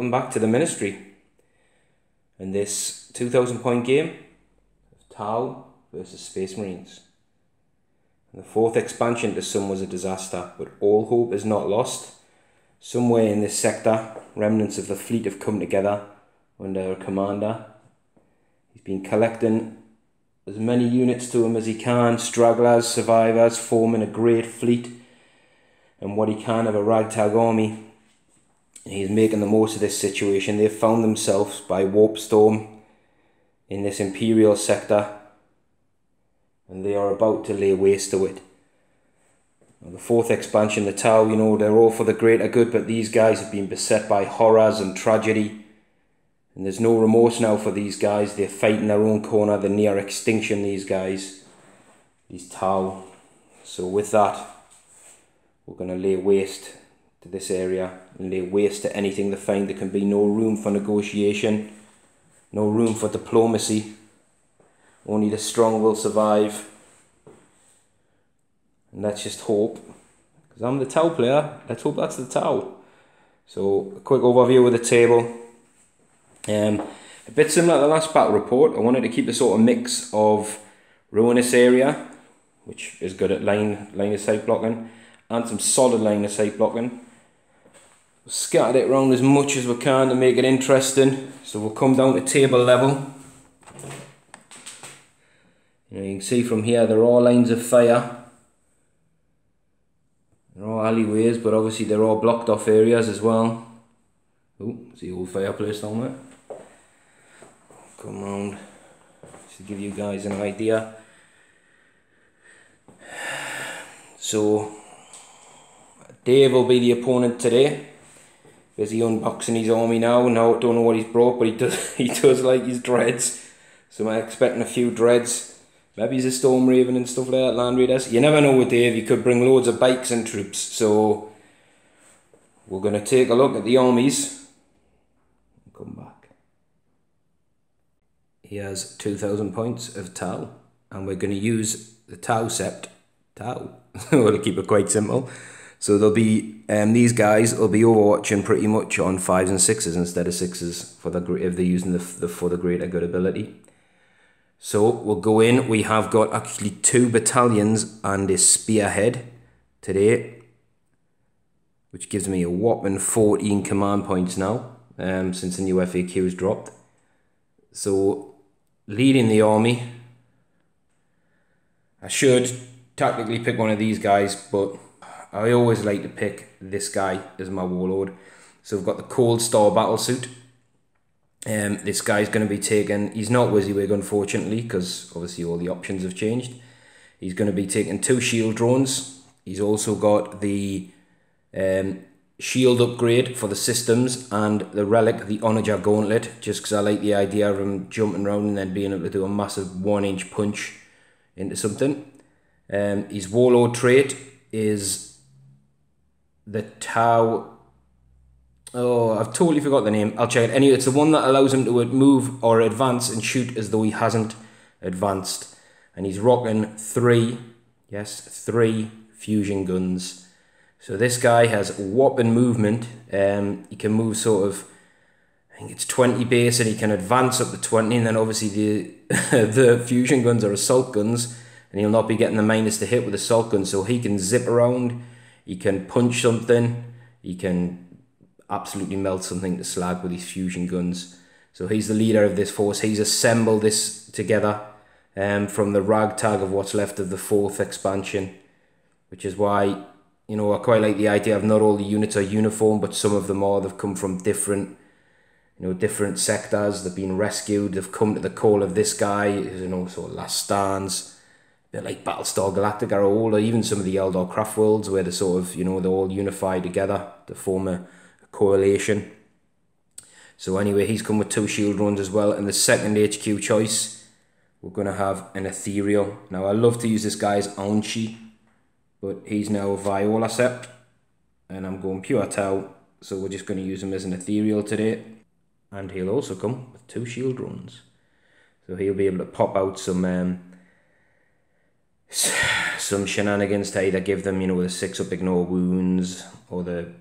welcome back to the Ministry. In this 2000 point game of Tau versus Space Marines. And the fourth expansion to some was a disaster, but all hope is not lost. Somewhere in this sector, remnants of the fleet have come together under a commander. He's been collecting as many units to him as he can, stragglers, survivors, forming a great fleet and what he can of a ragtag army. He's making the most of this situation. They've found themselves by warp storm in this Imperial sector, and they are about to lay waste to it. Now, the fourth expansion, the Tau, they're all for the greater good, but these guys have been beset by horrors and tragedy, and there's no remorse now for these guys. They're fighting their own corner. They're near extinction, these guys, these Tau. So with that, we're going to lay waste to this area and lay waste to anything they find. There can be no room for negotiation, no room for diplomacy. Only the strong will survive. And let's just hope, because I'm the Tau player, let's hope that's the Tau. So a quick overview of the table. A bit similar to the last battle report. I wanted to keep a sort of mix of ruinous area, which is good at line of sight blocking, and some solid line of sight blocking. Scattered it around as much as we can to make it interesting. So we'll come down to table level. You can see from here they're all lines of fire. They're all alleyways, but obviously they're all blocked off areas as well. Oh, see the old fireplace down there. Come round just to give you guys an idea. So Dave will be the opponent today. Busy unboxing his army now. Now don't know what he's brought, but he does like his dreads. So I'm expecting a few dreads. Maybe he's a Storm Raven and stuff like that, Land Raiders. You never know with Dave, he could bring loads of bikes and troops. So we're going to take a look at the armies and come back. He has 2,000 points of Tau, and we're going to use the Tau Sept Tau. We'll keep it quite simple. So there'll be these guys will be overwatching pretty much on 5s and 6s instead of 6s for the if they're using the for the greater good ability. So we'll go in. We have got actually 2 battalions and a spearhead today, which gives me a whopping 14 command points now since the new FAQ's dropped. So leading the army, I should tactically pick one of these guys, but I always like to pick this guy as my warlord. So we've got the Cold Star Battlesuit. This guy's going to be taking, he's not WYSIWYG unfortunately, because obviously all the options have changed. He's going to be taking 2 shield drones. He's also got the shield upgrade for the systems and the relic, the Onager Gauntlet, just because I like the idea of him jumping around and then being able to do a massive 1-inch punch into something. His warlord trait is the Tau. Oh, I've totally forgot the name. I'll check it. Anyway, it's the one that allows him to move or advance and shoot as though he hasn't advanced. And he's rocking 3 fusion guns. So this guy has whopping movement. He can move sort of, I think it's 20 base, and he can advance up to 20. And then obviously the the fusion guns are assault guns, and he'll not be getting the minus to hit with assault guns. So he can zip around. He can punch something. He can absolutely melt something to slag with his fusion guns. So he's the leader of this force. He's assembled this together from the ragtag of what's left of the 4th expansion, which is why, I quite like the idea of not all the units are uniform, but some of them are. They've come from different, different sectors. They've been rescued. They've come to the call of this guy, who's, sort of last stands. A bit like Battlestar Galactica or even some of the Eldar Craft worlds, where they're sort of, they're all unified together to form a coalition. So anyway, he's come with 2 shield drones as well. And the second HQ choice, we're going to have an Ethereal. Now, I love to use this guy as Aunchi, but he's now a Viola Sept, and I'm going pure Tau, so we're just going to use him as an Ethereal today. And he'll also come with 2 shield drones, so he'll be able to pop out some shenanigans to either give them, the 6-up ignore wounds, or the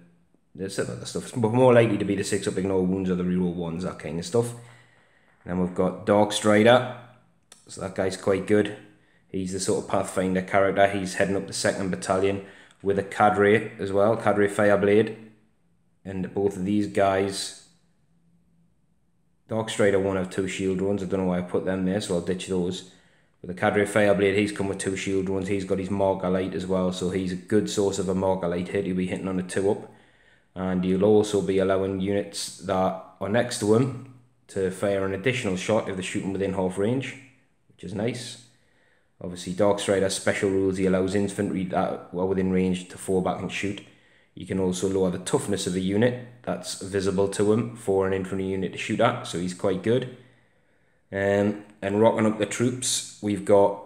there's some other stuff, but more likely to be the 6-up ignore wounds or the reroll ones, that kind of stuff. And then we've got Dark Strider, so that guy's quite good. He's the sort of Pathfinder character. He's heading up the 2nd Battalion with a Cadre as well, Cadre Fireblade. And both of these guys, Dark Strider won't have 2 shield drones. I don't know why I put them there, so I'll ditch those. But the Cadre Fireblade, he's come with 2 shield drones. He's got his Marker Light as well, so he's a good source of a Marker Light hit. He'll be hitting on a 2-up. And you'll also be allowing units that are next to him to fire an additional shot if they're shooting within half range, which is nice. Obviously, Dark Strider special rules, he allows infantry that are within range to fall back and shoot. You can also lower the toughness of a unit that's visible to him for an infantry unit to shoot at, so he's quite good. And rocking up the troops, we've got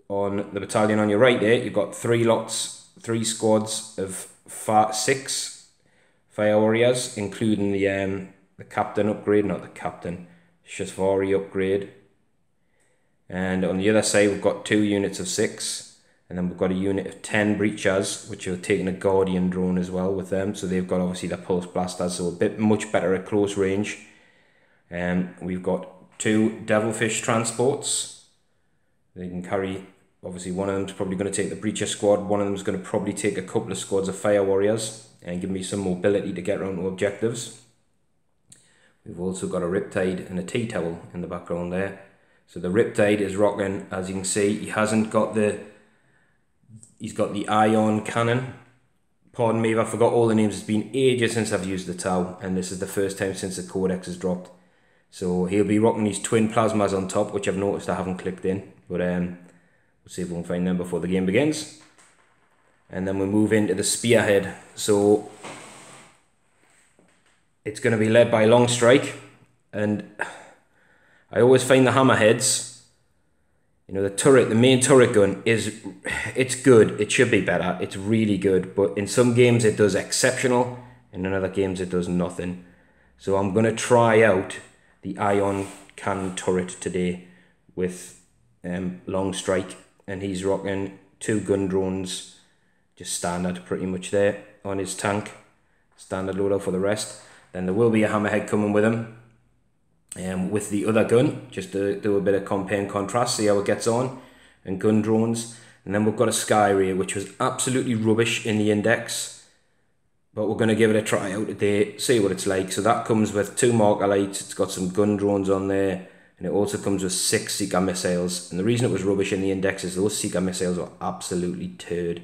on the battalion on your right there, you've got 3 squads of 6 fire warriors, including the captain upgrade, not the captain, Shasvari upgrade. And on the other side, we've got 2 units of 6, and then we've got a unit of 10 breachers, which are taking a Guardian drone as well with them. So they've got obviously the pulse blasters, so much better at close range. We've got 2 Devilfish transports. They can carry, obviously one of them's probably going to take the breacher squad, one of them's going to probably take a couple of squads of fire warriors and give me some mobility to get around to objectives. We've also got a Riptide and a tea towel in the background there. So the Riptide is rocking, as you can see, he's got the ion cannon. Pardon me if I forgot all the names, it's been ages since I've used the Tau, and this is the first time since the codex has dropped. So he'll be rocking these twin plasmas on top, which I've noticed I haven't clicked in, but we'll see if we can find them before the game begins. And then we move into the Spearhead. So it's going to be led by Long Strike, and I always find the Hammerheads, you know, the main turret gun it's good, it should be better, it's really good, but in some games it does exceptional, and in other games it does nothing. So I'm going to try out the ion cannon turret today with Long Strike, and he's rocking 2 gun drones, just standard pretty much there on his tank, standard loadout for the rest. Then there will be a Hammerhead coming with him. With the other gun, just to do a bit of compare and contrast, see how it gets on, and gun drones. And then we've got a Skyray, which was absolutely rubbish in the index, but we're going to give it a try out today, see what it's like. So that comes with 2 Marker Lights, it's got some gun drones on there, and it also comes with 6 Seeker missiles. And the reason it was rubbish in the index is those Seeker missiles are absolutely turd.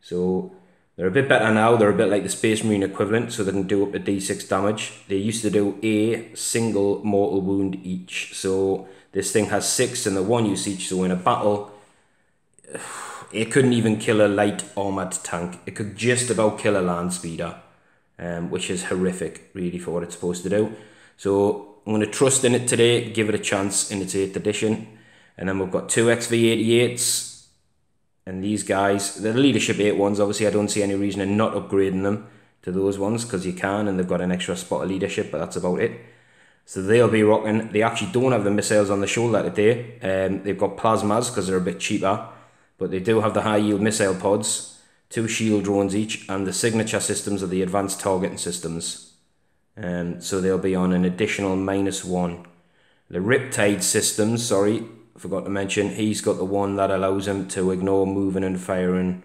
So they're a bit better now, they're a bit like the Space Marine equivalent, so they can do up to D6 damage. They used to do a single mortal wound each, so this thing has 6 and they're 1 use each, so in a battle, it couldn't even kill a light armoured tank. It could just about kill a land speeder, which is horrific, really, for what it's supposed to do. So I'm going to trust in it today, give it a chance in its 8th edition. And then we've got 2 XV88s. And these guys, the Leadership 8 ones, obviously I don't see any reason in not upgrading them to those ones, because you can, and they've got an extra spot of leadership, but that's about it. So they'll be rocking. They actually don't have the missiles on the shoulder today. They've got plasmas, because they're a bit cheaper, but they do have the high yield missile pods, 2 shield drones each, and the signature systems are the advanced targeting systems. So they'll be on an additional -1. The Riptide systems, sorry, I forgot to mention, he's got the one that allows him to ignore moving and firing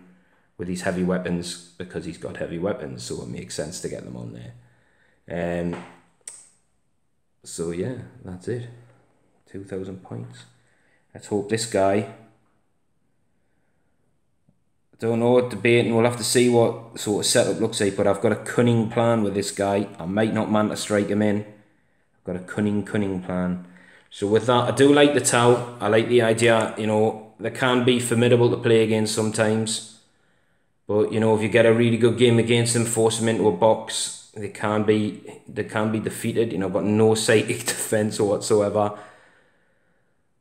with his heavy weapons, because he's got heavy weapons, so it makes sense to get them on there. So yeah, that's it. 2,000 points. Let's hope this guy, I don't know, debating, we'll have to see what sort of setup looks like, but I've got a cunning plan with this guy. I might not man to strike him in. I've got a cunning plan. So with that, I do like the Tau. I like the idea, you know, they can be formidable to play against sometimes. But, you know, if you get a really good game against them, force them into a box, they can be defeated. You know, got no psychic defense whatsoever.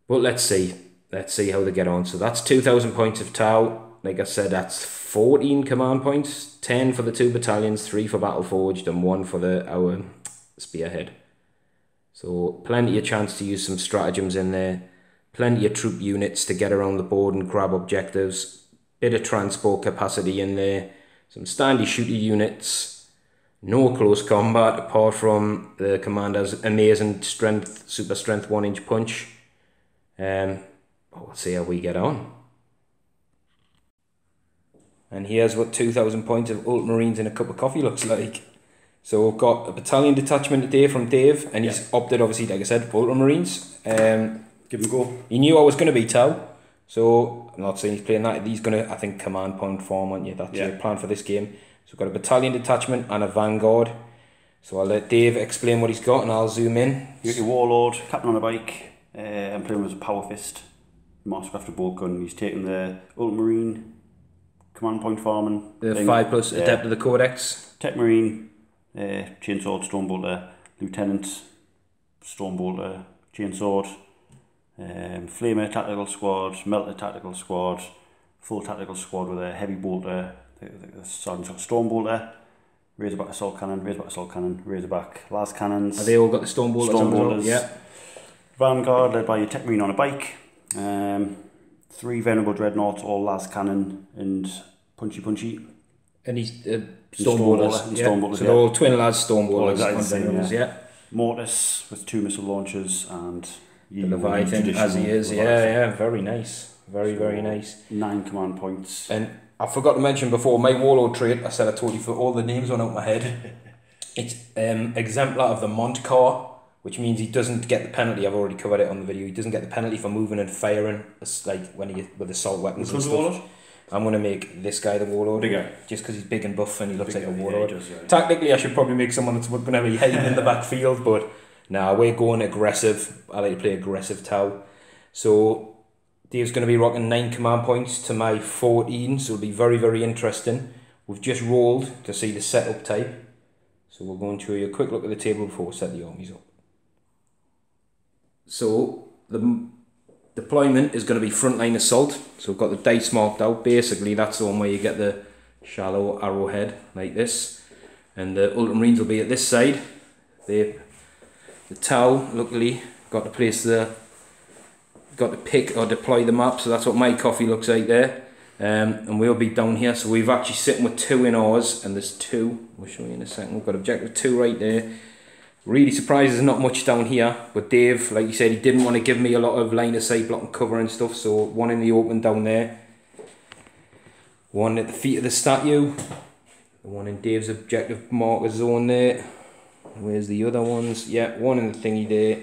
But let's see. Let's see how they get on. So that's 2,000 points of Tau. Like I said, that's 14 command points. 10 for the 2 battalions, 3 for Battleforged, and 1 for our Spearhead. So plenty of chance to use some stratagems in there, plenty of troop units to get around the board and grab objectives, bit of transport capacity in there, some standy shooter units, no close combat apart from the Commander's amazing strength, super strength 1-inch punch. We'll see how we get on. And here's what 2,000 points of Ultramarines in a cup of coffee looks like. So we've got a battalion detachment today from Dave, and he's opted, obviously, like I said, for Ultramarines. Give him a go. He knew I was going to be Tau, so I'm not saying he's playing that. He's going to, I think, command point form, aren't you? That's your plan for this game. So we've got a battalion detachment and a vanguard. So I'll let Dave explain what he's got, and I'll zoom in. You got your warlord, captain on a bike. I'm playing with a power fist, mastercraft bolt gun. He's taking the Ultramarine command point farming. The thing. 5+ adept of the codex. Tech Marine, chainsword, stonebolter, lieutenant, stonebolter, chainsword, flamer tactical squad, melter tactical squad, full tactical squad with a heavy bolter, the stonebolter, razorback assault cannon, razorback las cannons. Have they all got the stonebolters? Yeah. Vanguard led by your Tech Marine on a bike. 3 venerable dreadnoughts, all las cannon and punchy. And he's stonebolters. Stonebolters, so they're all twin las stonebolters. Exactly the same, yeah. Mortis with 2 missile launchers and the Leviathan as he is. Yeah, very nice. Very nice. 9 command points. And I forgot to mention before, my warlord trait, I said I told you for all the names went out my head. It's exemplar of the Montcar, which means he doesn't get the penalty. I've already covered it on the video. He doesn't get the penalty for moving and firing, like when he with assault weapons and stuff. Warlord? I'm going to make this guy the warlord. Bigger. Just because he's big and buff and he looks like a warlord. Yeah, he does, Technically, I should probably make someone that's going to be hiding in the backfield, but nah, we're going aggressive. I like to play aggressive Tau. So Dave's going to be rocking 9 command points to my 14, so it'll be very interesting. We've just rolled to see the setup type. So we're going to show you a quick look at the table before we set the armies up. So the deployment is going to be frontline assault. So we've got the dice marked out. Basically, that's the one where you get the shallow arrowhead like this, and the Ultramarines will be at this side. The Tau, luckily, got to pick or deploy the map. So that's what my coffee looks like there. And we'll be down here. So we've actually sitting with 2 in ours, and there's 2. We'll show you in a second. We've got objective 2 right there. Really surprised there's not much down here, but Dave, like you said, he didn't want to give me a lot of line of sight, block and cover and stuff, so 1 in the open down there, 1 at the feet of the statue, the 1 in Dave's objective marker zone there. Where's the other ones? Yeah, 1 in the thingy there,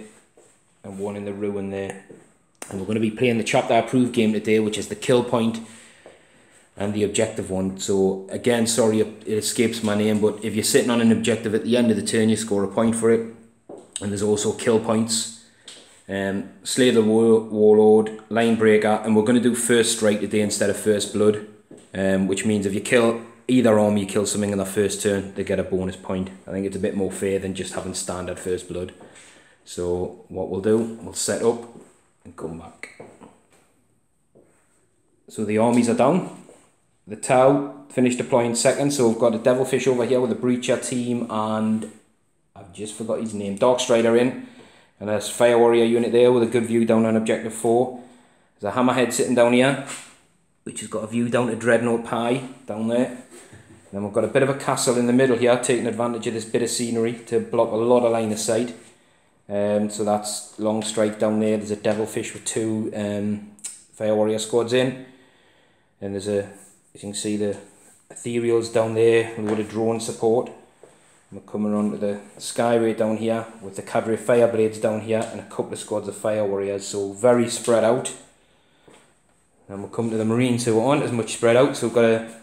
and 1 in the ruin there. And we're going to be playing the chapter approved game today, which is the kill point and the objective one. So again, sorry it escapes my name, but if you're sitting on an objective at the end of the turn, you score a point for it. And there's also kill points. Slay the Warlord, Line Breaker, and we're going to do first strike today instead of first blood. Which means if you kill either army, you kill something in their first turn, they get a bonus point. I think it's a bit more fair than just having standard first blood. So what we'll do, we'll set up and come back. So the armies are down. The Tau finished deploying second, so we've got a Devilfish over here with a Breacher team, and I've just forgot his name, Darkstrider in, and there's Fire Warrior unit there with a good view down on Objective 4. There's a Hammerhead sitting down here, which has got a view down to Dreadnought Pie down there. Then we've got a bit of a castle in the middle here, taking advantage of this bit of scenery to block a lot of line of sight. So that's Long Strike down there. There's a Devilfish with 2 Fire Warrior squads in, and there's a, you can see the ethereals down there with a drone support. We're coming on to the Skyway down here with the Cadre Fireblades down here and a couple of squads of Fire Warriors, so very spread out. And we'll come to the Marines who aren't as much spread out, so we've got a,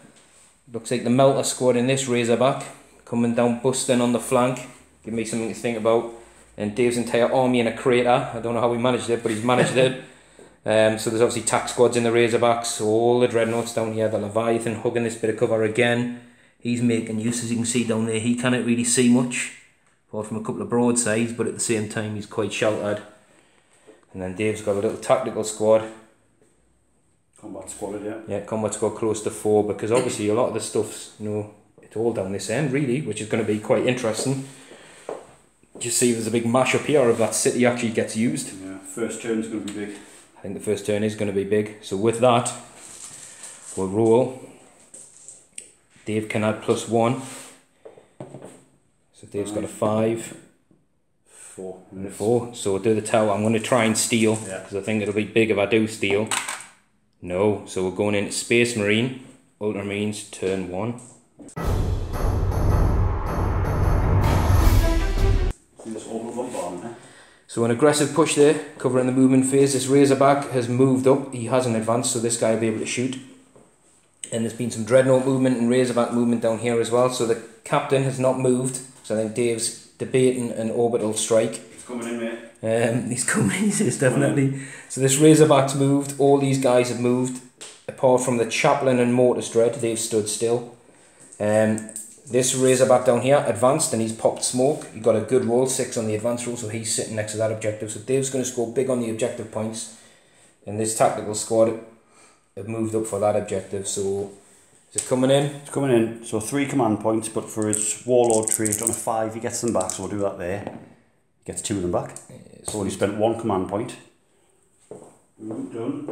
looks like the Melter squad in this Razorback coming down busting on the flank. Give me something to think about. And Dave's entire army in a crater. I don't know how he managed it, but he's managed it. So there's obviously tack squads in the Razorbacks, so all the Dreadnoughts down here, the Leviathan hugging this bit of cover again. He's making use, as you can see down there, he cannot really see much, apart from a couple of broadsides, but at the same time he's quite sheltered. And then Dave's got a little tactical squad. Combat squad, yeah. Yeah, combat squad close to 4, because obviously a lot of the stuff's, you know, it's all down this end really, which is going to be quite interesting. Just see there's a big mash up here of that city actually gets used. Yeah, first turn's going to be big. I think the first turn is going to be big. So with that, we'll roll. Dave can add +1. So Dave's got a 5. 4. And a 4. So we'll do the Tau. I'm going to try and steal, because I think it'll be big if I do steal. No. So we're going into Space Marine. Ultramarines, turn 1. So an aggressive push there, covering the movement phase. This Razorback has moved up. He hasn't advanced, so this guy will be able to shoot. And there's been some Dreadnought movement and Razorback movement down here as well. So the captain has not moved. So I think Dave's debating an orbital strike. He's coming in, mate. He's coming, he says, definitely. So this Razorback's moved. All these guys have moved. Apart from the Chaplain and Mortis Dread, they've stood still. This Razorback down here advanced and he's popped smoke. He got a good roll, 6 on the advance roll, so he's sitting next to that objective. So Dave's going to score big on the objective points. And this tactical squad have moved up for that objective. So is it coming in? It's coming in. So 3 command points, but for his Warlord trait on a 5, he gets them back. So we'll do that there. He gets 2 of them back. So he spent 1 command point. Done.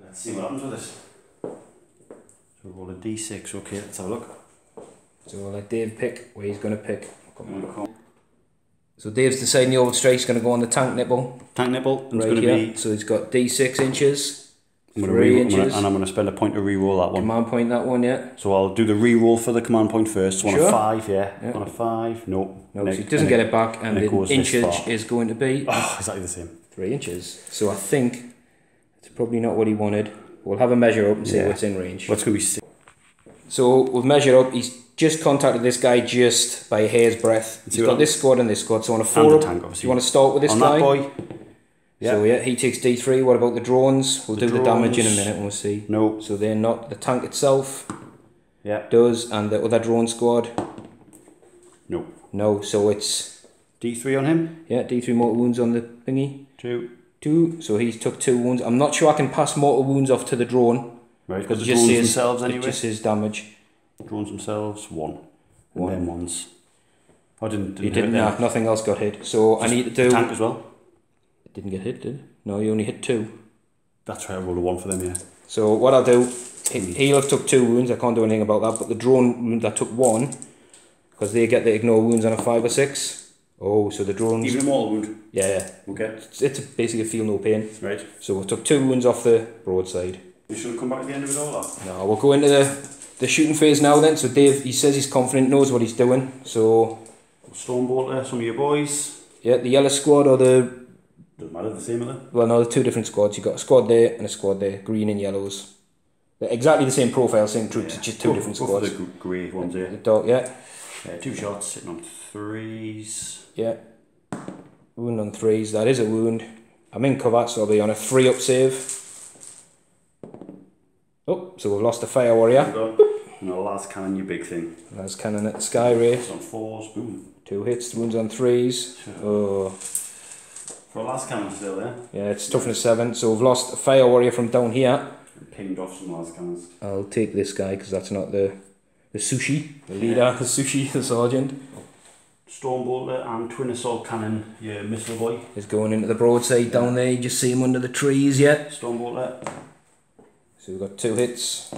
Let's see what happens with this. So roll a d6. Okay, let's have a look. So we'll let Dave pick where he's going to pick. So Dave's deciding the old strike's going to go on the tank nipple. Tank nipple. And right it's going to be. So he's got D6 inches. I'm going to 3 inches. And I'm going to spend a point to re-roll that one. Command point that one, yeah. So I'll do the re-roll for the command point first. So on sure. a 5, yeah. On a 5, no. No, so he doesn't get it back, and the inchage is going to be exactly the same. 3 inches. So I think it's probably not what he wanted. We'll have a measure up and see what's in range. What's going to be 6? So we've measured up. He's just contacted this guy just by a hair's breadth. He's got this squad and this squad. So on a 4 up, tank, you want to start with this guy? That boy. Yeah. So yeah, he takes D3. What about the drones? We'll do the damage in a minute and we'll see. No. So they're not. The tank itself does. And the other drone squad? No. No, so it's... D3 on him? Yeah, D3 mortal wounds on the thingy. 2. So he's took 2 wounds. I'm not sure I can pass mortal wounds off to the drone. Right, because the drones themselves anyway. It just says damage. Drones themselves, 1. And then ones. I didn't he didn't, nothing else got hit. So just I need to do... The tank as well? It didn't get hit, did it? No, he only hit 2. That's right, I rolled a 1 for them, yeah. So what I'll do, he'll have took 2 wounds, I can't do anything about that, but the drone wound that took 1, because they get the ignore wounds on a 5 or 6. Oh, so the drones... Even a mortal wound? Yeah. Okay. It's basically a feel no pain. Right. So we took 2 wounds off the broadside. You should come back at the end of it all, or? No, we'll go into the shooting phase now then. So Dave, he says he's confident, knows what he's doing. So... Stormbolt, some of your boys. Yeah, the yellow squad or the... Doesn't matter, the same, are they? Well, no, they're 2 different squads. You've got a squad there and a squad there. Green and yellows. They're exactly the same profile, same troops, it's just 2 different squads. The grey ones here. The dark, yeah. 2 shots, sitting on 3s. Yeah. Wound on 3s, that is a wound. I'm in cover, so I'll be on a 3 up save. Oh, so we've lost a fire warrior. And the last cannon, your big thing. Last cannon at the Sky Ray. It's on 4s, boom. 2 hits, wounds on 3s. Oh. For a last cannon still there. Yeah, it's toughness 7, so we've lost a fire warrior from down here. Pinged off some last cannons. I'll take this guy because that's not the sushi, the leader, the sushi, the sergeant. Stormbolter and twin assault cannon, your missile boy. He's going into the broadside down there, you just see him under the trees, yeah. Stormbolter. So we've got 2 hits,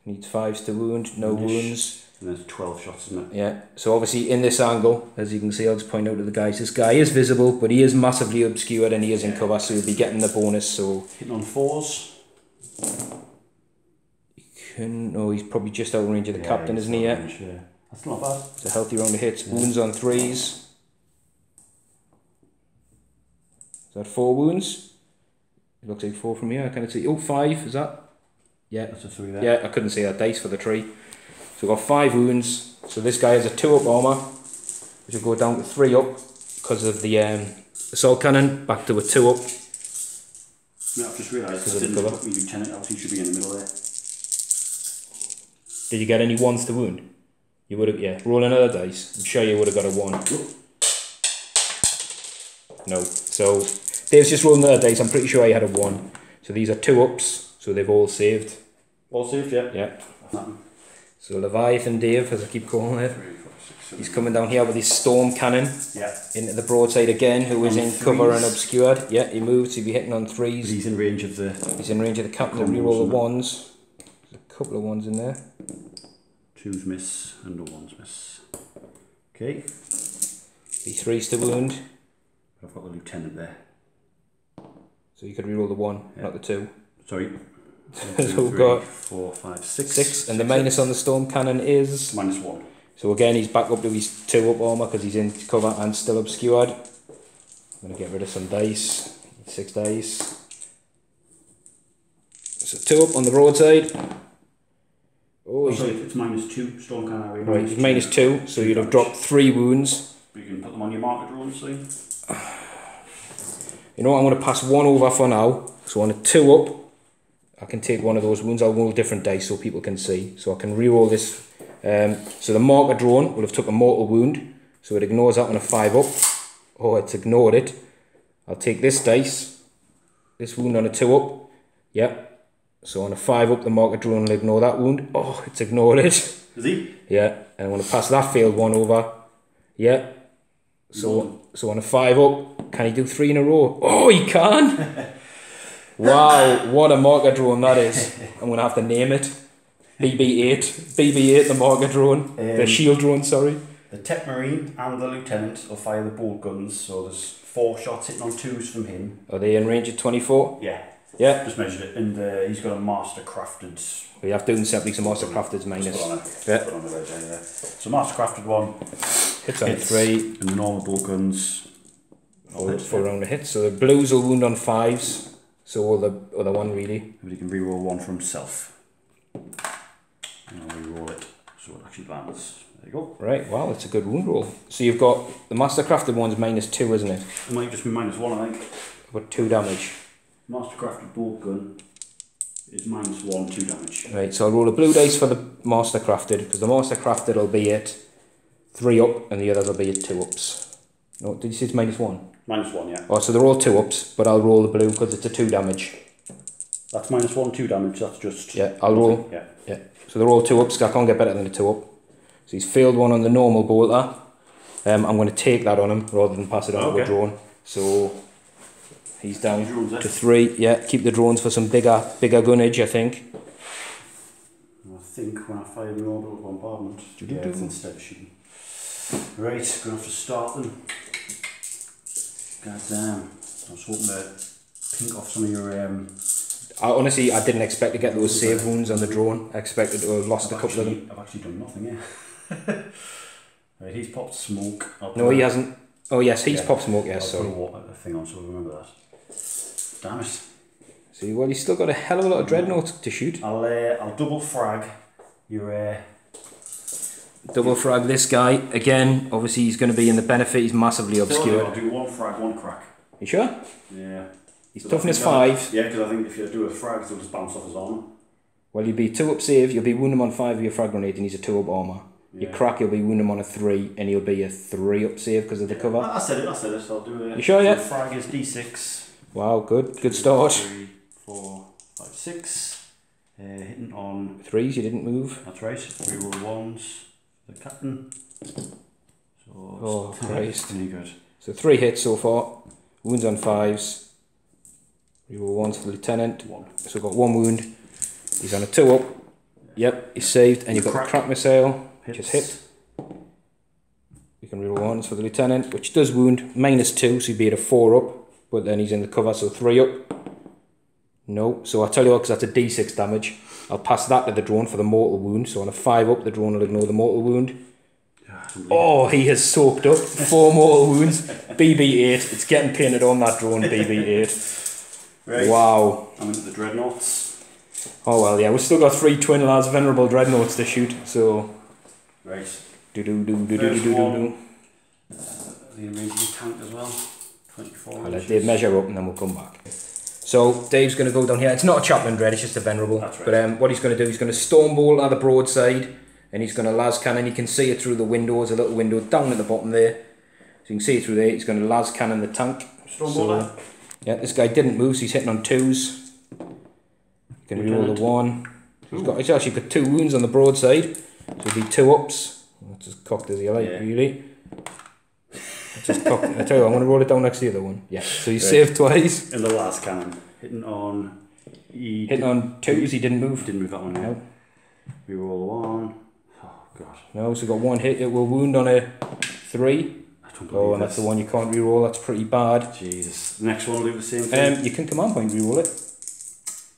needs 5s to wound, no wounds. And there's 12 shots, isn't it? Yeah, so obviously in this angle, as you can see, I'll just point out to the guys, this guy is visible, but he is massively obscured and he is in cover, so he'll be getting the bonus, so... Hitting on 4s. No, he's probably just out of range of the captain, isn't he? Yeah. That's not bad. It's a healthy round of hits. Wounds on 3s. Is that 4 wounds? It looks like 4 from here. I can't see. Oh, 5. Is that? Yeah. That's a 3 there. Yeah, I couldn't see that dice for the tree. So we've got 5 wounds. So this guy has a 2 up armour, which will go down to 3 up because of the assault cannon. Back to a 2 up. Yeah, I've just realised I didn't put me lieutenant out. He should be in the middle there. Did you get any 1s to wound? You would have, yeah. Roll another dice. I'm sure you would have got a 1. No. So Dave's just rolled another dice. I'm pretty sure he had a 1. So these are 2 ups. So they've all saved. All saved, yeah. Yeah. So Leviathan Dave, as I keep calling it. 3, 4, 6, 7. He's coming down here with his storm cannon. Yeah. Into the broadside again, who is in cover and obscured. Yeah, he moves. He'll be hitting on 3s. But he's in range of the. He's in range of the captain. Reroll the 1s. There's a couple of 1s in there. 2s miss and no 1s miss. Okay. D3's to wound. I've got the lieutenant there. So you could reroll the 1, not the 2. Sorry. So we've got 4, 5, 6. 6, and the minus on the storm cannon is -1. So again, he's back up to his 2 up armour because he's in cover and still obscured. I'm going to get rid of some dice. 6 dice. So 2 up on the broadside. Oh, sorry, it's -2. Storm cannon. Right, he's -2, so you'd have dropped 3 wounds. But you can put them on your marker drone, see? You know what, I'm going to pass 1 over for now. So on a 2 up, I can take one of those wounds. I'll roll different dice so people can see. So I can re-roll this. So the marker drone will have took a mortal wound. So it ignores that on a 5 up. Oh, it's ignored it. I'll take this dice. This wound on a 2 up. Yep. So on a 5 up, the marker drone will ignore that wound. Oh, it's ignored it. Is he? Yeah. And I'm going to pass that failed 1 over. Yeah. So on a 5 up, can he do 3 in a row? Oh, he can! Wow, what a marker drone that is. I'm going to have to name it. BB-8. BB-8, the marker drone. The shield drone, sorry. The Tech Marine and the Lieutenant will fire the bolt guns, so there's 4 shots hitting on 2s from him. Are they in range at 24? Yeah. Yeah. Just measured it, and he's got a Master Crafted. We have to do simply some Master Crafted's minus. Yeah. Put on the ledger, yeah. So Master Crafted 1. Hits on 3. And the normal bolt guns. For around the hit. So the blues will wound on 5s. So all the other one really. But he can reroll 1 for himself. And I'll reroll it so it actually lands. There you go. Right, wow, it's a good wound roll. So you've got the Master Crafted one's -2, isn't it? It might just be -1, I think. But 2 damage. Master Crafted bolt gun is -1, 2 damage. Right, so I'll roll a blue dice for the Master Crafted, because the Master Crafted will be at 3 up and the others will be at 2 ups. No, did you say it's -1? -1, yeah. Oh, so they're all 2 ups, but I'll roll the blue because it's a 2 damage. That's -1, 2 damage, that's just... Yeah, I'll roll. Yeah. Yeah. So they're all 2 ups, I can't get better than a 2 up. So he's failed 1 on the normal bolter. I'm going to take that on him rather than pass it on to the drone. So he's down to 3. Yeah, keep the drones for some bigger gunnage, I think. I think when I fire the orbital bombardment, it's instead of shooting. Right, going to have to start them. God damn. I was hoping to pink off some of your... Honestly, I didn't expect to get those save wounds on the drone. I expected to have lost a couple of them. I've actually done nothing, yeah. Right, he's popped smoke. No, he hasn't. Oh yes, he's popped smoke, yes, sorry. I'll put a thing on so I remember that. Damn it. See, well, he's still got a hell of a lot of dreadnoughts to shoot. I'll double frag your... Double frag this guy. Again, obviously he's going to be in the benefit, he's massively obscured. I'll do 1 frag, 1 crack. You sure? Yeah. He's toughness 5. Yeah, because I think if you do a frag, it'll just bounce off his armour. Well, you'll be 2 up save, you'll be wound him on 5 with your frag grenade and he's a 2 up armour. Yeah. Your crack, you'll be wound him on a 3 and he'll be a 3 up save because of the cover. I said it, so I'll do it. You sure, yeah? So frag is D6. Wow, good start. 3, 4, 5, 6. Hitting on... 3s, you didn't move. That's right, reroll 1s. The captain. So, oh, Christ. Very good. So 3 hits so far. Wounds on 5s. Reroll 1s for the lieutenant. 1. So we've got 1 wound. He's on a 2 up. Yep, he's saved. And you've got the crack missile. Just hit. You can reroll 1s for the lieutenant, which does wound. -2, so he'd be at a 4 up. But then he's in the cover, so 3 up. No. So I'll tell you what, because that's a D6 damage. I'll pass that to the drone for the mortal wound. So on a 5 up, the drone will ignore the mortal wound. Oh, he has soaked up 4 mortal wounds. BB-8. It's getting painted on that drone, BB-8. Right. Wow. I'm into the dreadnoughts. Oh well, yeah, we've still got 3 twin lads venerable dreadnoughts to shoot, so... Right. The emergency tank as well. 24 I'll let Dave measure up and then we'll come back. So Dave's going to go down here. It's not a chaplain dread, it's just a venerable. That's right. But what he's going to do, he's going to storm bolt at the broadside and he's going to las cannon. You can see it through the windows, a little window down at the bottom there. So you can see it through there. He's going to las cannon the tank. Storm bolt. Yeah, this guy didn't move, so he's hitting on 2s. You can reroll the 1. He's actually got 2 wounds on the broadside, so it'll be 2 ups. That's as cocked as you like, really. Just cocked. I tell you, I'm going to roll it down next to the other one. Yeah, so he's saved twice. In the last cannon, hitting on... Hitting on 2s, he didn't move. Didn't move that one, no. No. Reroll the 1. Oh, God. No, so got 1 hit, it will wound on a 3. I don't believe and that's the one you can't reroll. That's pretty bad. Jesus. The next one will do the same thing. You can command point reroll it.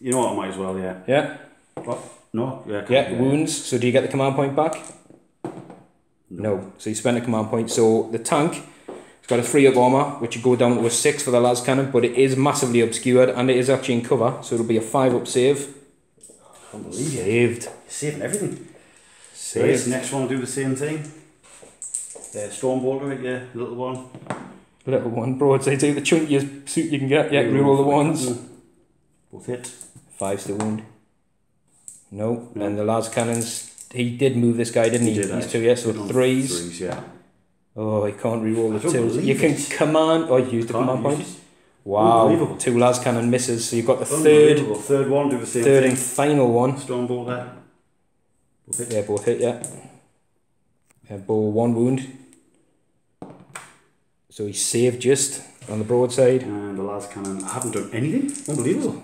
You know what? I might as well. Yeah. Yeah. What? No. Yeah. Yeah. Wounds. So do you get the command point back? No. So you spend a command point. So the tank. It's got a 3-up armor, which you go down to a 6 for the las cannon, but it is massively obscured and it is actually in cover, so it'll be a 5-up save. I can't believe it. Saved. You're saving everything. Saved. Right, next one will do the same thing. Storm Bolter, yeah, little one. Little one, broadside, take the chunkiest suit you can get. Yeah, reroll the ones. Both hit. 5's the wound. No. And the las cannons, he did move this guy, didn't he? These 2, yeah, so 3s. 3s, yeah. Oh, he can't reroll the 2s. You can command. Oh, you used the command point. Wow. 2 las cannon misses. So you've got the third one, do the same third thing. And final one. Storm Bolter. Both hit. Yeah, both hit. Yeah. Bow 1 wound. So he saved just on the broadside. And the las cannon. I haven't done anything. Unbelievable.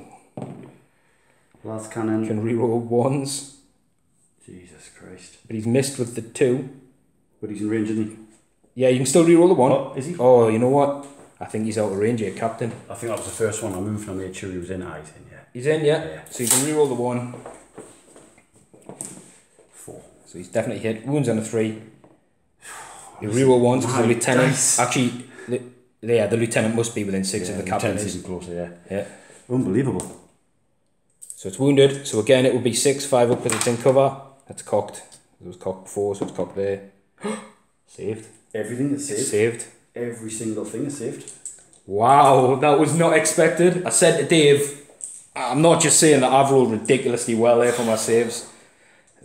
Las cannon. Can reroll 1s. Jesus Christ. But he's missed with the 2. But he's in range, isn't he? Yeah, you can still reroll the 1. Oh, is he? Oh, you know what? I think he's out of range here, Captain. I think that was the first one I moved and I made sure he was in. He's in, yeah. He's in, yeah. So you can reroll the 1. 4. So he's definitely hit. Wounds on a 3. You reroll 1s because the lieutenant. Dice. Actually, the lieutenant must be within 6 of the captain. Is closer, yeah. Yeah. Unbelievable. So it's wounded. So again, it will be 6, 5 up because it's in cover. That's cocked. It was cocked before, so it's cocked there. Saved. Everything is saved. Saved. Every single thing is saved. Wow, that was not expected. I said to Dave, I'm not just saying that I've rolled ridiculously well there for my saves.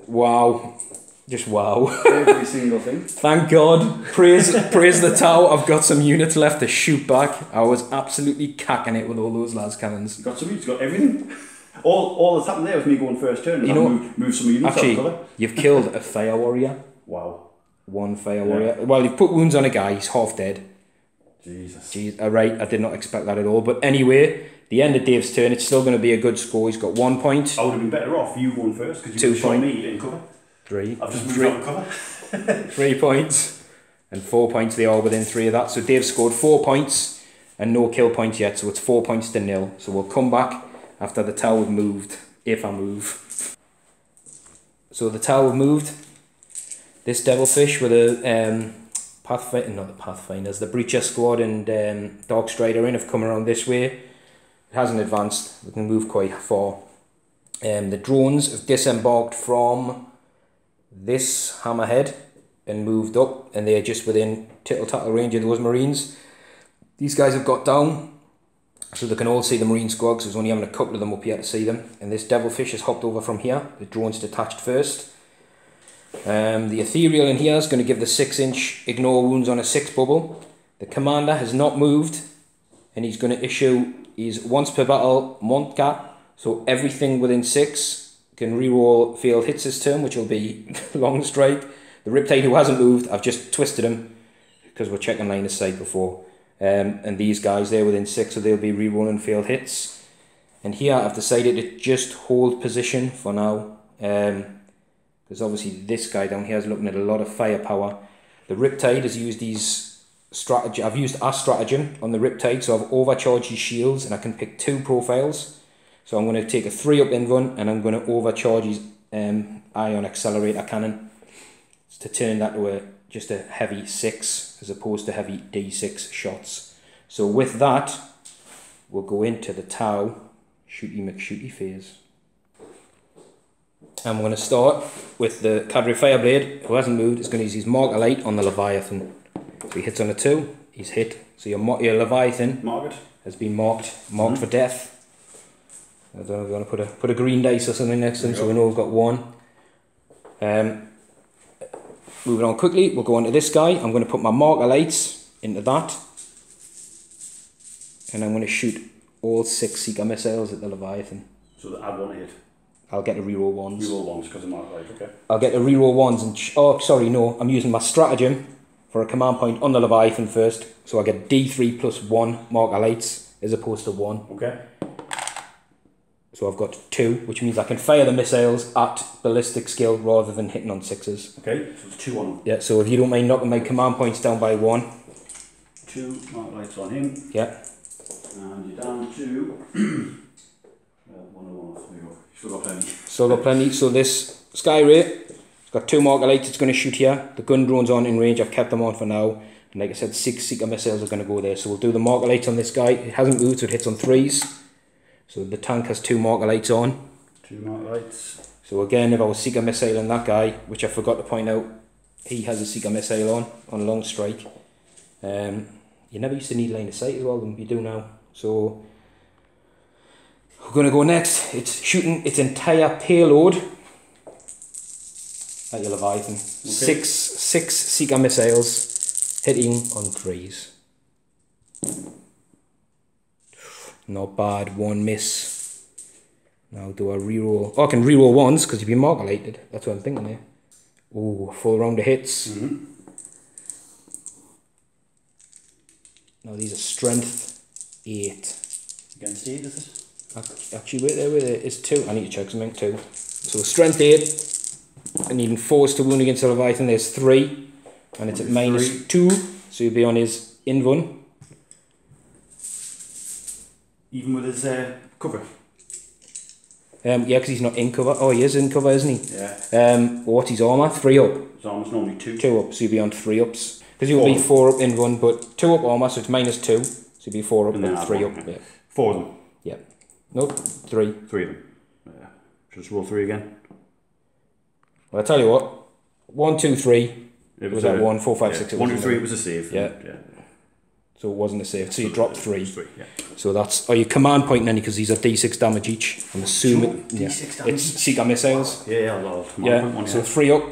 Wow. Just wow. Every single thing. Thank God. Praise the Tau. I've got some units left to shoot back. I was absolutely cacking it with all those las cannons. You got some units, you got everything. All that's happened there was me going first turn. You know, move some units out of cover. You've killed a fire warrior. Wow. 1 fire warrior. Well, you've put wounds on a guy. He's half dead. Jesus. Right, I did not expect that at all. But anyway, the end of Dave's turn, it's still going to be a good score. He's got 1 point. I would have been better off you going first because you shot me in cover. 3. I've just moved out of cover. 3 points. And 4 points, they are within 3 of that. So Dave scored 4 points and no kill points yet. So it's 4 points to 0. So we'll come back after the Tau have moved, if I move. So the Tau have moved. This Devilfish with a Pathfinder, not the Pathfinders, the Breacher Squad and Dark Strider in have come around this way. It hasn't advanced, we can move quite far. The drones have disembarked from this hammerhead and moved up, and they're just within tittle-tattle range of those Marines. These guys have got down, so they can all see the Marine squad, because there's only having a couple of them up here to see them. And this Devilfish has hopped over from here, the drone's detached first. The Ethereal in here is going to give the 6-inch ignore wounds on a 6 bubble. The Commander has not moved, and he's going to issue his once per battle Montcat, so everything within 6 can reroll failed hits this turn, which will be long strike. The Riptide, who hasn't moved, I've just twisted him because we're checking line of sight before. And these guys, they're within 6, so they'll be rerolling failed hits. And here I've decided to just hold position for now. Because obviously this guy down here is looking at a lot of firepower. The Riptide has used these strategy. I've used our stratagem on the Riptide, so I've overcharged his shields and I can pick 2 profiles. So I'm going to take a 3-up invuln and I'm going to overcharge his ion accelerator cannon to turn that to just a heavy 6 as opposed to heavy D6 shots. So with that, we'll go into the Tau shooty McShooty phase. And we're going to start with the Cadre Fireblade, who hasn't moved. Is going to use his Marker Light on the Leviathan. So he hits on a 2, he's hit. So your Leviathan has been marked for death. I don't know if you want to put a green dice or something next to him, so we know we've got 1. Moving on quickly, we'll go on to this guy. I'm going to put my Marker Lights into that. And I'm going to shoot all 6 Seeker missiles at the Leviathan. So that I want to hit. I'll get to reroll 1s. Reroll 1s because I'm not right, okay. I'll get to reroll 1s and... oh, sorry, no. I'm using my stratagem for a command point on the Leviathan first. So I get D3 plus 1 Marker Lights as opposed to 1. Okay. So I've got 2, which means I can fire the missiles at ballistic skill rather than hitting on 6s. Okay, so it's 2 on him. Yeah, so if you don't mind knocking my command points down by 1. 2 mark lights on him. Yeah. And you're down to 1 or 1 or 3. Still got plenty. Still got plenty. So this Skyray, it's got 2 marker lights, it's going to shoot here. The gun drone's on in range, I've kept them on for now. And like I said, 6 seeker missiles are going to go there. So we'll do the marker lights on this guy. It hasn't moved, so it hits on 3s. So the tank has 2 marker lights on. 2 marker lights. So again, if I was seeker missile on that guy, which I forgot to point out, he has a seeker missile on long strike. You never used to need line of sight as well, you do now. So we're going to go next. It's shooting its entire payload at your Leviathan. Okay. Six seeker missiles hitting on 3s. Not bad, 1 miss. Now do I reroll? Oh, I can reroll 1s because you've been marker lighted. That's what I'm thinking there. Oh, full round of hits. Now these are strength 8. Against 8, is it? Actually, wait there, it's 2. I need to check something, 2. So strength 8. I need force to wound against the Leviathan. There's 3. And it's at minus 2. So you'll be on his invuln. Even with his cover? Yeah, because he's not in cover. Oh, he is in cover, isn't he? Yeah. What's his armour? 3 up. His armour's normally 2. 2 up, so you'll be on 3 ups. Because you'll be 4 up in one, but 2 up armour, so it's minus 2. So you'll be 4 up and 3 up. Yeah. 4 of them? Yeah. Nope, 3. 3 of them. Yeah. Just roll 3 again. Well, I'll tell you what. 1, 2, 3. It was that 1, 4, 5, 6? 1, 2, 3 was a save. Yeah. So it wasn't a save. So you dropped 3. 3, yeah. So that's... Are you command pointing any? Because these are D6 damage each. I'm assuming... D6 damage? It's seeker missiles. Yeah, so 3 up.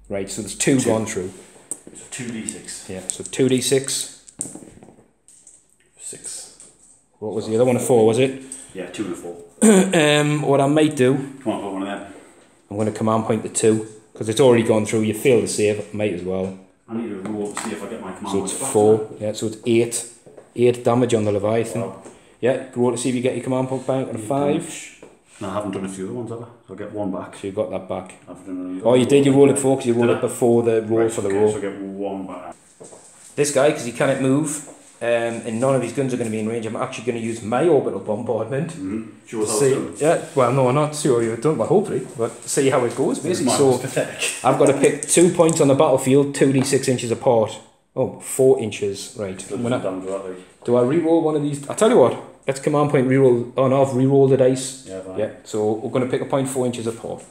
Right, so there's 2 gone through. So 2d6. Yeah, so 2d6. 6. What was the other one? A 4, was it? Yeah, 2 and a 4. What I might do... Come on, put one of them. I'm going to command point the 2. Because it's already gone through. You fail the save. Might as well. I need to roll to see if I get my command So it's 4. Yeah, so it's 8. 8 damage on the Leviathan. Wow. Yeah, roll to see if you get your command point back on a 5. No, I haven't done a few other ones, have I? So I'll get 1 back. So you got that back. I've done you did. You rolled it 4 because you rolled it before the roll for the roll. So I get 1 back. This guy, because he cannot move, and none of his guns are going to be in range, I'm actually going to use my orbital bombardment. Sure how it's done. Yeah, well, no, I'm not sure you've done, but hopefully, but see how it goes, basically. So pathetic. I've got to pick 2 points on the battlefield, 2d6 inches apart. Oh, 4 inches, right. Do I re-roll one of these? I'll tell you what, let's command point re-roll. Oh no, I've re-rolled the dice. Yeah, fine. Yeah, so we're going to pick a point 4 inches apart.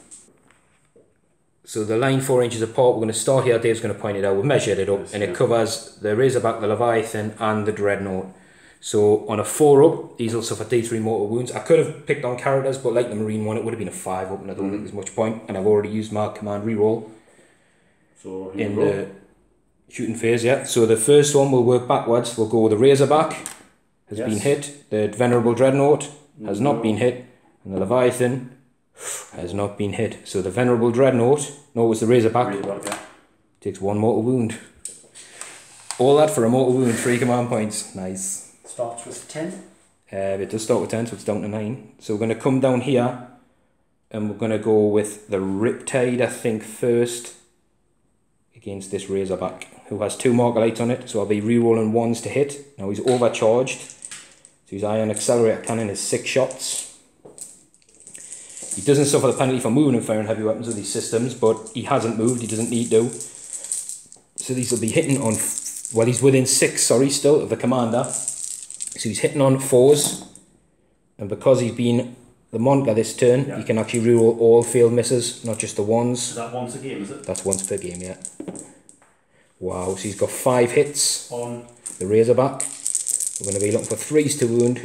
So the line 4 inches apart, we're going to start here. Dave's going to point it out. We've measured it up, and it covers the Razorback, the Leviathan, and the Dreadnought. So on a 4 up, these will suffer D3 mortal wounds. I could have picked on characters, but like the Marine one, it would have been a 5 up, and I don't think there's much point. And I've already used my command reroll so in the shooting phase. Yeah. So the first one will work backwards. We'll go with the Razorback has been hit. The Venerable Dreadnought has not been hit, and the Leviathan has not been hit. So the Venerable Dreadnought, no, it was the Razorback, takes 1 mortal wound. All that for a mortal wound, 3 command points. Nice. Starts with 10? It does start with 10, so it's down to 9. So we're going to come down here, and we're going to go with the Riptide, I think, first, against this Razorback, who has 2 marker lights on it, so I'll be re-rolling 1s to hit. Now he's overcharged, so his ion accelerator cannon is 6 shots. He doesn't suffer the penalty for moving and firing heavy weapons with these systems, but he hasn't moved, he doesn't need to. So these will be hitting on, well, he's within 6, sorry, still, of the commander. So he's hitting on 4s, and because he's been the Monka this turn, he can actually reroll all failed misses, not just the 1s. Is that once a game, is it? That's once per game, yeah. Wow, so he's got 5 hits on the Razorback. We're going to be looking for 3s to wound.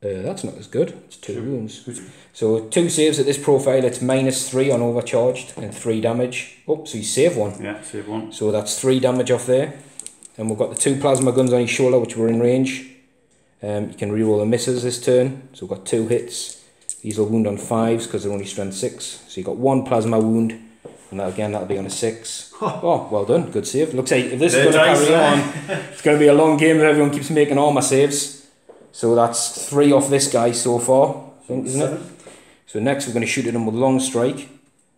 That's not as good. It's 2 wounds. So 2 saves at this profile. It's -3 on overcharged and 3 damage. Oh, so you save 1. Yeah, save 1. So that's 3 damage off there. And we've got the 2 plasma guns on his shoulder, which were in range. You can reroll the misses this turn. So we've got 2 hits. These will wound on 5s because they're only strength 6. So you've got 1 plasma wound. And that, again, that'll be on a 6. Oh, well done. Good save. Looks like if this is going to carry on, it's going to be a long game if everyone keeps making armour saves. So that's 3 off this guy so far, I think, isn't 7. it? So next we're going to shoot at him with long strike.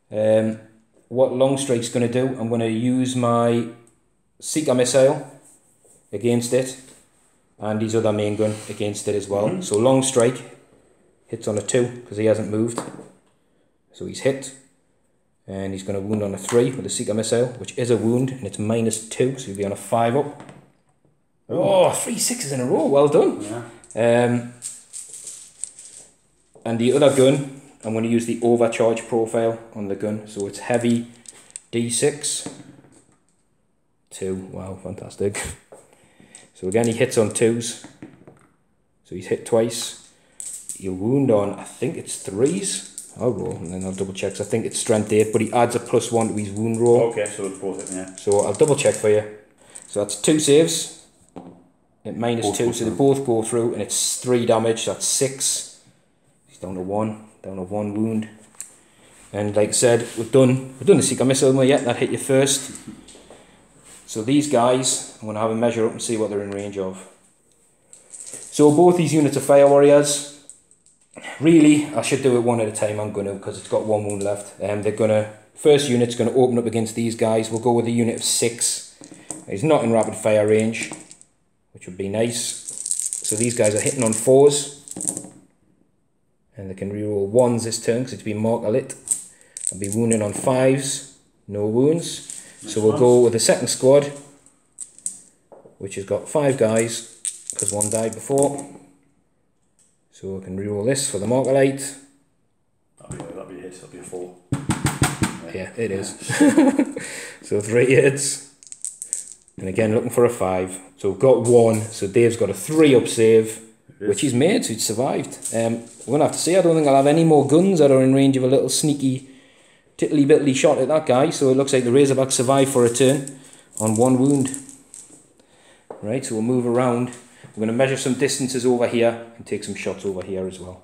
What long strike's going to do, I'm going to use my Seeker missile against it, and his other main gun against it as well. So long strike hits on a 2 because he hasn't moved. So he's hit, and he's going to wound on a 3 with the Seeker missile, which is a wound, and it's -2, so he'll be on a 5 up. Oh, 3 6s in a row, well done. Yeah. And the other gun, I'm going to use the overcharge profile on the gun, so it's heavy D6. 2, wow, fantastic. So again, he hits on 2s, so he's hit twice. He'll wound on, I think it's 3s. I'll roll and then I'll double check. So I think it's strength 8, but he adds a +1 to his wound roll. Okay, so it's both hitting, yeah. So I'll double check for you. So that's 2 saves at -2, so they both go through, and it's 3 damage. That's 6. He's down to 1, down to 1 wound. And like I said, we've done the Seeker missile yet. That hit you first. So these guys, I'm going to have a measure up and see what they're in range of. So both these units are Fire Warriors. Really, I should do it one at a time. I'm going to, because it's got 1 wound left. First unit's going to open up against these guys. We'll go with a unit of 6. He's not in rapid fire range, which would be nice. So these guys are hitting on 4s, and they can reroll 1s this turn because it's been marker lit. I'll be wounding on 5s, no wounds. So we'll go with the second squad, which has got 5 guys because 1 died before. So we can reroll this for the marker light. That'll be a hit, that'll be a 4. Yeah, it is. So 3 hits. And again, looking for a 5. So we've got 1. So Dave's got a 3 up save, which he's made, so he's survived. We're going to have to see. I don't think I'll have any more guns that are in range of a little sneaky, tittly-bitly shot at that guy. So it looks like the Razorback survived for a turn on 1 wound. Right, so we'll move around. We're going to measure some distances over here and take some shots over here as well.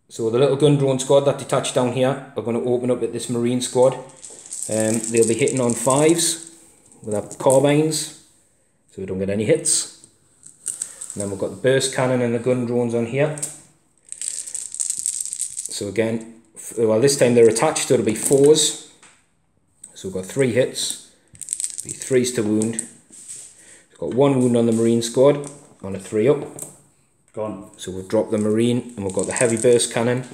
So the little gun drone squad that detached down here are going to open up at this Marine squad. They'll be hitting on 5s with our carbines, so we don't get any hits. And then we've got the burst cannon and the gun drones on here. So again, well, this time they're attached, so it'll be 4s. So we've got 3 hits, it'll be 3s to wound. We've got 1 wound on the Marine squad on a 3 up. Gone. So we've dropped the Marine, and we've got the heavy burst cannon,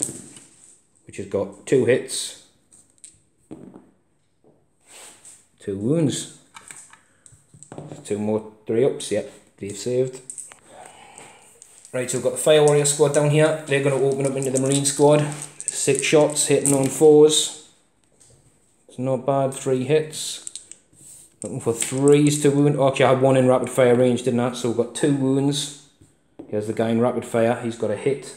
which has got 2 hits, 2 wounds. 2 more 3 ups, yep, they've saved. Right, so we've got the Fire Warrior squad down here. They're going to open up into the Marine squad. 6 shots, hitting on 4s. It's not bad, 3 hits. Looking for 3s to wound. Oh, actually I had 1 in rapid fire range, didn't I? So we've got 2 wounds. Here's the guy in rapid fire. He's got a hit.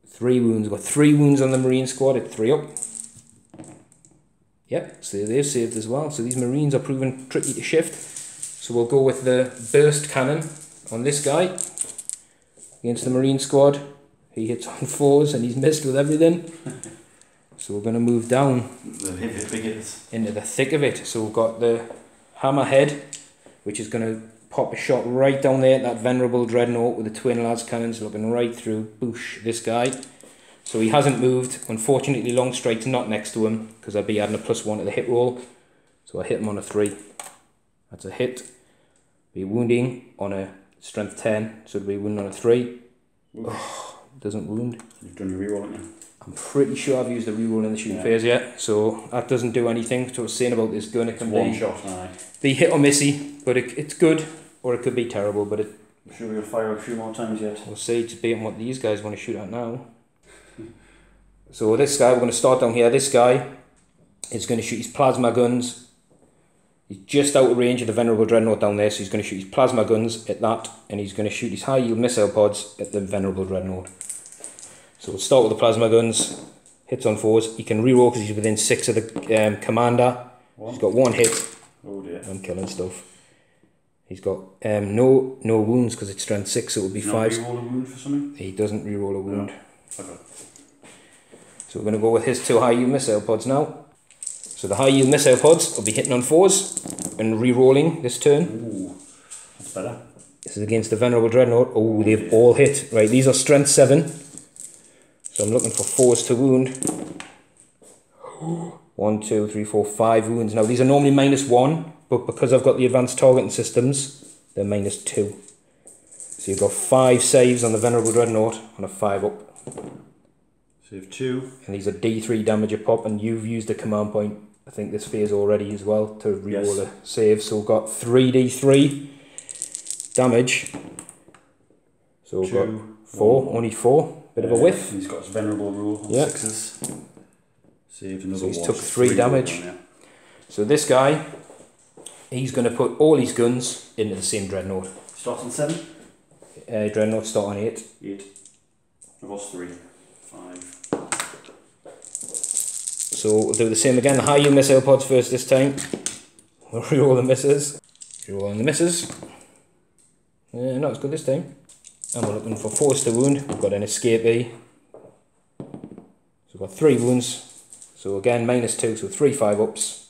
3 wounds. We've got 3 wounds on the Marine squad at 3 up. Yep, so they've saved as well. So these Marines are proving tricky to shift. So we'll go with the burst cannon on this guy against the Marine squad. He hits on 4s and he's missed with everything. So we're going to move down into the thick of it. So we've got the hammerhead, which is going to pop a shot right down there at that venerable dreadnought with the twin las cannons looking right through this guy. So he hasn't moved. Unfortunately, long strike's not next to him because I'd be adding a +1 to the hit roll. So I hit him on a 3. That's a hit. Be wounding on a strength 10, so it'll be wounding on a 3. Oh, doesn't wound. You've done your reroll, haven't you? I'm pretty sure I've used the reroll in the shooting phase yet, so that doesn't do anything. So I was saying about this gun, it can one shot, aye. Be hit or missy, but it's good, or it could be terrible, but I'm sure we'll fire a few more times yet. We'll see, it's based on what these guys want to shoot at now. So this guy, we're going to start down here. This guy is going to shoot his plasma guns. He's just out of range of the venerable dreadnought down there, so he's going to shoot his plasma guns at that, and he's going to shoot his high yield missile pods at the venerable dreadnought. So we'll start with the plasma guns. Hits on 4s. He can reroll because he's within 6 of the commander. He's got 1 hit. Oh dear. I'm killing stuff. He's got no wounds because it's strength 6, so it would be 5. Does he reroll a wound for something? He doesn't reroll a wound. No. Okay. So we're going to go with his 2 high yield missile pods now. So the high yield missile pods will be hitting on 4s and re-rolling this turn. Ooh, that's better. This is against the Venerable Dreadnought. Oh, they've all hit. Right, these are strength 7. So I'm looking for 4s to wound. 1, 2, 3, 4, 5 wounds. Now these are normally -1, but because I've got the advanced targeting systems, they're -2. So you've got 5 saves on the Venerable Dreadnought on a 5-up. Save 2. And these are D3 damage a pop, and you've used a command point, I think this phase already as well, to reroll a save. So we've got 3D3 damage. So we've got 4, only 4. Bit of a whiff. He's got his Venerable rule on 6s. Saved another so he's took 3 damage. Down, so this guy, he's going to put all his guns into the same Dreadnought. Starts on 7? Dreadnought start on 8. 8. I've lost 3. 5. So we'll do the same again. The high yield missile pods first this time. We'll reroll the misses. Rerolling the misses. Not as good this time. And we're looking for 4s to wound. We've got an escapee. So we've got 3 wounds. So again, -2, so 3 5-ups.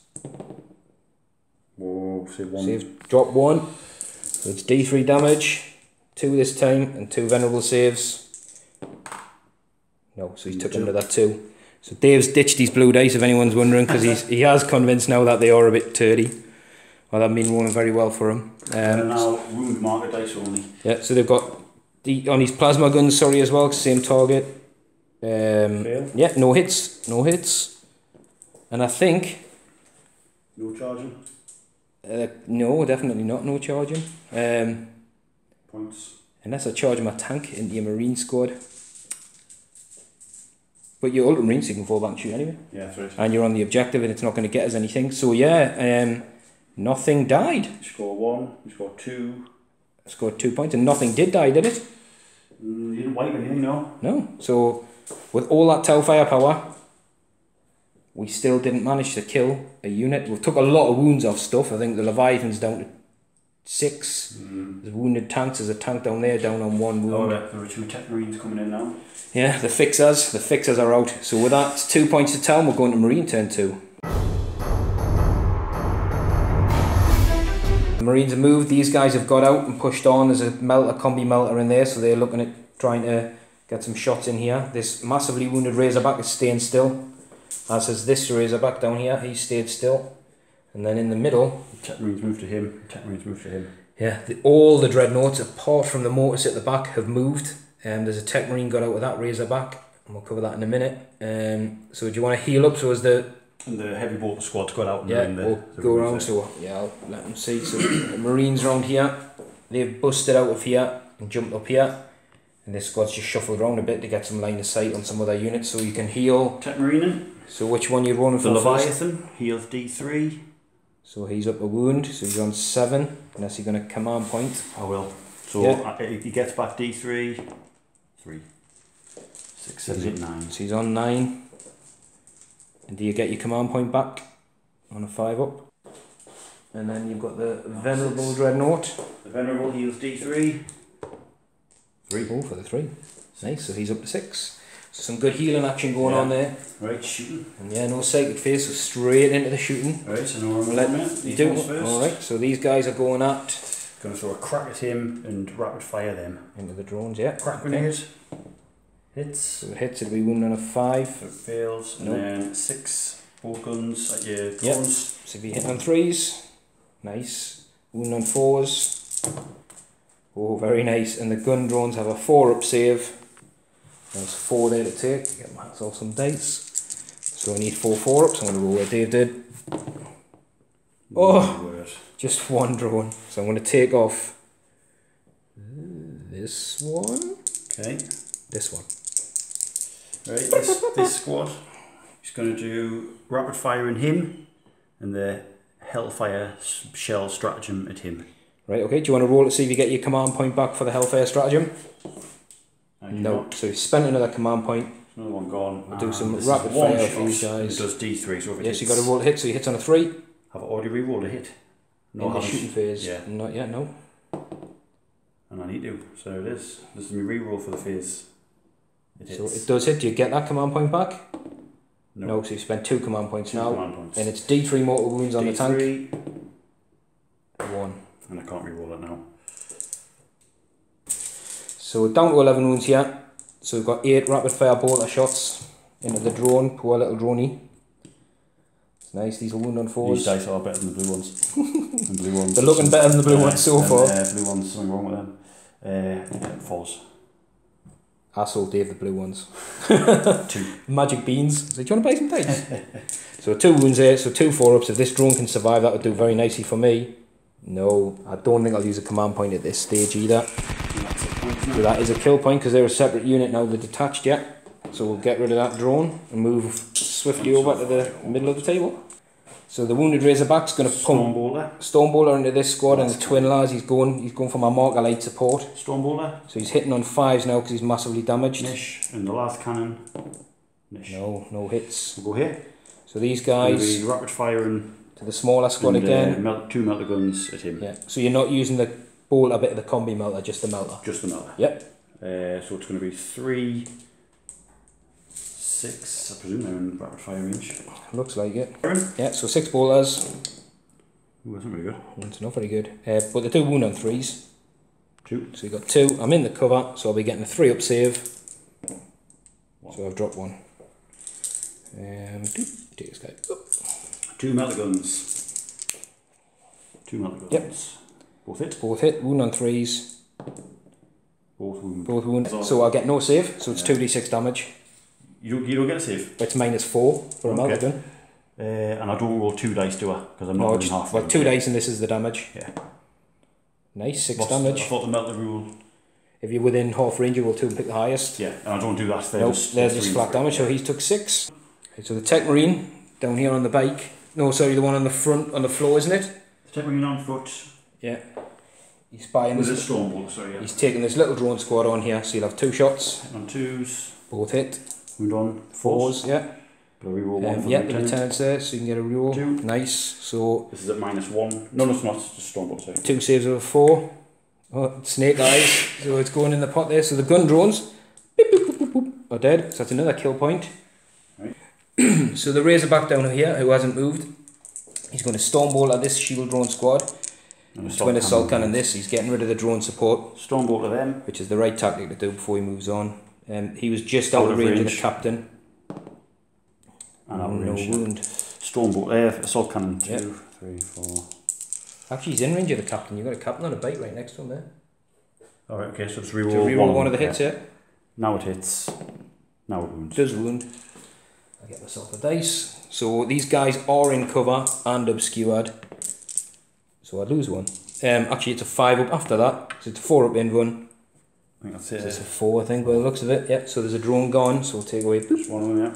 Whoa, save 1. Save, drop 1. So it's D3 damage. 2 this time, and 2 venerable saves. No, so he took another 2. So Dave's ditched his blue dice, if anyone's wondering, because he has convinced now that they are a bit turdy. Well, they've been rolling very well for him. And now wound marker dice only. Yeah, so they've got on his plasma guns, sorry, as well, same target. Fail. Yeah, no hits, no hits. And I think... No charging? No, definitely not, no charging. Points. Unless I charge my tank into your Marine squad. But your Ultramarines, you can fall back and shoot anyway. Yeah, that's right. And you're on the objective and it's not going to get us anything. So yeah, nothing died. You score 1, you score 2. I scored 2 points and nothing did die, did it? You didn't wipe anything, no? No. So with all that Tau firepower, we still didn't manage to kill a unit. We took a lot of wounds off stuff. I think the Leviathan's down to 6. There's wounded tanks. There's a tank down there, down on 1 wound. Oh, yeah. There are 2 Ultramarines coming in now. Yeah, the fixers are out. So with that, it's 2 points to town. We're going to Marine turn 2. The Marines have moved. These guys have got out and pushed on. There's a combi melter in there, so they're looking at trying to get some shots in here. This massively wounded Razorback is staying still. As is this Razorback down here, he stayed still. And then in the middle... Ultramarines move to him, Ultramarines move to him. Yeah, all the Dreadnoughts, apart from the mortars at the back, have moved. There's a Tech Marine got out with that Razorback, and we'll cover that in a minute. So do you want to heal up? So as the... And the heavy bolter squad's got out and yeah, we'll go around, so yeah, I'll let them see. So the Marines round here, they've busted out of here and jumped up here. And this squad's just shuffled around a bit to get some line of sight on some of their units, so you can heal. Tech Marine in. So which one you're running for? The Leviathan, heals D3. So he's up a wound, so he's on 7, unless you're going to command point. I will. So yeah. He gets back D3, 3, 6, 7, 8, 9. So he's on 9. And do you get your command point back on a 5-up? And then you've got the Venerable Dreadnought. The Venerable heals D3. 3. Oh, for the 3. Nice, so he's up to 6. So some good healing action going on there. Right, shooting. And yeah, no psychic phase, so straight into the shooting. Right, so now we'll let these ones first. Alright, so these guys are going at... Going to throw a crack at him and rapid fire them. Into the drones, yeah. Crack grenade. Hits. So it hits, it'll be wound on a 5. So it fails. And then 6 bolt guns at your drones. Yep. So if you hit on 3s, nice. Wound on 4s. Oh, very nice. And the gun drones have a 4-up save. There's 4 there to take. Get myself some dice. So I need 4 4-ups. I'm going to roll where Dave did. Oh! Just 1 drone. So I'm going to take off this one. Okay. This one. Right, this squad is going to do rapid fire in him and the Hellfire shell stratagem at him. Right, okay. Do you want to roll it, see if you get your command point back for the Hellfire stratagem? No. Not. So you spent another command point. Another one gone. We'll do some rapid fire for these guys. It does D3, so if it yes, you got to roll a hit, so he hits on a 3. Have I already re-rolled a hit? No, in the shooting phase. Yeah. Not yet, no. And I need to, so it is. This is my re-roll for the phase. So it does hit. Do you get that command point back? No. So you spent 2 command points 2 now. command points. And it's D3 mortal wounds on the tank. D3. 1. And I can't re-roll it now. So we're down to 11 wounds here. So we've got 8 rapid fire bolter shots into the drone, poor little droney. It's nice, these are wound on 4s. These dice are better than the blue ones. The blue ones. They're looking better than the blue ones so far. Blue ones, something wrong with them. 4s. I sold Dave the blue ones. 2. Magic beans. So do you want to buy some dice? So 2 wounds there, so 2 4-ups. If this drone can survive, that would do very nicely for me. No, I don't think I'll use a command point at this stage either. So that is a kill point because they're a separate unit now, they're detached yet. So we'll get rid of that drone and move swiftly over to the middle of the table. So the wounded Razorback's going to pump Stormbolter into this squad, and the twin lads, he's going for my marker light support. Stormbolter. So he's hitting on 5s now because he's massively damaged. Nish, and the last cannon. Nish. No hits. We'll go here. So these guys be rapid firing to the smaller squad and, again. 2 melter guns at him. Yeah. So you're not using the bolter bit of the combi melter, just the melter. Just the melter. Yep. So it's going to be 3, 6. I presume they're in rapid fire range. Looks like it. Yeah. So 6 bolters. Ooh, that's not very good. It's not very good. But they do wound on 3s. 2. So you've got 2. I'm in the cover, so I'll be getting a 3-up save. Wow. So I've dropped 1. Take this guy. Oh. 2 melter guns. 2 melter guns. Yep. Both hit. Both hit. Wound on 3s. Both wound. Both wound. So I'll get no save. So it's 2d6 damage. You don't get a save. It's -4 for a melter gun. And I don't roll 2 dice, do I? Because I'm not rolling half. Well, 2 dice and this is the damage. Yeah. Nice, 6 damage. I thought the melter rule. If you're within half range, you roll 2 and pick the highest. Yeah, and I don't do that. They're just flat damage, so he's took 6. Okay, so the Tech Marine down here on the bike. No, sorry, the one on the front, on the floor, isn't it? The Tech Marine on foot. Yeah. He's buying this. With a Stormbolt, sorry, yeah. He's taking this little drone squad on here, so you'll have 2 shots. On 2s. Both hit. Wound on 4s, yeah. But a reroll 1 for yeah, the lieutenant's there, so you can get a reroll. 2. Nice. So this is at -1. No, it's not. It's just Stormbolt, sorry. 2 saves over 4. Oh, snake eyes. So it's going in the pot there. So the gun drones beep, beep, boop, boop, boop, are dead. So that's another kill point. Right. So the Razorback down here, who hasn't moved, he's going to Stormbolt at this shield drone squad. Twin assault cannon this. He's getting rid of the drone support. Stormbolt of them. Which is the right tactic to do before he moves on. He was just out of range of the captain. And out of range. No wound. Stormbolt, assault cannon. 2, yep. 3, 4. Actually, he's in range of the captain. You've got a captain on a bike right next to him there. Alright, okay, so it's reroll, one of the hits, yeah. Now it hits. Now it wounds. Does wound. I get myself a dice. So these guys are in cover and obscured. So I'd lose 1. Actually, it's a 5-up after that. So it's a 4-up in one. I think that's it. So it's a 4, I think, by the looks of it. Yep, so there's a drone gone, so we'll take away Just one of them, yeah.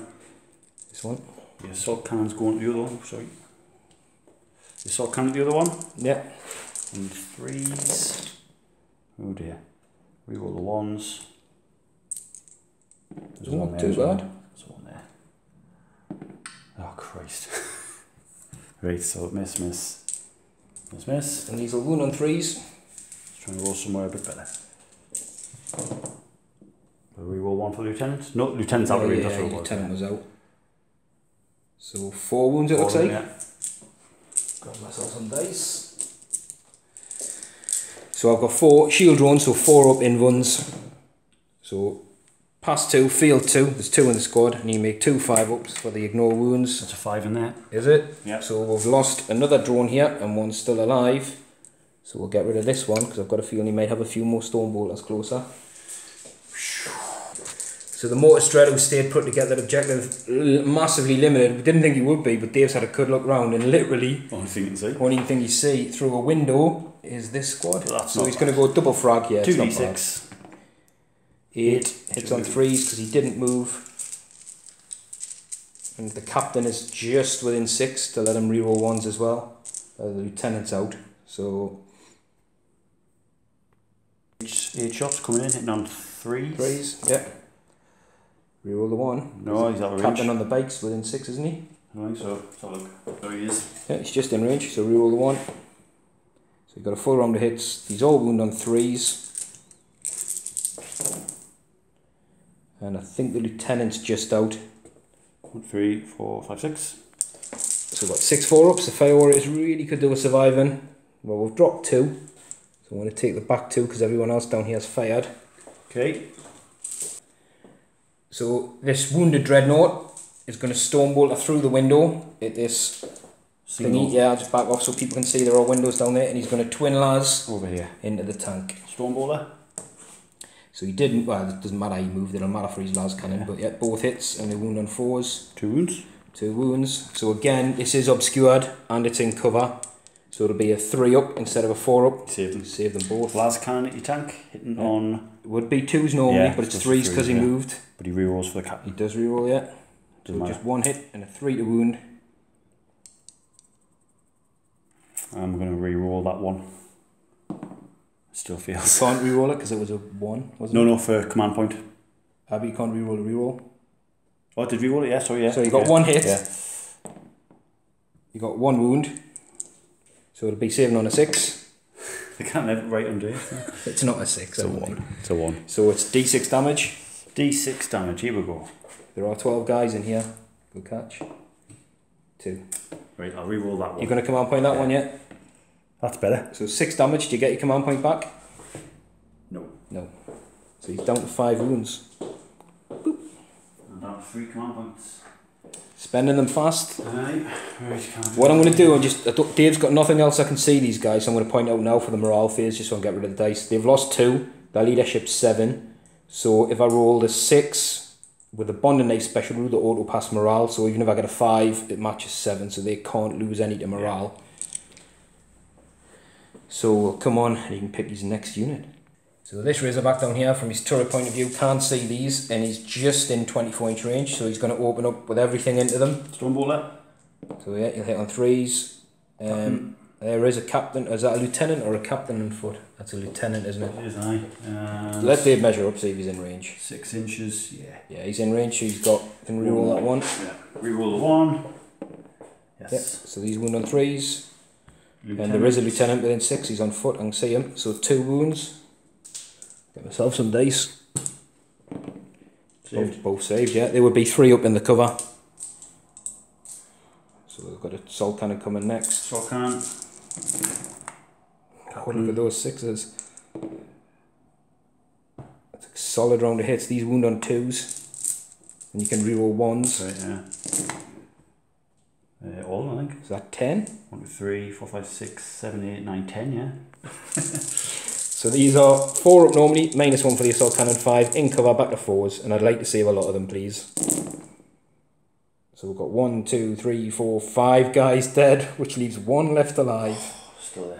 This one. The assault cannon's going to the other one, sorry. The assault cannon to the other one. Yeah. And 3s. Oh dear. Reroll the 1s. There's one there. Too bad. There's one there. Oh Christ. Right, so miss. And these will wound on 3s. Let's try and roll somewhere a bit better. Will we roll 1 for the lieutenant? No, lieutenant's out of range. Yeah, lieutenant was out. So 4 wounds it looks like. Yeah. Got myself some dice. So I've got 4 shield drones, so 4 up in ones. So pass 2, field 2. There's 2 in the squad, and you make 2 5-ups for the ignore wounds. That's a 5 in there. Is it? Yeah. So we've lost another drone here, and one's still alive. So we'll get rid of this one because I've got a feeling he might have a few more Stormbolters closer. So the Mortar Straddle stayed put together, objective massively limited. We didn't think he would be, but Dave's had a good look round, and literally only thing you see through a window is this squad. So he's going to go double frag here. 2d6. 8 hits on 3s because he didn't move. And the captain is just within 6 to let him reroll 1s as well. The lieutenant's out. So 8 shots coming in, hitting on 3s. 3s, yeah. Reroll the 1. No, he's out of range. Captain on the bikes within 6, isn't he? I think so. Let's have a look. There he is. Yeah, he's just in range, so reroll the 1. So you've got a full round of hits. He's all wound on 3s. And I think the lieutenant's just out. 1, 3, 4, 5, 6. So we've got 6 4-ups. The Fire Warriors really could do with surviving. Well, we've dropped 2. So I'm going to take the back 2 because everyone else down here is fired. Okay. So this wounded dreadnought is going to stone bolter through the window at this thingy. Yeah, I'll just back off so people can see there are windows down there, and he's going to twin las over here into the tank. Stone bolter. So he didn't, well, it doesn't matter how he moved, it doesn't matter for his las cannon, but yeah, both hits and a wound on 4s. 2 wounds. 2 wounds. So again, this is obscured and it's in cover. So it'll be a 3 up instead of a 4 up. Save them both. Las cannon at your tank, hitting on... It would be 2s normally, but it's 3s because he moved. But he rerolls for the captain. He does reroll, yeah. So just 1 hit and a 3 to wound. I'm going to reroll that one. Still fails. You can't reroll it because it was a 1, wasn't it? No, for command point. But you can't reroll a reroll. Oh, did reroll it? Yeah, sorry, yeah. So you got 1 hit. Yeah. You got 1 wound. So it'll be saving on a 6. They can't have it right under it. It's not a 6. It's a 1. It's a 1. So it's D6 damage. D6 damage, here we go. There are 12 guys in here. Good catch. 2. Right, I'll reroll that one. You're going to command point that one yet? That's better. So 6 damage, do you get your command point back? No. No. So he's down to 5 wounds. Boop. And down to 3 command points. Spending them fast. Right. What I'm going to do, Dave's got nothing else I can see these guys, so I'm going to point out now for the morale phase, just so I can get rid of the dice. They've lost 2, their leadership's 7. So if I roll a 6 with a bonding knife special rule, the auto pass morale, so even if I get a 5, it matches 7, so they can't lose any to morale. Yeah. So come on, and he can pick his next unit. So this Razorback down here, from his turret point of view, can't see these, and he's just in 24-inch range, so he's going to open up with everything into them. Stone bolter. So yeah, he'll hit on 3s. There is a captain. Is that a lieutenant or a captain on foot? That's a lieutenant, isn't it? It is, aye. Let Dave measure up, see if he's in range. 6 inches, yeah. Yeah, he's in range, so he's got, can reroll that one. Yeah, reroll the 1. Yes. Yep. So these wound on 3s. Lieutenant. And there is a lieutenant within 6, he's on foot, I can see him. So 2 wounds. Get myself some dice. Saved. Both saved, yeah. They would be 3 up in the cover. So we've got a assault cannon coming next. Assault cannon. Oh, look at those 6s. That's a solid round of hits. These wound on 2s. And you can reroll 1s. Right, yeah. All, I think. Is that 10? 1, 2, 3, 4, 5, 6, 7, 8, 9, 10, yeah. So these are 4 up normally, -1 for the assault cannon, 5 in cover, back to 4s, and I'd like to save a lot of them, please. So we've got 1, 2, 3, 4, 5 guys dead, which leaves 1 left alive. Still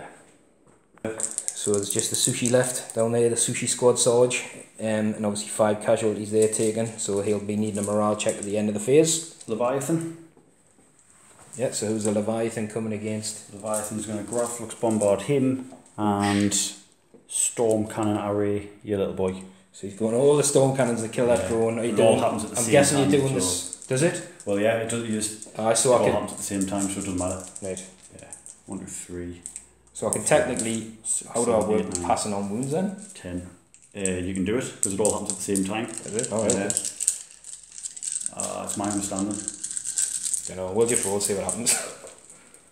there. So there's just the sushi left down there, the sushi squad Sarge, and obviously 5 casualties there taken, so he'll be needing a morale check at the end of the phase. Leviathan. Yeah, so who's the Leviathan coming against? Leviathan's going to Graflux bombard him and storm cannon array your little boy. So he's going all the storm cannons to kill that drone. It all happens at the same time. I'm guessing you're doing this. Does it? Well, yeah, it does. You just so it all happens at the same time, so it doesn't matter. Right. Yeah. 1, 2, 3. So I can technically, 6, how do I 7, work 8, 9, passing on wounds then? 10. You can do it because it all happens at the same time. Is it? Alright. It's my understanding. Don't know. We'll just roll, see what happens.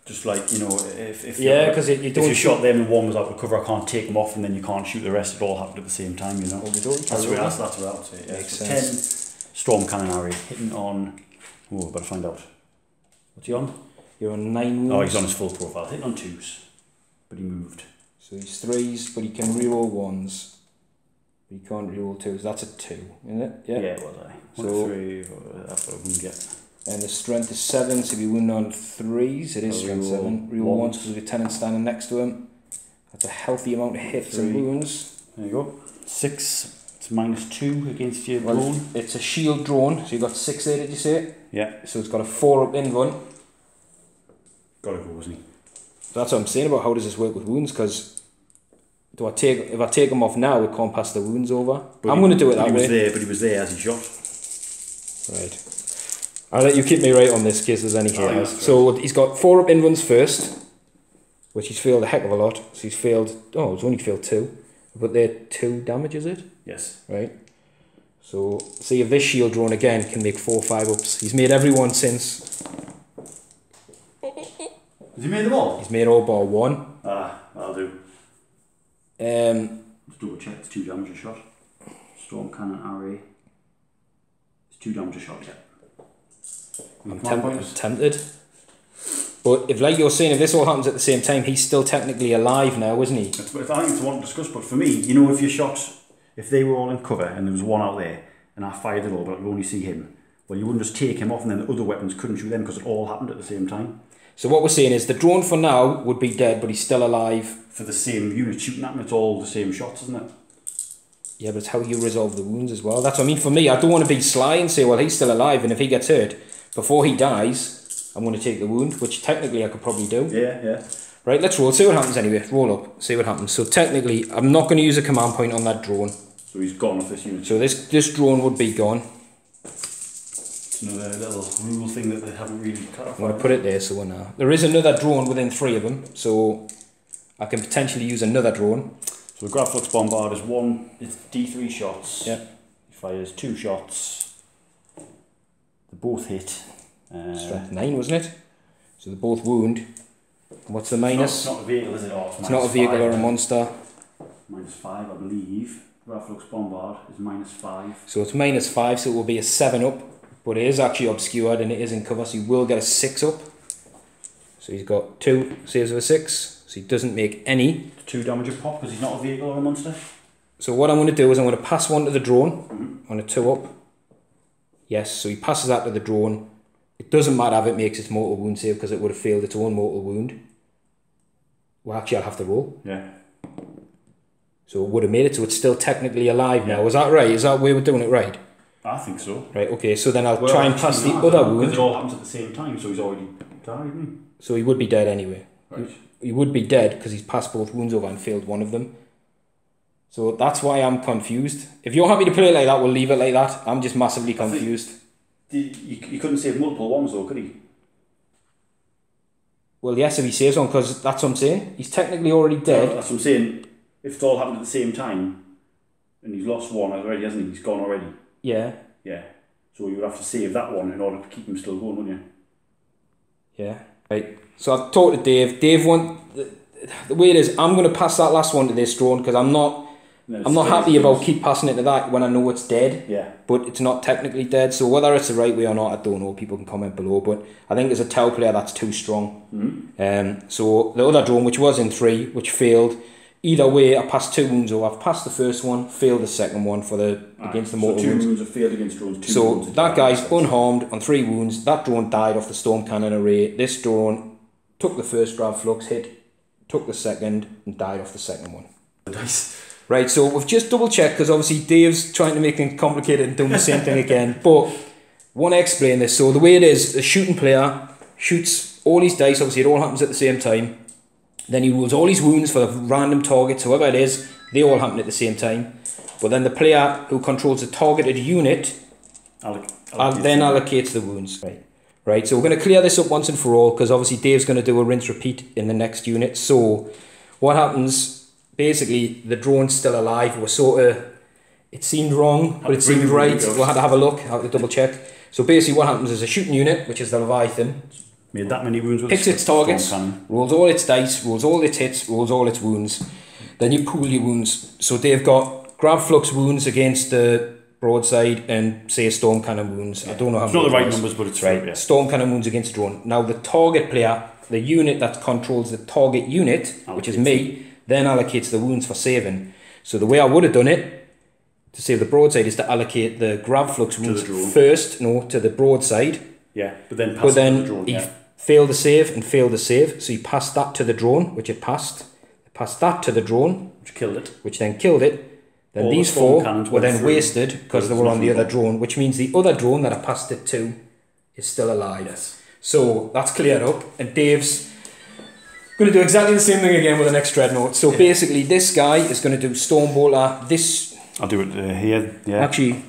Just like, you know, if yeah, because you don't. If you shot them and one was out of cover, I can't take them off, and then you can't shoot the rest. It all happened at the same time, you know. That's what I would say. Yeah. Makes So sense. 10 storm cannon array hitting on. Oh, I better find out. What's he on? You're on 9 wounds. Oh, he's on his full profile. Hitting on 2s, but he moved. So he's 3s, but he can reroll 1s. But he can't reroll 2s. That's a 2, isn't it? Yeah. Yeah, it was. 1, 3. That's what I wouldn't get. And the strength is 7, so if you wound on 3s, it is strength 7. Reroll 1s because the lieutenant standing next to him. That's a healthy amount of hits and wounds. There you go. 6. It's -2 against your drone. It's a shield drone, so you got 6 there, did you say? Yeah. So it's got a 4 up in one. Gotta go, isn't he? So that's what I'm saying about how does this work with wounds, because if I take them off now, it can't pass the wounds over. But I'm going to do it that way. But he was there as he shot. Right. I'll let you keep me right on this in case there's any haters. So he's got 4 up in runs first, which he's failed a heck of a lot. So he's failed, he's only failed 2. But they're 2 damage, is it? Yes. Right. So see if this shield drone again can make 4 or 5 ups. He's made everyone since. Has he made them all? He's made all bar 1. Ah, that'll do. Let's double check, it's 2 damage a shot. Storm cannon array. It's 2 damage a shot, yeah. I'm tempted. But if, like you're saying, if this all happens at the same time, he's still technically alive now, isn't he? I think it's one to discuss, but for me, you know, if you shot, if they were all in cover and there was one out there, and I fired it all, but I could only see him, well, you wouldn't just take him off and then the other weapons couldn't shoot them because it all happened at the same time. So what we're saying is the drone for now would be dead, but he's still alive. For the same unit shooting at him, it's all the same shots, isn't it? Yeah, but it's how you resolve the wounds as well. That's what I mean. For me, I don't want to be sly and say, well, he's still alive, and if he gets hurt, before he dies, I'm going to take the wound, which technically I could probably do. Yeah, yeah. Right, let's roll. See what happens anyway. Roll up. See what happens. So technically, I'm not going to use a command point on that drone. So he's gone off this unit. So this drone would be gone. It's another little rule thing that they haven't really clarified. I'm going to put it there so we're now. There is another drone within 3 of them, so I can potentially use another drone. So the Gravflux Bombard is it's D3 shots. Yeah. He fires 2 shots. They both hit. Strength 9, wasn't it? So they both wound. What's the minus? It's not a vehicle, is it? It's not a vehicle or a monster. -5, I believe. Gravflux Bombard is -5. So it's -5, so it will be a 7 up. But it is actually obscured and it is in cover, so he will get a 6 up. So he's got 2 saves of a 6, so he doesn't make any. 2 damage a pop because he's not a vehicle or a monster. So what I'm going to do is I'm going to pass 1 to the drone on a 2 up. Yes, so he passes that to the drone. It doesn't matter if it makes its mortal wound save because it would have failed its own mortal wound. Well, actually, I'll have to roll. Yeah. So it would have made it, so it's still technically alive now. Is that right? Is that way we're doing it right? I think so. Right, okay, so then I'll try and pass the other wound. Because it all happens at the same time, so he's already died, isn't he? So he would be dead anyway. Right. He would be dead because he's passed both wounds over and failed one of them. So that's why I'm confused. If you're happy to play it like that, we'll leave it like that. I'm just massively confused. You couldn't save multiple ones though, could he? Well, yes, if he saves one, because that's what I'm saying. He's technically already dead. That's what I'm saying. If it's all happened at the same time, and he's lost one already, hasn't he? He's gone already. Yeah. Yeah. So you would have to save that one in order to keep him still going, wouldn't you? Yeah. Right. So I've talked to Dave. Dave the way it is, I'm going to pass that last one to this drone because I'm not happy about keep passing it to that when I know it's dead. Yeah. But it's not technically dead. So whether it's the right way or not, I don't know. People can comment below. But I think as a Tau player, that's too strong. So the other drone, which was in 3, which failed. Either way, I passed 2 wounds over. I've passed the first one, failed the second one for against the mortal wounds. So 2 wounds have failed against drones. So that guy's unharmed on 3 wounds. That drone died off the storm cannon array. This drone took the first Gravflux hit, took the second, and died off the second one. Nice. Right, so we've just double checked because obviously Dave's trying to make things complicated and doing the same thing again. But want to explain this. So the way it is, a shooting player shoots all his dice. Obviously, it all happens at the same time. Then he rolls all his wounds for the random targets, whoever it is. They all happen at the same time. But then the player who controls the targeted unit then allocates the wounds. Right. So we're going to clear this up once and for all because obviously Dave's going to do a rinse repeat in the next unit. So what happens? Basically, the drone's still alive. It seemed wrong, but it seemed right. We'll have to have a look, have to double check. So basically what happens is a shooting unit, which is the Leviathan, made that many wounds with picks its targets, rolls all its dice, rolls all its hits, rolls all its wounds. Then you pool your wounds. So they've got Gravflux wounds against the broadside and say storm cannon wounds. Yeah. I don't know how many. It's not the right numbers, but it's right. Yeah. Storm cannon wounds against the drone. Now the target player, the unit that controls the target unit, which is me, then allocates the wounds for saving. So the way I would have done it to save the broadside is to allocate the Gravflux wounds first, to the broadside. Yeah, but then pass it to the drone. He failed the save and failed the save, so he passed that to the drone, which it passed. It passed that to the drone, which killed it. Which then killed it. Then these 4 were then wasted because they were on the other drone, which means the other drone that I passed it to is still alive. Yes. So that's cleared up, and Dave's going to do exactly the same thing again with the next Dreadnought. So basically this guy is going to do Stormbolter. I'll do it here. Yeah. Actually,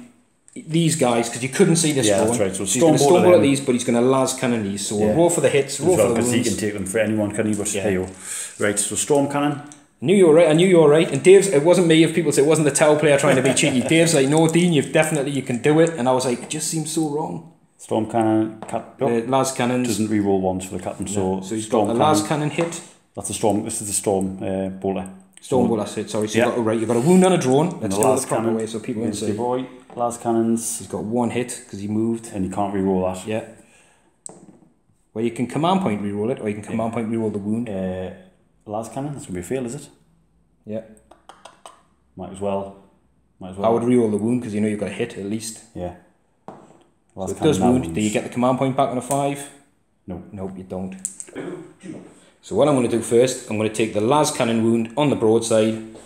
these guys, because you couldn't see this drone. That's right. So he's going to Stormbolter these, but he's going to las cannon these. So we'll roll for the hits, roll for the wounds. Because he can take them for anyone, can he? But right, so Storm Cannon. I knew you were right. And Dave's, it wasn't me if people say it wasn't the Tau player trying to be cheeky. Dave's like, no, Dean, you can do it. And I was like, it just seems so wrong. Storm Cannon, las cannons. Doesn't re-roll ones for the captain, so he's got a las cannon hit. That's the storm. This is the storm bolter. Stonebolt, that's it, sorry. So you've got a wound on a drone. Let's do it the proper cannon way so people can see. Boy, las cannons. He's got one hit because he moved. And you can't reroll that. Yeah. Well, you can command point reroll it, or you can command point reroll the wound. Las cannon, that's going to be a fail, is it? Yeah. Might as well. I would reroll the wound because you know you've got a hit at least. Yeah. So it does wound. Do you get the command point back on a 5? No. Nope, you don't. So what I'm going to do first, I'm going to take the las cannon wound on the broadside.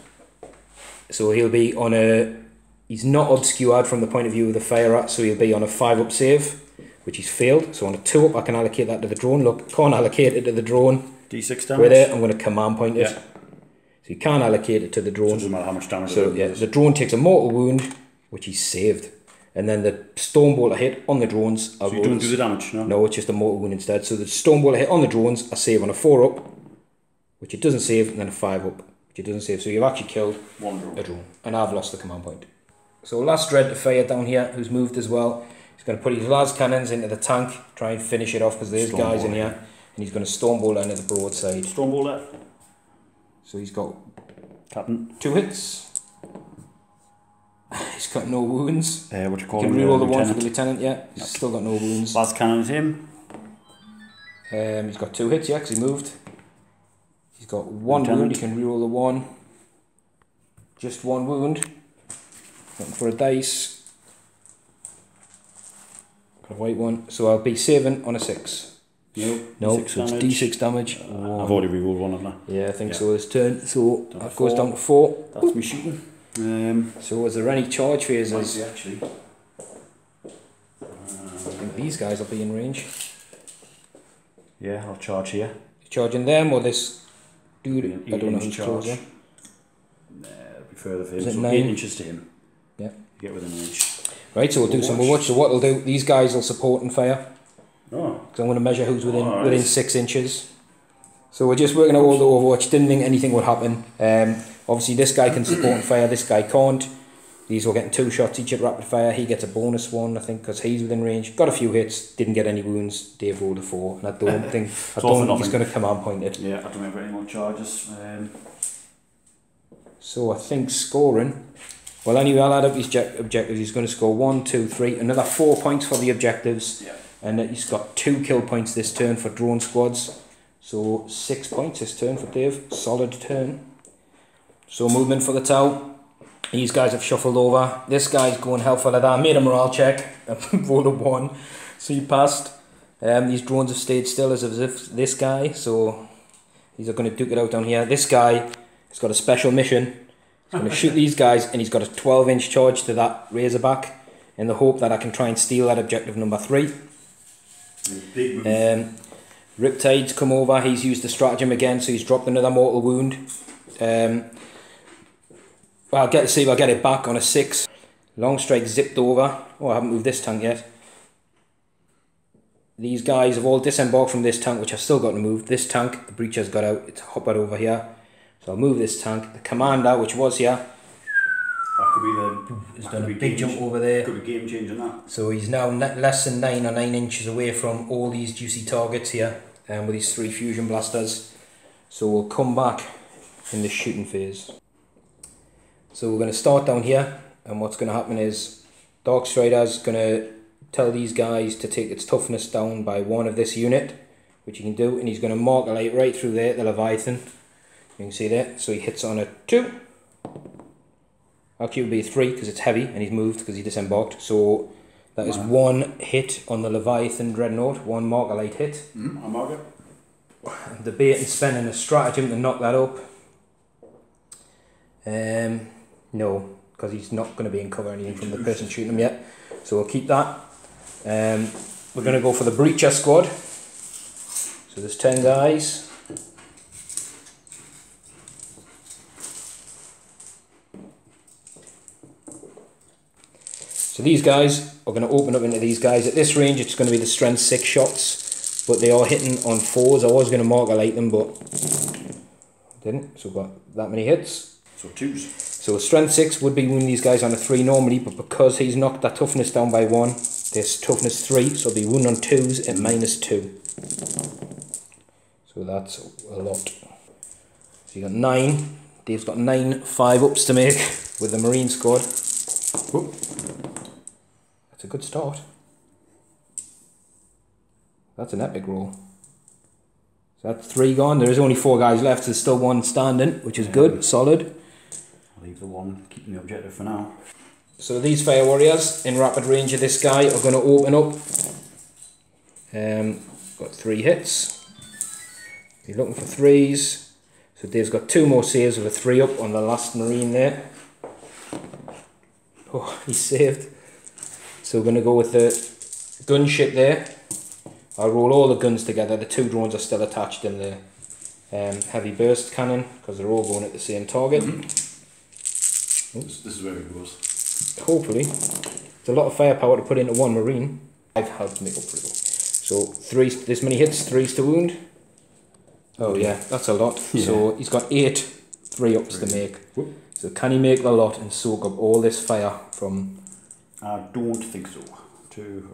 So he'll be on a... He's not obscured from the point of view of the fire rat, so he'll be on a 5-up save, which he's failed. So on a 2-up, I can allocate that to the drone. Look, can't allocate it to the drone. D6 damage? Right there, I'm going to command point it. So you can't allocate it to the drone. So it doesn't matter how much damage so yeah, the drone takes a mortal wound, which he's saved. And then the Stonebolt hit on the drones. So you don't do the damage, no? No, it's just a mortal wound instead. So the Stonebolt hit on the drones, I save on a 4-up, which it doesn't save, and then a 5-up, which it doesn't save. So you've actually killed a drone. And I've lost the command point. So last dread to fire down here, who's moved as well. He's going to put his las cannons into the tank, try and finish it off because there's guys in here. And he's going to Stonebolt into the broadside. Stonebolt. So he's got Captain. 2 hits. He's got no wounds. What do you call him? Can reroll the one for the lieutenant, yeah. He's still got no wounds. Las cannon is him. He's got 2 hits, yeah, because he moved. He's got 1 wound, he can reroll the 1. Just 1 wound. Looking for a dice. Got a white one. So I'll be saving on a 6. No, so it's D6 damage. I've already rerolled one of them. Yeah, I think so this turn. So that goes down to 4. That's me shooting. So is there any charge phases? Might be actually. I think these guys will be in range. Yeah, I'll charge here. Charging them or this dude? I don't know who's charge. charging. Nah, it'll be further for him. Is it so 9? 8 inches to him. Yeah. You get within range. Right, so we'll do some watch. So what we'll do, these guys will support and fire. Oh. Because I'm going to measure who's within 6 inches. So we're just working out all the Overwatch. Didn't think anything would happen. Obviously this guy can support and fire, this guy can't. These were getting 2 shots each at rapid fire. He gets a bonus 1, I think, because he's within range. Got a few hits, didn't get any wounds. Dave rolled a 4, and I don't think he's going to command point it. Yeah, I don't remember any more charges. So I think scoring. Well, anyway, I'll add up his objectives. He's going to score 1, 2, 3, another 4 points for the objectives. Yeah. And he's got 2 kill points this turn for drone squads. So 6 points this turn for Dave. Solid turn. So movement for the Tau. These guys have shuffled over. This guy's going hell for leather. I made a morale check. I rolled a 1. So he passed. These drones have stayed still as if this guy. So these are going to duke it out down here. This guy has got a special mission. He's going to shoot these guys, and he's got a 12-inch charge to that Razorback in the hope that I can try and steal that objective number 3. Riptide's come over. He's used the stratagem again, so he's dropped another mortal wound. Well, I'll get to see if I get it back on a 6. Long strike zipped over. Oh, I haven't moved this tank yet. These guys have all disembarked from this tank, which I've still got to move. This tank, the breacher's got out. It's hoppered over here. So I'll move this tank. The commander, which was here, that could be the... has done a big jump over there. Could be game changing that. So he's now less than 9 or 9 inches away from all these juicy targets here, with these 3 fusion blasters. So we'll come back in the shooting phase. So we're going to start down here, and what's going to happen is Darkstrider's going to tell these guys to take its toughness down by 1 of this unit, which he can do, and he's going to mark a light right through there, the Leviathan. You can see there. So he hits on a 2. Actually it would be a 3 because it's heavy, and he's moved because he disembarked. So that is 1 hit on the Leviathan Dreadnought, 1 marker light hit. I'll mark it. I'm debating spending a stratagem to knock that up. No, because he's not going to be in cover or anything from the person shooting him yet. So we'll keep that. We're going to go for the Breacher squad. So there's 10 guys. So these guys are going to open up into these guys. At this range it's going to be the strength 6 shots, but they are hitting on 4s. I was going to mark a light them, but didn't. So got that many hits. So 2s. So strength 6 would be winning these guys on a 3 normally, but because he's knocked that toughness down by 1, this toughness 3, so they'll be wound on 2s at -2. So that's a lot. So you got 9, Dave's got 9 5-ups to make with the Marine squad. Whoop. That's a good start. That's an epic roll. So that's 3 gone. There is only 4 guys left. There's still 1 standing, which is good, solid. I'll leave the one keeping the objective for now. So these Fire Warriors in rapid range of this guy are going to open up. Got 3 hits. He's looking for 3s. So Dave's got 2 more saves with a 3-up on the last Marine there. Oh, he's saved. So we're going to go with the gunship there. I'll roll all the guns together. The 2 drones are still attached in the heavy burst cannon because they're all going at the same target. This is where it goes. Hopefully. It's a lot of firepower to put into 1 Marine. I've helped make up for it. So 3, this many hits, 3s to wound. Oh yeah, that's a lot. Yeah. So he's got 8 3-ups to make. Whoop. So can he make the lot and soak up all this fire from... I don't think so. 2...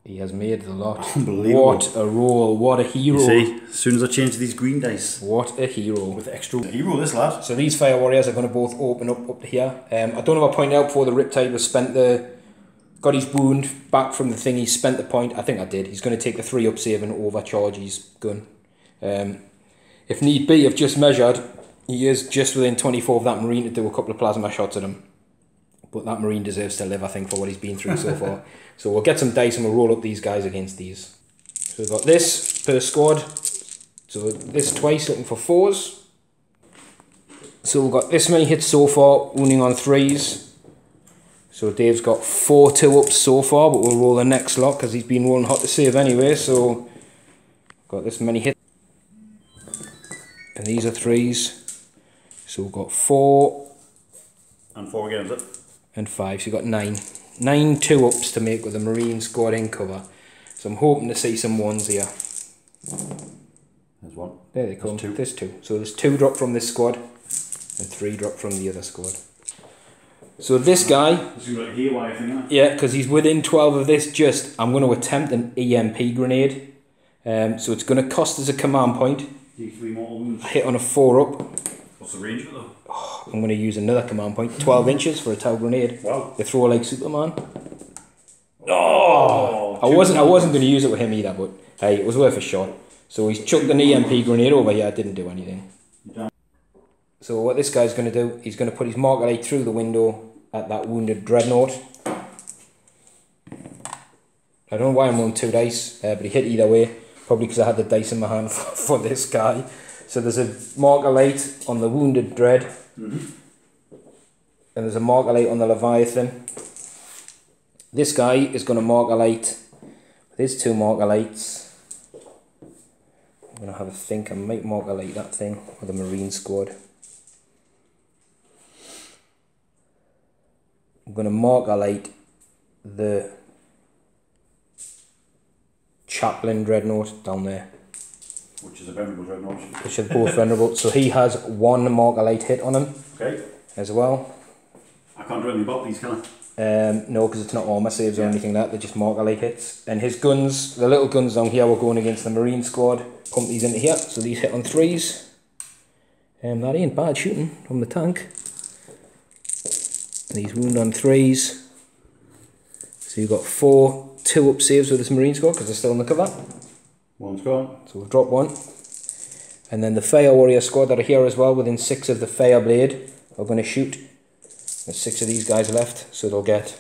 He has made the lot. Unbelievable. What a roll, what a hero. You see, as soon as I change these green dice. What a hero. With extra hero, this lad. So these Fire Warriors are going to both open up to here. I don't know if I pointed out before the Riptide was spent got his wound back from the thing, he spent the point. I think I did. He's going to take the 3-up save and overcharge his gun. If need be, I've just measured. He is just within 24 of that Marine to do a couple of plasma shots at him. But that Marine deserves to live, I think, for what he's been through so far. So we'll get some dice and we'll roll up these guys against these. So we've got this per squad. So this twice, looking for 4s. So we've got this many hits so far, wounding on 3s. So Dave's got 4 2-ups so far, but we'll roll the next lot because he's been rolling hot to save anyway. So got this many hits. And these are 3s. So we've got 4. And 4 again, is it? And 5, so you've got 9. 9 2-ups to make with the Marine squad in cover. So I'm hoping to see some 1s here. There's 1. There they come. There's 2. There's 2. So there's 2 drop from this squad and 3 drop from the other squad. So this guy, yeah, because he's within 12 of this, I'm going to attempt an EMP grenade. So it's going to cost us a command point. I hit on a 4-up. What's the range of it though? Oh, I'm going to use another command point. 12 inches for a Tau grenade. Wow. They throw like Superman. Oh! I wasn't going to use it with him either, but hey, it was worth a shot. So he's chucked an EMP grenade over here. Didn't do anything. So what this guy's going to do, he's going to put his marker light through the window at that wounded dreadnought. I don't know why I'm rolling 2 dice, but he hit either way. Probably because I had the dice in my hand for this guy. So there's a marker light on the wounded dread. And there's a marker light on the Leviathan. This guy is going to marker light with his 2 marker lights. I'm going to have a think. I might marker light that thing with the Marine squad. I'm going to marker light the Chaplain dreadnought down there. Which is a venerable dreadnought. Which are both venerable. So he has 1 marker light hit on him. Okay. As well. I can't do anything about these, can I? No, because it's not armor saves or anything like that. They're just marker light hits. And his guns, the little guns down here, were going against the Marine squad. Pump these into here. So these hit on 3s. That ain't bad shooting from the tank. And these wound on 3s. So you've got 4 2-up saves with this Marine squad because they're still in the cover. 1's gone. So we've dropped 1. And then the Fire Warrior squad that are here as well, within 6 of the Fire Blade, are going to shoot. There's 6 of these guys left, so they'll get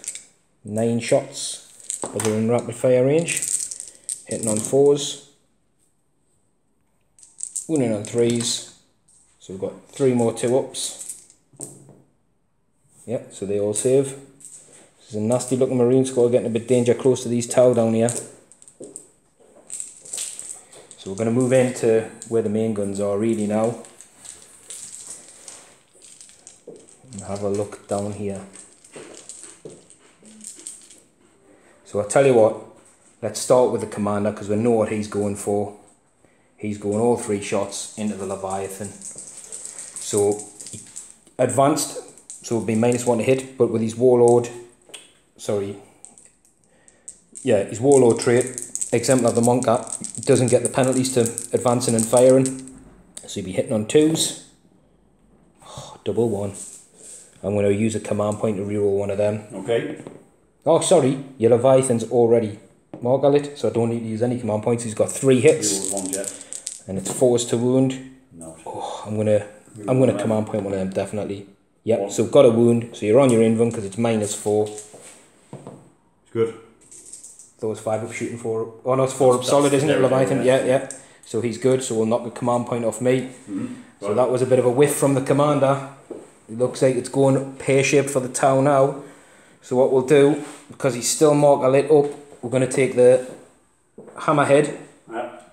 9 shots because they're in rapid fire range. Hitting on 4s. Wounding on 3s. So we've got 3 more 2-ups. Yeah, so they all save. This is a nasty looking Marine squad getting a bit danger close to these Tau down here. So we're going to move into where the main guns are really now. And have a look down here. So I'll tell you what, let's start with the Commander because we know what he's going for. He's going all 3 shots into the Leviathan. So advanced, so it'll be -1 to hit, but with his Warlord, his Warlord trait, exemplar of the Monka, doesn't get the penalties to advancing and firing. So you'll be hitting on 2s. Oh, double 1. I'm going to use a command point to reroll one of them. Okay. Oh, sorry, your Leviathan's already marked on it, so I don't need to use any command points. He's got 3 hits. One jet. And it's 4s to wound. No. Oh, I'm gonna command point one of them, definitely. Yep, so got a wound, so you're on your invuln because it's -4. It's good. Those 5 up shooting 4 up. Oh no, it's 4 up solid, isn't it, Leviathan? Yeah. So he's good, so we'll knock a command point off me. So that was a bit of a whiff from the commander. It looks like it's going pear-shaped for the Tau now. So what we'll do, because he's still marked a lit up, we're going to take the hammerhead.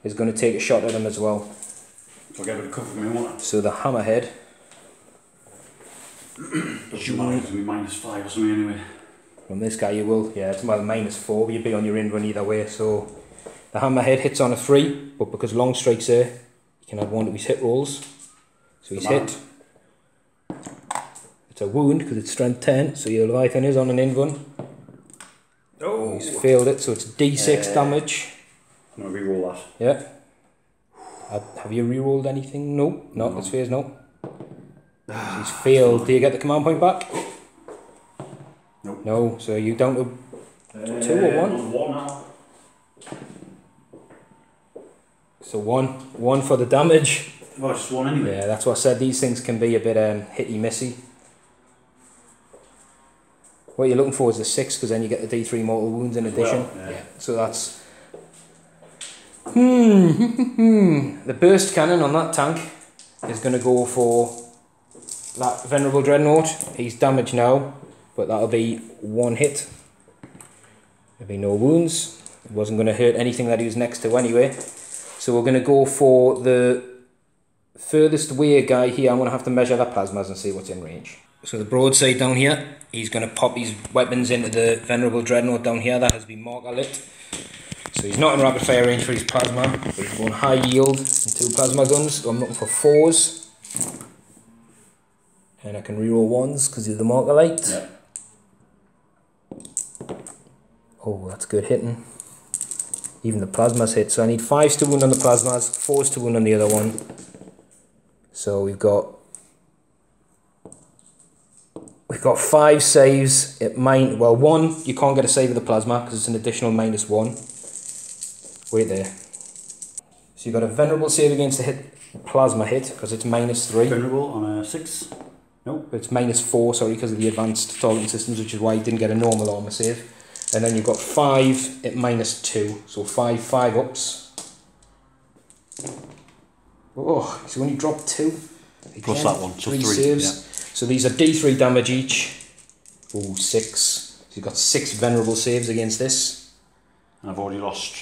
Is going to take a shot at him as well. So I'll get a bit of cover from me, won't I? So the hammerhead. Doesn't matter, it's going to be -5 or something anyway. From this guy you will, yeah, it's well -4, you'd be on your invuln either way. So the hammerhead hits on a 3, but because long strike's there, you can add 1 to his hit rolls. So he's hit. It's a wound because it's strength 10, so your Leviathan is on an invuln. Oh, he's failed it, so it's D6 damage. I'm going to reroll that. Yeah. Have you rerolled anything? No. No, that's phase, no. He's failed. Do you get the command point back? Nope. No, so you down to 2 or 1? 1 now. So 1 for the damage. Oh, just 1 anyway. Yeah, that's what I said. These things can be a bit hitty-missy. What you're looking for is the 6, because then you get the D3 mortal wounds in addition. Well, yeah. So that's... The burst cannon on that tank is going to go for that Venerable Dreadnought. He's damaged now, but that'll be 1 hit. There'll be no wounds. It wasn't going to hurt anything that he was next to anyway. So we're going to go for the furthest away guy here. I'm going to have to measure the plasmas and see what's in range. So the broadside down here, he's going to pop his weapons into the Venerable Dreadnought down here. That has been marked lit. So he's not in rapid fire range for his plasma, but he's going high yield and 2 plasma guns. So I'm looking for 4s. And I can reroll 1s because he's the marker light. Yeah. Oh, that's good hitting. Even the plasmas hit. So I need 5s to wound on the plasmas, 4s to wound on the other one. So we've got 5 saves at well, 1 you can't get a save with the plasma because it's an additional -1. Wait there. So you've got a venerable save against the plasma hit because it's -3. Venerable on a 6. Nope. It's -4, sorry, because of the advanced targeting systems, which is why you didn't get a normal armor save. And then you've got 5 at -2, so 5 ups. Oh, he's only dropped 2. Again, Plus that one, so 3 3 saves. Yeah. So these are D3 damage each. Oh, 6. So you've got 6 venerable saves against this. And I've already lost.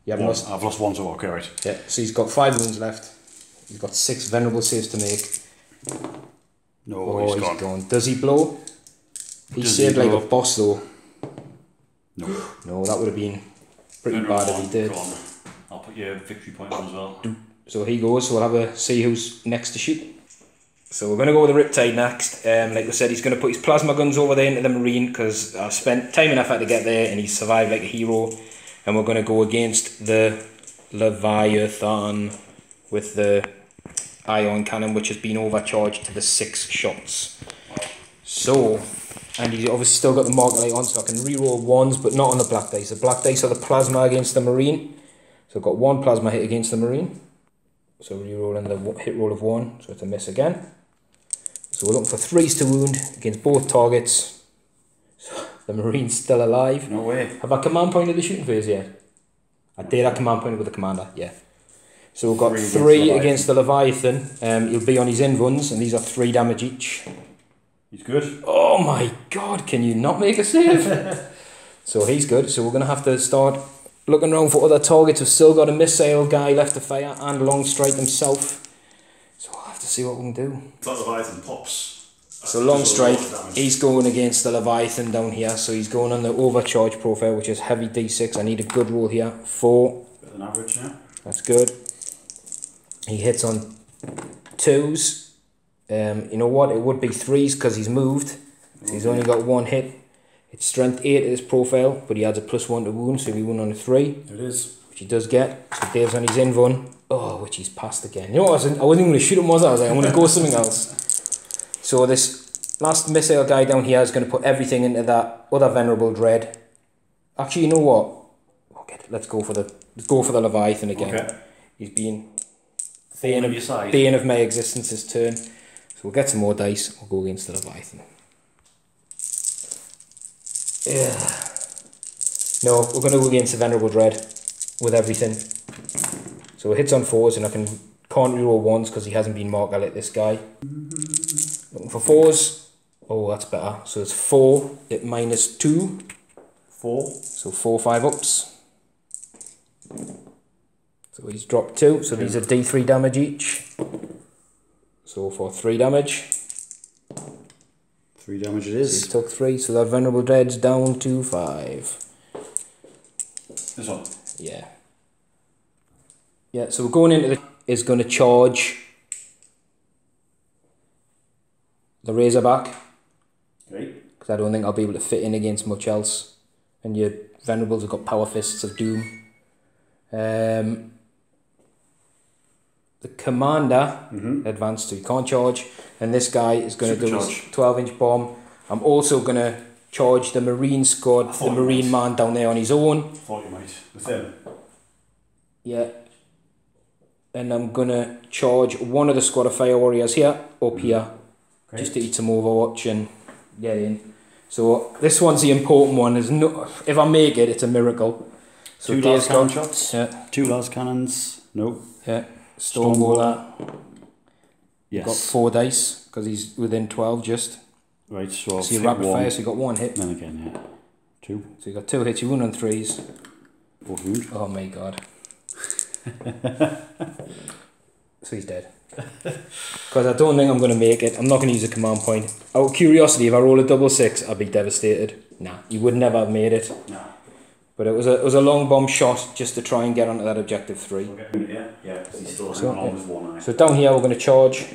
You haven't lost? I've lost 1, so okay, right. Yeah, so he's got 5 wounds left. He's got 6 venerable saves to make. No, Oh, he's gone. Does he blow? He saved like a boss though. No. No, that would have been pretty bad if he did. Gone. I'll put your victory point on as well. So he goes, so we'll have a see who's next to shoot. So we're going to go with the Riptide next. Like we said, he's going to put his plasma guns over there into the Marine because I've spent time and effort to get there and he's survived like a hero. And we're going to go against the Leviathan with the ion cannon, which has been overcharged to the 6 shots. So, and he's obviously still got the marker light on, so I can reroll 1s, but not on the black dice. The black dice are the plasma against the Marine. So I've got 1 plasma hit against the Marine. So rerolling the hit roll of 1, so it's a miss again. So we're looking for 3s to wound against both targets. So the Marine's still alive. No way. Have I command pointed the shooting phase yet? I did. I command pointed with the commander, yeah. So we've got 3 against the Leviathan. He'll be on his invulns, and these are 3 damage each. He's good. Oh my god, can you not make a save? So he's good. So we're going to have to start looking around for other targets. We've still got a missile guy left to fire and long strike himself. So we'll have to see what we can do. That Leviathan pops. So long strike, he's going against the Leviathan down here. So he's going on the overcharge profile, which is heavy D6. I need a good roll here. 4. Bit of an average, yeah. That's good. He hits on 2s. You know what? It would be 3s because he's moved. So he's only got 1 hit. It's strength 8 at his profile, but he adds a +1 to wound, so he won on a 3. It is. which he does get. So Dave's on his invuln. Oh, which he's passed again. You know what, I wasn't even going to shoot him, was I? I was like, I'm going to go something else. So this last missile guy down here is going to put everything into that other Venerable Dread. Actually, you know what? Okay, let's go for the Leviathan again. Okay. He's been bane of my existence this turn. So we'll get some more dice. We'll go against the Leviathan. Yeah. No, we're going to go against the Venerable Dread with everything. So it hits on 4s, and I can't reroll 1s because he hasn't been marked. I let this guy. Looking for 4s. Oh, that's better. So it's 4 at -2. 4. So 4 5-ups. So he's dropped 2. So these are D3 damage each. So for 3 damage. 3 damage it is. So he took 3. So that Venerable Dread's down to 5. This one? Yeah. Yeah, so we're going into is going to charge the Razorback. Great. Because I don't think I'll be able to fit in against much else. And your Venerables have got Power Fists of Doom. The Commander advanced, so he can't charge. And this guy is going to do his 12-inch bomb. I'm also going to charge the Marine squad, the Marine man down there on his own. I thought you might. With him? Yeah. And I'm going to charge one of the squad of Fire Warriors here, up here. Great. Just to eat some Overwatch and get in. So this one's the important one. There's no, if I make it, it's a miracle. So 2 last cannon shots. Yeah. 2 last cannons. No. Yeah. Storm Bowler. Yes. Got 4 dice because he's within 12 just. Right. So you rapid fire. So you got 1 hit. Then again, yeah. 2. So you got 2 hits. You wound on 3s. 4 wound. Oh my god. So he's dead. Because I don't think I'm going to make it. I'm not going to use a command point. Out of curiosity, if I roll a 6-6, I'd be devastated. Nah, you would never have made it. Nah. But it was a long bomb shot just to try and get onto that objective 3. Okay. Yeah, because he's still almost 1 eye. So down here we're going to charge.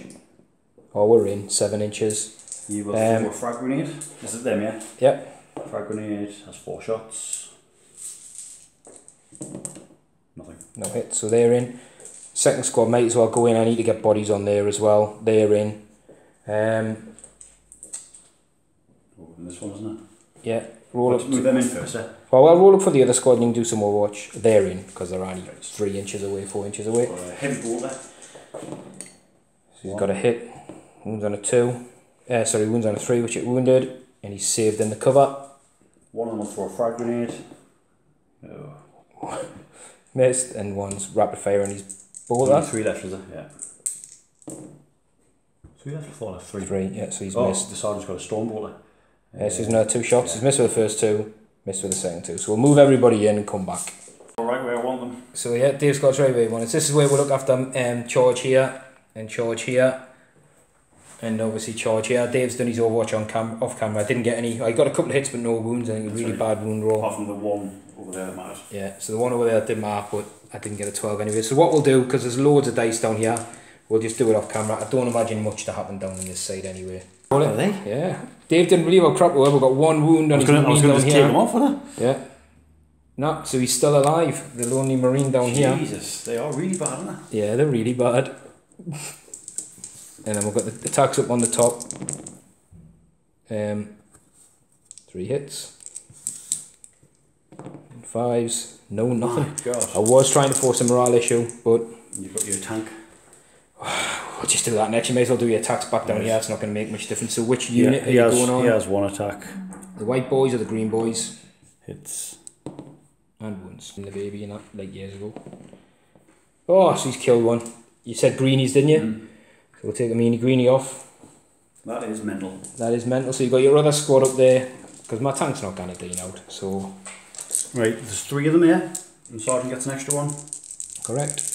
Oh, we're in 7 inches. You will throw a frag grenade. Is it them, yeah? Yep. Frag grenade has 4 shots. Nothing. No hit. So they're in. Second squad might as well go in. I need to get bodies on there as well. They're in. This one, isn't it? Yeah. Roll up. Move them in first, eh? Well, I'll roll up for the other squad and you can do some more watch. They're in because they're only 3 inches away, 4 inches away. Heavy ball there. So he's got a hit. Wounds on a 2. Sorry, wounds on a 3, which it wounded. And he's saved in the cover. One of them will throw a frag grenade. Oh. Missed. And one's rapid fire and he's bowler. 3 left, is it? Yeah. 3 left, 4 left, 3. 3, yeah, so he's missed. The sergeant's got a storm bowler. So he's another 2 shots. He's missed with the first 2, missed with the second 2. So we'll move everybody in and come back. Right where I want them. So yeah, Dave's got right where he wants. This is where we'll look after charge here and charge here. And obviously charge here. Dave's done his Overwatch on off camera. I didn't get any. I got a couple of hits but no wounds. I think a really bad wound roll. Apart from the one over there that matters. Yeah, so the one over there did matter, but I didn't get a 12 anyway. So what we'll do, because there's loads of dice down here, we'll just do it off camera. I don't imagine much to happen down on this side anyway. Are they? Yeah. Dave didn't believe how crap we were. We've got 1 wound on his Marine down here. I was going to take him off, wasn't I? Yeah. No, so he's still alive. The lonely Marine down here. Jesus, they are really bad, aren't they? Yeah, they're really bad. And then we've got the attacks up on the top. 3 hits. 5s. No, nothing. Oh God. I was trying to force a morale issue, but... You've got your tank. We'll just do that next. You may as well do your attacks back down here. It's not going to make much difference. So which unit are you going on? He has 1 attack. The white boys or the green boys? Hits. And wounds. And the baby in that, like years ago. Oh, so he's killed 1. You said greenies, didn't you? Mm. So we'll take a meanie greenie off. That is mental. That is mental. So you've got your other squad up there. Because my tank's not going to dean out. So... Right, there's 3 of them here. And Sergeant gets an extra 1. Correct.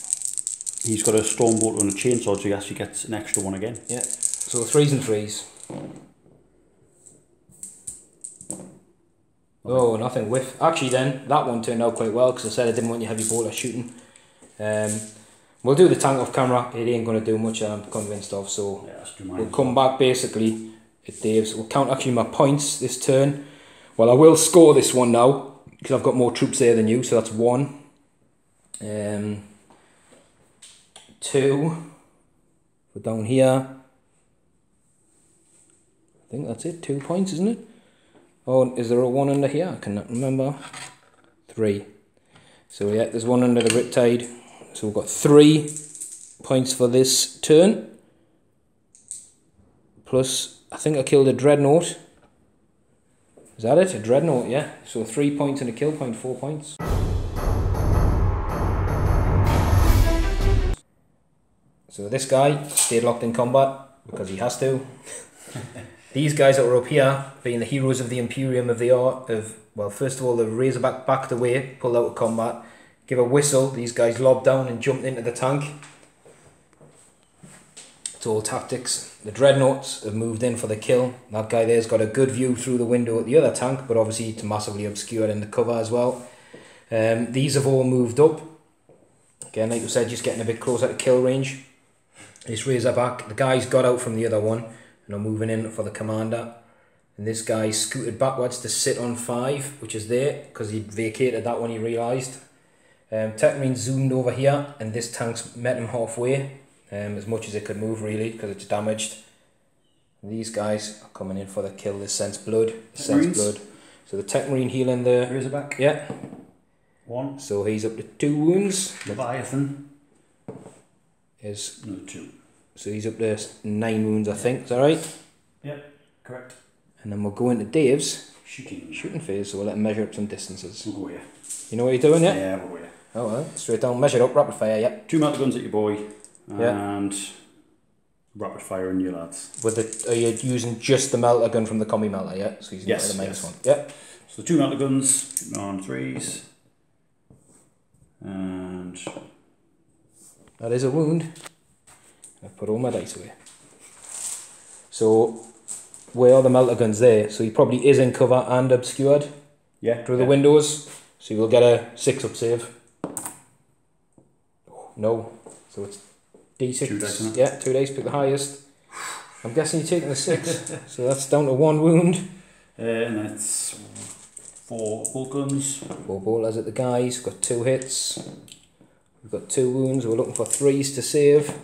He's got a storm bolt and a chainsaw, so he actually gets an extra 1 again. Yeah. So 3s and 3s. Oh, nothing. Whiff. Actually then, that one turned out quite well because I said I didn't want your heavy bolter shooting. We'll do the tank off camera. It ain't going to do much, I'm convinced of. So yeah, we'll come back basically at Dave's. We'll count actually my points this turn. Well, I will score this one now because I've got more troops there than you. So that's 1, 2 for down here. I think that's it, 2 points, isn't it? Oh, is there a 1 under here? I cannot remember. 3. So yeah, there's 1 under the Riptide. So we've got 3 points for this turn. Plus, I think I killed a Dreadnought. Is that it? A Dreadnought, yeah. So 3 points and a kill point, 4 points. So this guy stayed locked in combat because he has to. These guys that were up here, being the heroes of the Imperium of the art of, well, first of all, the Razorback backed away, pulled out of combat, give a whistle, these guys lobbed down and jumped into the tank. It's all tactics. The Dreadnoughts have moved in for the kill. That guy there's got a good view through the window at the other tank, but obviously it's massively obscured in the cover as well. These have all moved up. Again, like you said, just getting a bit closer to kill range. This Razorback, the guys got out from the other one and are moving in for the commander. And this guy scooted backwards to sit on 5, which is there, because he vacated that one, he realised. Ultramarine zoomed over here, and this tank's met him halfway, as much as it could move really, because it's damaged. And these guys are coming in for the kill. This sense blood. Sense blood. So the Ultramarine healing the Razorback. Yeah. 1. So he's up to 2 wounds. Leviathan is another 2. So he's up to 9 wounds, I think. Is that right? Yep, correct. And then we'll go into Dave's shooting phase, so we'll let him measure up some distances. We'll go here. You know what you're doing, yeah? Yeah, we'll go here. Oh well, straight down, measure up, rapid fire, yeah. 2 melter guns at your boy, yeah. And rapid fire on your lads. With the, are you using just the melter gun from the combi melter, yeah? So using yes, the minus yes. 1. Yeah. So 2 melter guns on 3s. And that is a wound. I've put all my dice away. So where are the melter guns there? So he probably is in cover and obscured. Yeah. Through the windows. So you'll get a 6 up save. No. So it's D6. 2 dice, isn't it? Yeah, 2 dice, pick the highest. I'm guessing you're taking the 6. So that's down to 1 wound. And that's 4 bolt guns. 4 bolters at the guys. We've got 2 hits. We've got 2 wounds. We're looking for 3s to save.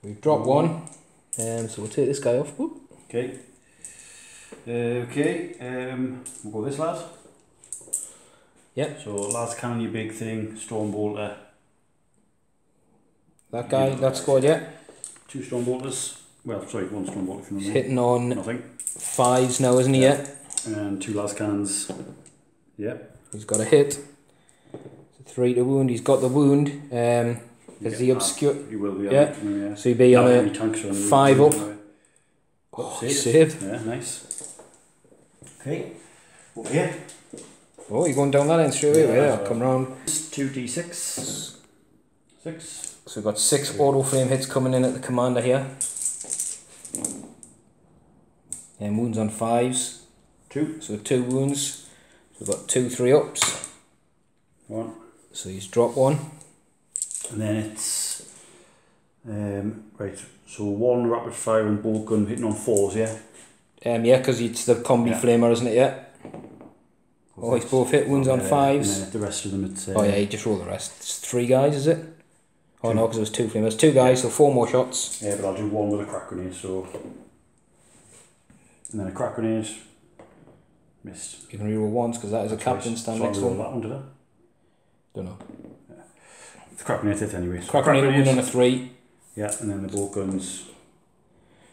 We've dropped 1. So we'll take this guy off. Whoop. Okay. We'll go this lad. Yep. So lad's cannon, your big thing, storm bolter. That guy, that squad, yeah. 2 storm bolters. Well, sorry, 1 storm bolter if you know. He's hitting on nothing. 5s now, isn't he? Yeah. And 2 las cannons. Yep. He's got a hit. 3 to wound. He's got the wound. Is he obscure? He will be. Yeah. Yeah. So he'd be on a 5 up. Oh, saved. Yeah, nice. Okay. Over here. Oh, you're going down that end straight away. Yeah, I'll come round. 2d6. 6. So we've got 6 auto flame hits coming in at the commander here. And wounds on 5s. 2. So 2 wounds. So we've got 2 3-ups. 1. So he's dropped 1. And then it's right. So 1 rapid fire and bolt gun hitting on 4s, yeah. Yeah, because it's the combi flamer, isn't it? Yeah. Oh, he's both hit wounds on 5s. And then the rest of them, it's. Oh yeah, you just roll the rest. It's 3 guys, is it? Oh no, because it was 2 flamers. 2 guys, so 4 more shots. Yeah, but I'll do 1 with a crack grenade. So. And then a crack grenade. Missed. You can reroll once because that is a captain stand next one. That one, did I? Don't know. Yeah. The crack grenade hit anyway. So crack grenade wound on a 3. Yeah, and then the bolt guns.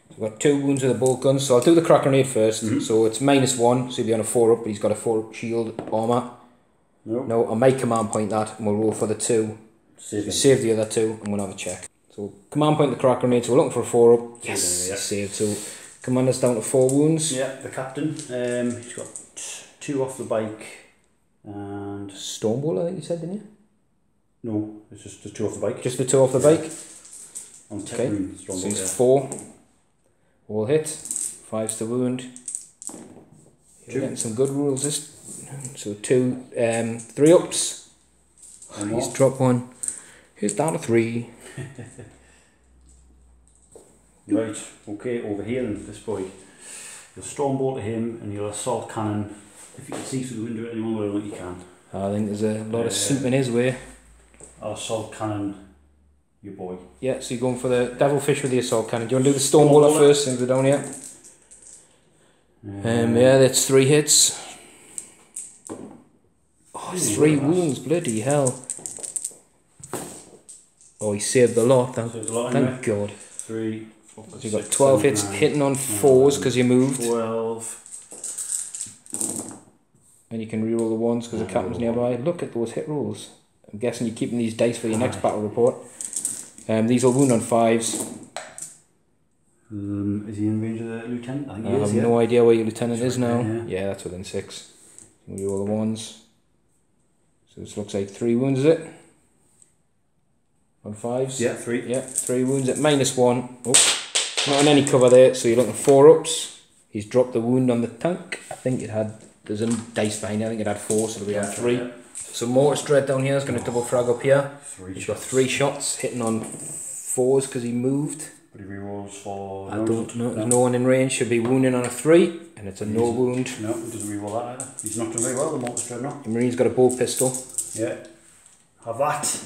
So we've got 2 wounds with the bolt guns. So I'll do the crack grenade first. So it's -1, so he'll be on a 4 up, but he's got a 4 shield armour. Nope. No, I'll make command point that and we'll roll for the 2. Save the other 2 and we'll have a check. So command point the crack grenade, so we're looking for a 4 up. Yes, yeah. Saved. So commander's down to 4 wounds. Yeah, the captain. He's got 2 off the bike and Stormbolt, I think you said, didn't you? No, it's just the 2 off the bike. Just the 2 off the bike? On Okay, so he's he's 4. All hit. 5's to wound. You're getting some good rules. So 2 3-ups. He's dropped 1. He's down to 3. Right, okay, over here then, this boy. You'll stormbolt to him and you'll assault cannon. If you can see through the window at anyone, well, I don't think you can. I think there's a lot of soup in his way. assault cannon, your boy. Yeah, so you're going for the devilfish with the assault cannon. Do you want to do the stormwaller first since we're down here? Yeah, that's 3 hits. Oh, 3 wounds, bloody hell. Oh, he saved a lot, thank God. 3, 4, So you got 12 hits, hitting on 4s because you moved. 12. And you can reroll the 1s because the captain's nearby. Look at those hit rolls. I'm guessing you're keeping these dice for your next battle report. These will wound on 5s. Is he in range of the lieutenant? I think he I is, have no idea where your lieutenant is now. there, Yeah, that's within 6. Reroll the 1s. So this looks like 3 wounds, is it? On 5s? Yeah, 3. Yeah, 3 wounds at -1. Oh, not on any cover there, so you're looking 4 ups. He's dropped the wound on the tank. I think it had, there's a dice behind it, I think it had 4, so it'll be on 3. Yeah. So mortar straight down here is going to double frag up here. He's got 3 shots, hitting on 4s because he moved. But he rerolls for... I don't know, there's no one in range, should be wounding on a 3, and it's a no wound. No, he doesn't reroll that either. He's not doing very well, the mortar straight now. The Marine's got a bow pistol. Yeah. Have that.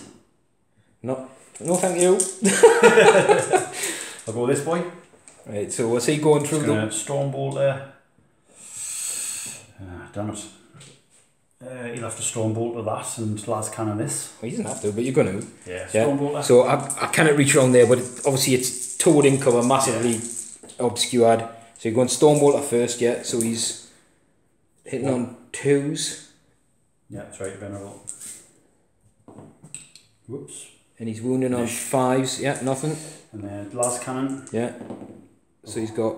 No, thank you. I'll go this boy. Right, so what's he going through? The Stormbolt there. Damn it. He'll have to Stormbolt to that and las cannon this. Well, he doesn't have to, but you're going to. Yeah, Stormbolt there. So I cannot reach around there, but obviously it's towed in cover, massively obscured. So you're going Stormbolter first, yeah. So he's hitting on 2s. Yeah, that's right, Venerable. Whoops. And he's wounding on 5s, yeah, nothing. And then las cannon. Yeah. So he's got...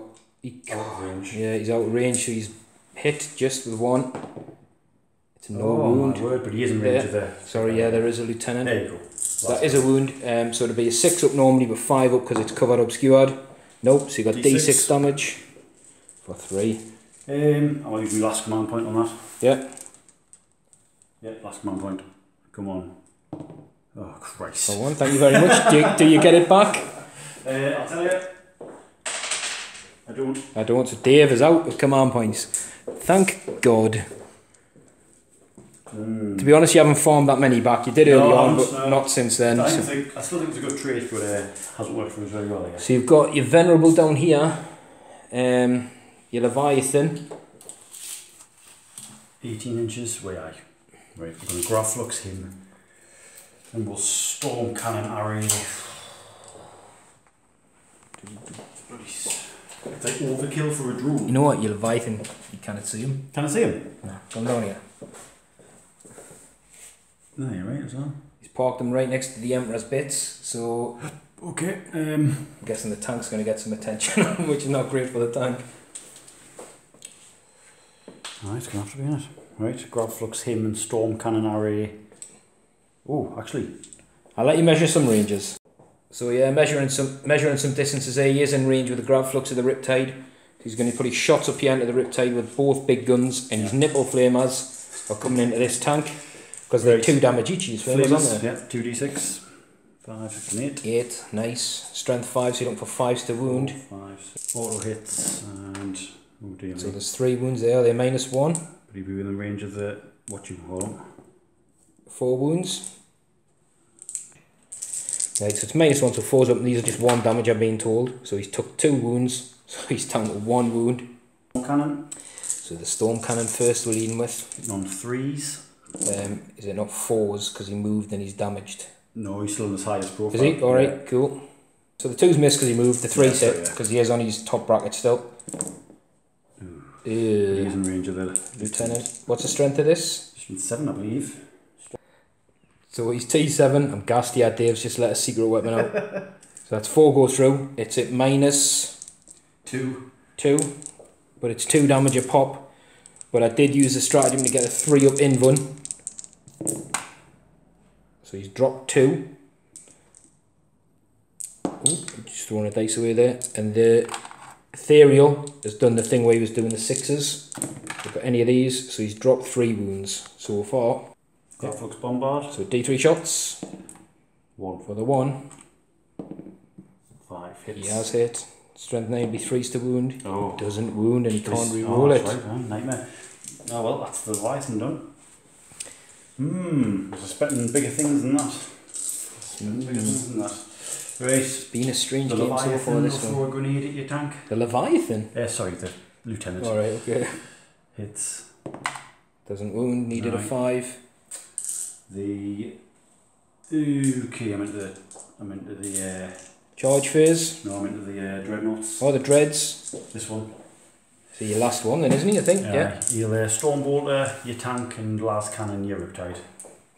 out of range. Yeah, he's out of range, so he's hit just with 1. It's a no wound. My word, but he is in range of the... Sorry, yeah, there is a lieutenant. There you go. So that is a wound. So it'll be a 6 up normally, but 5 up because it's covered obscured. Nope, so you got D6 damage for 3. I'll use my last command point on that. Yeah. Yeah, last command point. Come on. Oh, Christ. For 1, thank you very much. Do you get it back? I'll tell you. I don't. I don't. So Dave is out with command points. Thank God. To be honest, you haven't farmed that many back. You did early on, but not since then. I still think it's a good trade, but hasn't worked for us very well, I guess. So you've got your Venerable down here, your Leviathan. 18 inches, way high. Right, we're going to Graflux him, and we'll Storm Cannon array. It's like overkill for a drone. You know what, your Leviathan, you cannot see him. Can I see him? No, come down here. No, you're right as well. He's parked them right next to the Emperor's bits, so... Okay. I'm guessing the tank's going to get some attention, which is not great for the tank. Alright, it's going to have to be in it. Right, Graflux him and Storm Cannon array. Oh, actually. I'll let you measure some ranges. So yeah, measuring some distances there. He is in range with the Graflux of the Riptide. He's going to put his shots up here into the Riptide with both big guns, and his nipple flamers are coming into this tank. Because they're 2 damage each, his flamers, aren't they? Yeah, 2d6. 5, 6 and 8. 8, nice. Strength 5, so you're looking for 5s to wound. 5, 6. Auto hits, and... Oh dear. So there's 3 wounds there, they're -1. But he'd be within range of the... what you call them? 4 wounds. Right, so it's -1, so 4's up, and these are just 1 damage, I'm being told. So he's took 2 wounds, so he's down to 1 wound. Storm Cannon. So the Storm Cannon first we're leading with. On 3s. Is it not 4s because he moved and he's damaged? No, he's still in his highest profile. Is he? Alright, cool. So the 2's missed because he moved, the 3's hit because he is on his top bracket still. He's in range of the... Lieutenant. What's the strength of this? 7, I believe. So he's T7. I'm gassed, yeah, Dave's just let a secret weapon out. So that's 4 go through. It's at -2, but it's 2 damage a pop. But I did use the stratagem to get a 3 up invuln. So he's dropped 2. Oh, just throwing a dice away there. And the Ethereal has done the thing where he was doing the 6s. Look at any of these. So he's dropped 3 wounds so far. Graflux Bombard. So D3 shots. 1 for the 1. 5 hits. He has hit. Strength 9 be 3s to wound. Oh. Doesn't wound and he can't re-roll it. Right, man. Nightmare. Oh well, that's the Leviathan done. I was expecting bigger things than that. Right. Been a strange The game so far, this throw one. a grenade at your tank. The Leviathan? Sorry, the Lieutenant. Alright, okay. Hits. Doesn't wound, needed a 5. The... Okay, I'm into the... Charge phase? No, I'm into the Dreadnoughts. Oh, the Dreads. This one. So your last one then, isn't he, I think? Yeah. You'll Stormbolter, your tank, and Las Cannon, your Riptide.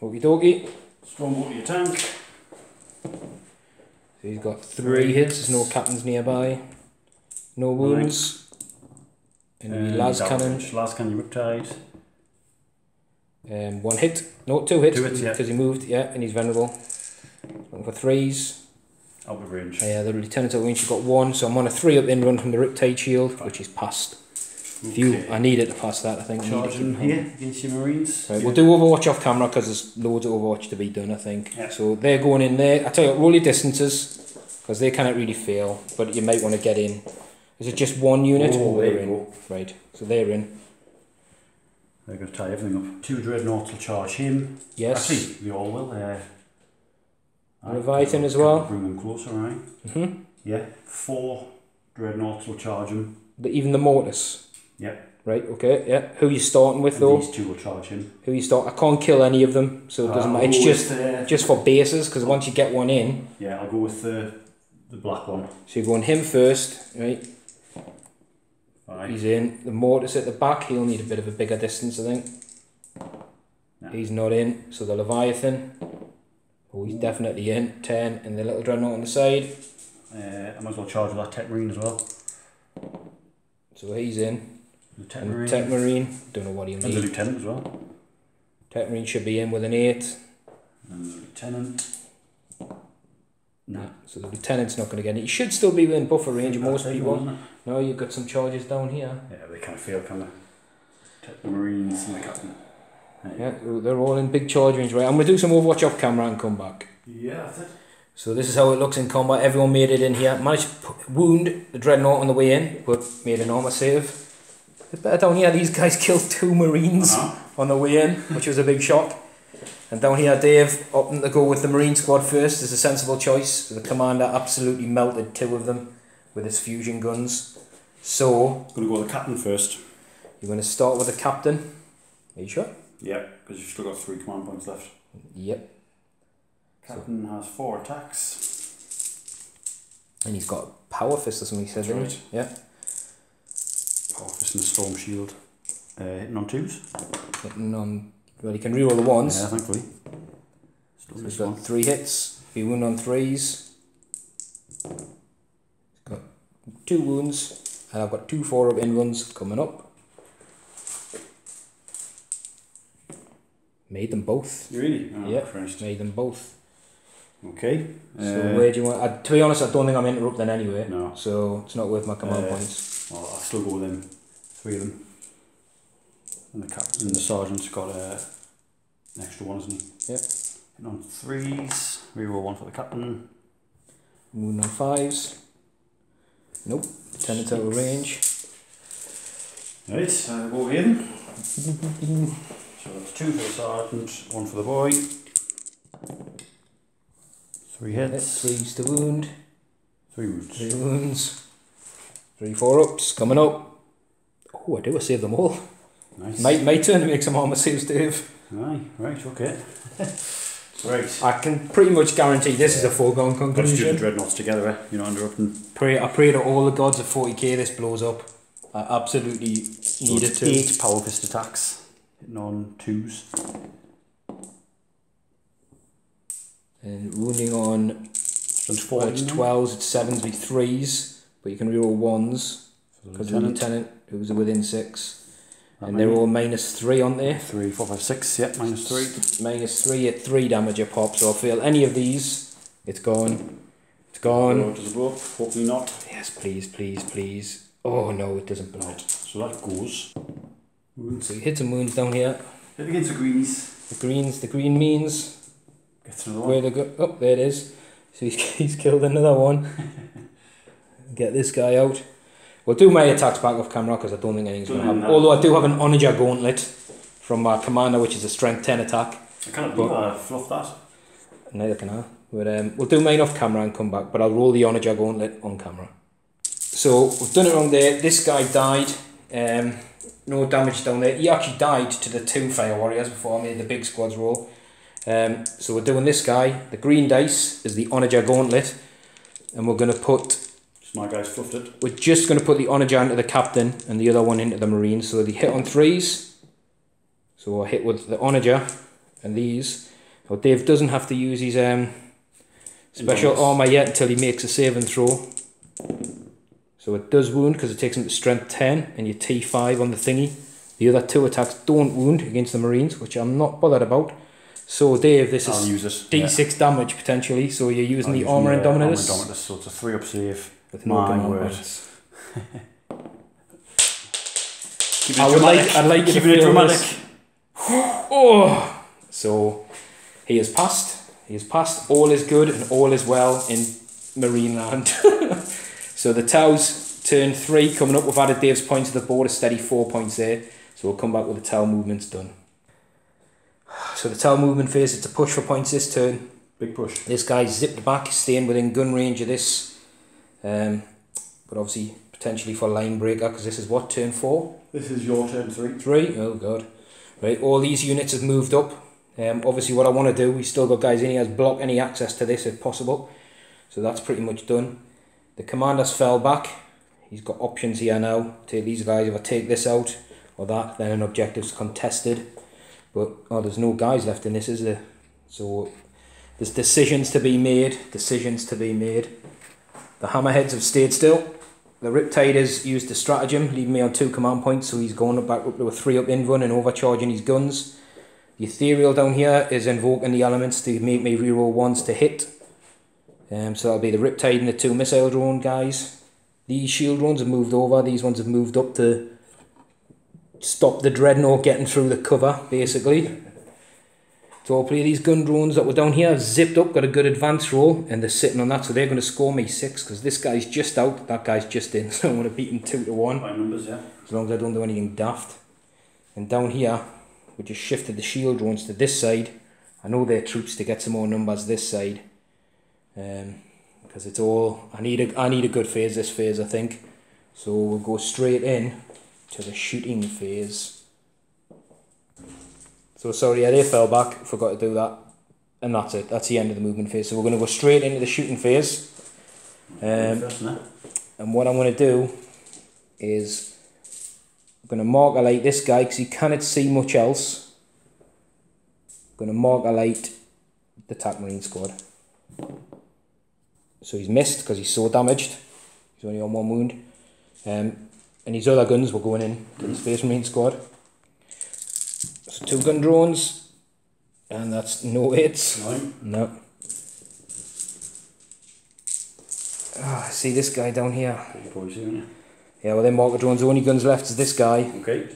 Okie dokie. Stormbolter, your tank. So he's got 3 hits, there's no captains nearby. No wounds. And Las Cannon. Las Cannon, your Riptide. 1 hit. No, 2 hits. 2 hits, yeah. Because he moved, yeah, and he's vulnerable. Looking for 3s. Out of range. Yeah, the Lieutenant's out of range, she's got 1, so I'm on a 3-up in run from the Riptide Shield, which is passed. Okay. I needed to pass that, I think. Charging here against your Marines. Right, we'll do Overwatch off camera because there's loads of Overwatch to be done, I think. Yeah. So they're going in there. I tell you what, roll your distances because they cannot really fail, but you might want to get in. Is it just 1 unit? Oh, they're there in. you go. Right, so they're in. They're going to tie everything up. 2 Dreadnoughts will charge him. Yes. Actually, we all will. Leviathan as well. Bring them closer, right? Yeah. 4 Dreadnoughts will charge him. Even the Mortis. Yeah. Right, okay, yeah. Who are you starting with And though? these 2 will charge him. Who you start? I can't kill any of them, so it doesn't matter. It's just for bases, because once you get one in... Yeah, I'll go with the black one. So you're going him first, right? 5. He's in. The Mortis at the back, he'll need a bit of a bigger distance, I think. No. He's not in. So the Leviathan, oh, he's definitely in. 10, and the little Dreadnought on the side. I might as well charge with that Marine as well. So he's in. The And Marine, don't know what he'll And the need. Lieutenant as well. Marine should be in with an 8. And the Lieutenant. No. So the Lieutenant's not going to get it. He should still be within buffer range of most people. Isn't it? No, you've got some charges down here. Yeah, they can't fail, can they? The Marines and the Captain. Yeah, they're all in big charge range, right? I'm going to do some Overwatch off camera and come back. Yeah, that's it. So this is how it looks in combat. Everyone made it in here. Managed to wound the Dreadnought on the way in, but made an armor save. It's better down here, these guys killed 2 Marines on the way in, which was a big shock. And down here, Dave opting to go with the Marine squad first is a sensible choice. The commander absolutely melted 2 of them with his fusion guns. So, I'm going to go with the Captain first. you're going to start with the captain. Are you sure? Yeah, because you've still got 3 command points left. Yep. Captain has 4 attacks. And he's got Power Fist or something, he said, didn't right. he? Yeah. Power Fist and the Storm Shield. Hitting on 2s. Hitting on, well, he can reroll the 1s. Yeah, thankfully. So he's got 3 hits. He wound on 3s. He's got 2 wounds. And I've got 2 4-up in runs coming up. Made them both. Really? Oh, yeah, Christ. made them both. Okay. So where do you want... to be honest, I don't think I'm interrupting anyway. No. So it's not worth my command points. Well, I'll still go with them. 3 of them. And the Captain and the Sergeant's got an extra 1, isn't he? Yep. And on 3s, reroll 1 for the Captain. Wound on 5s. Nope. Lieutenant's out of range. Right, go here then. So that's 2 for the Sergeant, 1 for the boy. 3 hits. 3s to wound. 3 wounds. 3 wounds. 3 4-ups coming up. Oh, I do. I saved them all. Nice. My turn to make some armor saves, Dave. Aye, right, okay. Right. I can pretty much guarantee this is a foregone Let's do the conclusion. Dreadnoughts together, eh? You're not interrupting. I pray to all the gods of 40k this blows up. I absolutely need it to. 8 Power Fist attacks. Hitting on 2s. And wounding on It's well, it's 12s, it's 7s, it's 3s, but you can reroll 1s because of the Lieutenant who's within 6. And they're all -3 on there. 3, 4, 5, 6, yeah, -3. -3 at 3 damage a pop, so I'll fail any of these. It's gone. It's gone. Does it blow up? Hopefully not. Yes, please, please, please. Oh no, it doesn't blow. Right, so that goes. So you hit some wounds down here. Hit against the greenies. The green means Gets another one. where they go. Oh, there it is. So he's killed another one. Get this guy out. We'll do my attacks back off camera because I don't think anything's going to happen. Although I do have an Onager Gauntlet from my commander, which is a strength 10 attack. I can't believe I fluffed that. Neither can I. But we'll do mine off camera and come back, but I'll roll the Onager Gauntlet on camera. So we've done it around there. This guy died. No damage down there. He actually died to the 2 Fire Warriors before I made the big squads roll. So we're doing this guy. The green dice is the Onager Gauntlet, and we're going to put... My guy's fluffed it. We're just going to put the Onager into the captain and the other one into the Marines. So they hit on 3s. So we'll hit with the Onager and these. Now Dave doesn't have to use his special armour yet until he makes a saving throw. So it does wound because it takes him to strength 10 and you T5 on the thingy. The other 2 attacks don't wound against the Marines, which I'm not bothered about. So Dave, this is D6 damage potentially, so you're using the Armour Indominus. So it's a 3-up save. With no command points. I'd like to keep it dramatic. Oh! So he has passed. He has passed. All is good and all is well in Marine land. So the Tau's turn 3 coming up. We've added Dave's points to the board, a steady 4 points there. So we'll come back with the Tau movements done. So the Tau movement phase, it's a push for points this turn. Big push. This guy's zipped back, staying within gun range of this. But obviously potentially for line breaker, because this is what, turn 4? This is your turn 3. 3? Oh god. Right, all these units have moved up. Obviously what I want to do, we still got guys in here, block any access to this if possible. So that's pretty much done. The commander's fell back. He's got options here now. Take these guys, if I take this out or that, then an objective's contested. But oh, there's no guys left in this, is there? So there's decisions to be made. Decisions to be made. The hammerheads have stayed still. The Riptide has used the stratagem, leaving me on 2 command points, so he's going back up to a 3-up invuln and overcharging his guns. The Ethereal down here is invoking the elements to make me reroll 1s to hit. So that'll be the Riptide and the 2 missile drone guys. These shield drones have moved over. These ones have moved up to stop the Dreadnought getting through the cover, basically. So hopefully these gun drones that were down here have zipped up, got a good advance roll, and they're sitting on that, so they're going to score me 6, because this guy's just out, that guy's just in, so I'm going to beat him 2-1. By numbers, yeah. As long as I don't do anything daft. And down here, we just shifted the shield drones to this side. I know they're troops to get some more numbers this side. Because it's all, I need a good phase this phase, I think. So we'll go straight in to the shooting phase. So sorry, yeah, they fell back, forgot to do that. And that's it, that's the end of the movement phase. So we're going to go straight into the shooting phase. And what I'm going to do is, I'm going to mark a light this guy because he cannot see much else. I'm going to mark a light the attack Marine squad. So he's missed because he's so damaged. He's only on 1 wound. And his other guns were going in to the Space Marine squad. So 2 gun drones, and that's no hits. No. Oh, see this guy down here. Yeah, well, then marker drones. The only guns left is this guy. Okay.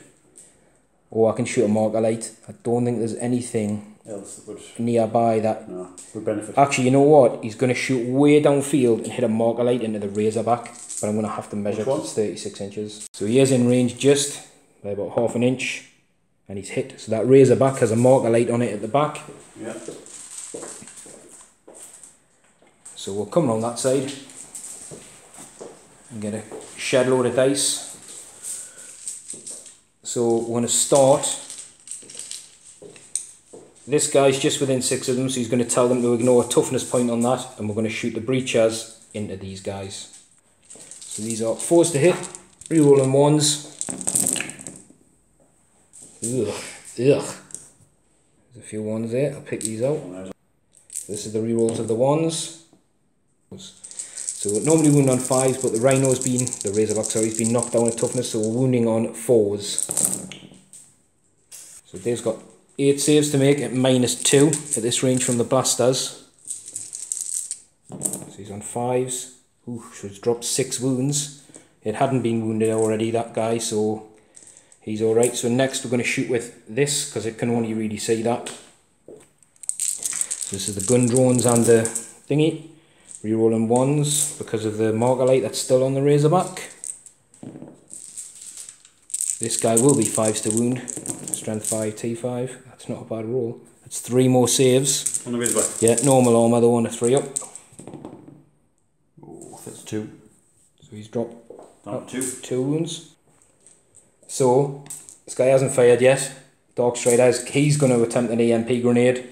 Or I can shoot a marker light. I don't think there's anything else that would nearby that would benefit. Actually, you know what? He's going to shoot way downfield and hit a marker light into the Razorback, but I'm going to have to measure because it's 36 inches. So he is in range just by about half an inch, and he's hit. So that Razorback has a marker light on it at the back. Yeah. So we'll come around that side and get a shed load of dice. So we're going to start. This guy's just within 6 of them, so he's going to tell them to ignore a toughness point on that, and we're going to shoot the breachers into these guys. So these are 4s to hit, rerolling 1s. Ugh. There's a few 1s there, I'll pick these out. This is the rerolls of the 1s. So normally wound on 5s, but the the Razorback, sorry, has been knocked down at toughness, so we're wounding on 4s. So Dave's got 8 saves to make at -2 at this range from the blasters. So he's on 5s. Ooh, so he's dropped 6 wounds. It hadn't been wounded already, that guy, so he's alright. So next we're going to shoot with this, because it can only really see that. So this is the gun drones and the thingy. Rerolling 1s because of the marker light that's still on the Razorback. This guy will be 5s to wound. Strength 5, T5. That's not a bad roll. It's 3 more saves. On the way back. Yeah, normal armour though on a 3 up. Oh, that's 2. So he's dropped Down 2. 2 wounds. So, this guy hasn't fired yet. Dark Strider, he's going to attempt an EMP grenade.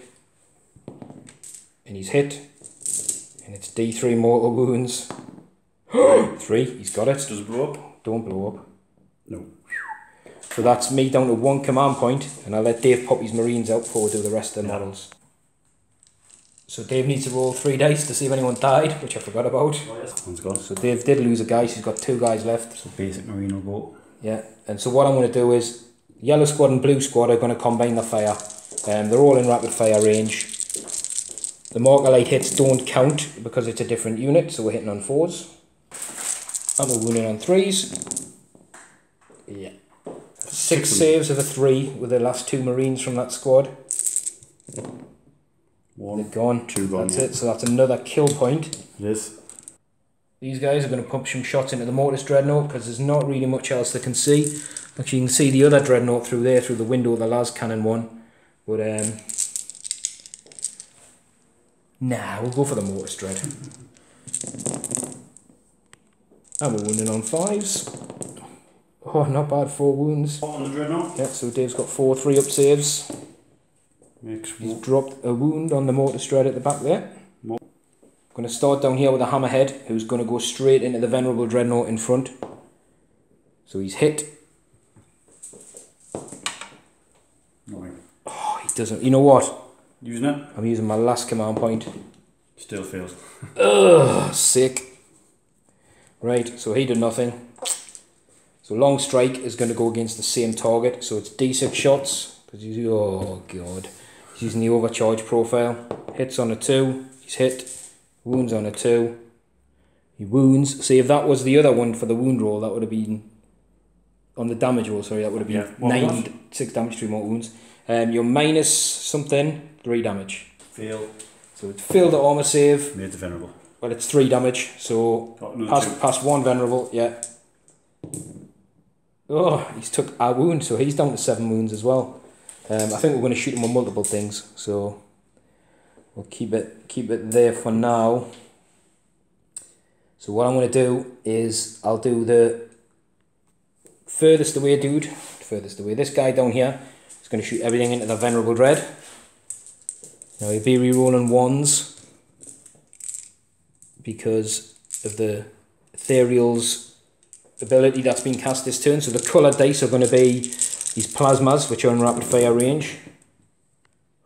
And he's hit. And it's D3 mortal wounds. 3, he's got it. Does it blow up? Don't blow up. No. So that's me down to 1 command point, and I'll let Dave pop his Marines out before we do the rest of the models. So Dave needs to roll 3 dice to see if anyone died, which I forgot about. Oh yes, one's gone. So Dave did lose a guy, so he's got 2 guys left. So basic Marine will go. Yeah, and so what I'm going to do is, yellow squad and blue squad are going to combine the fire. They're all in rapid fire range. The marker light hits don't count because it's a different unit, so we're hitting on 4s. And we're wounding on 3s. Yeah. 6 saves of a 3 with the last 2 Marines from that squad. 1. They're gone. 2 gone. That's it, so that's another kill point. It is. These guys are going to pump some shots into the Mortis Dreadnought because there's not really much else they can see. Actually, you can see the other Dreadnought through there, through the window of the las cannon one. But, nah, we'll go for the Mortis Dread. And we're wounding on 5s. Oh, not bad, 4 wounds. On the Dreadnought. Yeah, so Dave's got 4 3-up saves. He's dropped a wound on the Mortis Dread at the back there. Going to start down here with a Hammerhead, who's going to go straight into the Venerable Dreadnought in front. So he's hit. Oh, he doesn't. You know what? Using it? I'm using my last command point. Still fails. Ugh, sick. Right, so he did nothing. So long strike is going to go against the same target. So it's D6 shots. Because he's, oh god. He's using the overcharge profile. Hits on a 2. He's hit. Wounds on a 2. He wounds. See, if that was the other one for the wound roll, that would have been on the damage roll. Sorry, that would have been 6 damage, 3 more wounds. You're minus something, 3 damage. Fail. So it's failed the armor save. Made the venerable. Well, it's 3 damage. So past 1 venerable. Yeah. Oh, he's took a wound, so he's down to 7 wounds as well. I think we're going to shoot him on multiple things. So we'll keep it there for now. So what I'm going to do is I'll do the furthest away dude. Furthest away. This guy down here is going to shoot everything into the Venerable Dread. Now he'll be re-rolling 1s because of the Ethereal's ability that's been cast this turn. So the coloured dice are going to be these plasmas, which are in rapid fire range.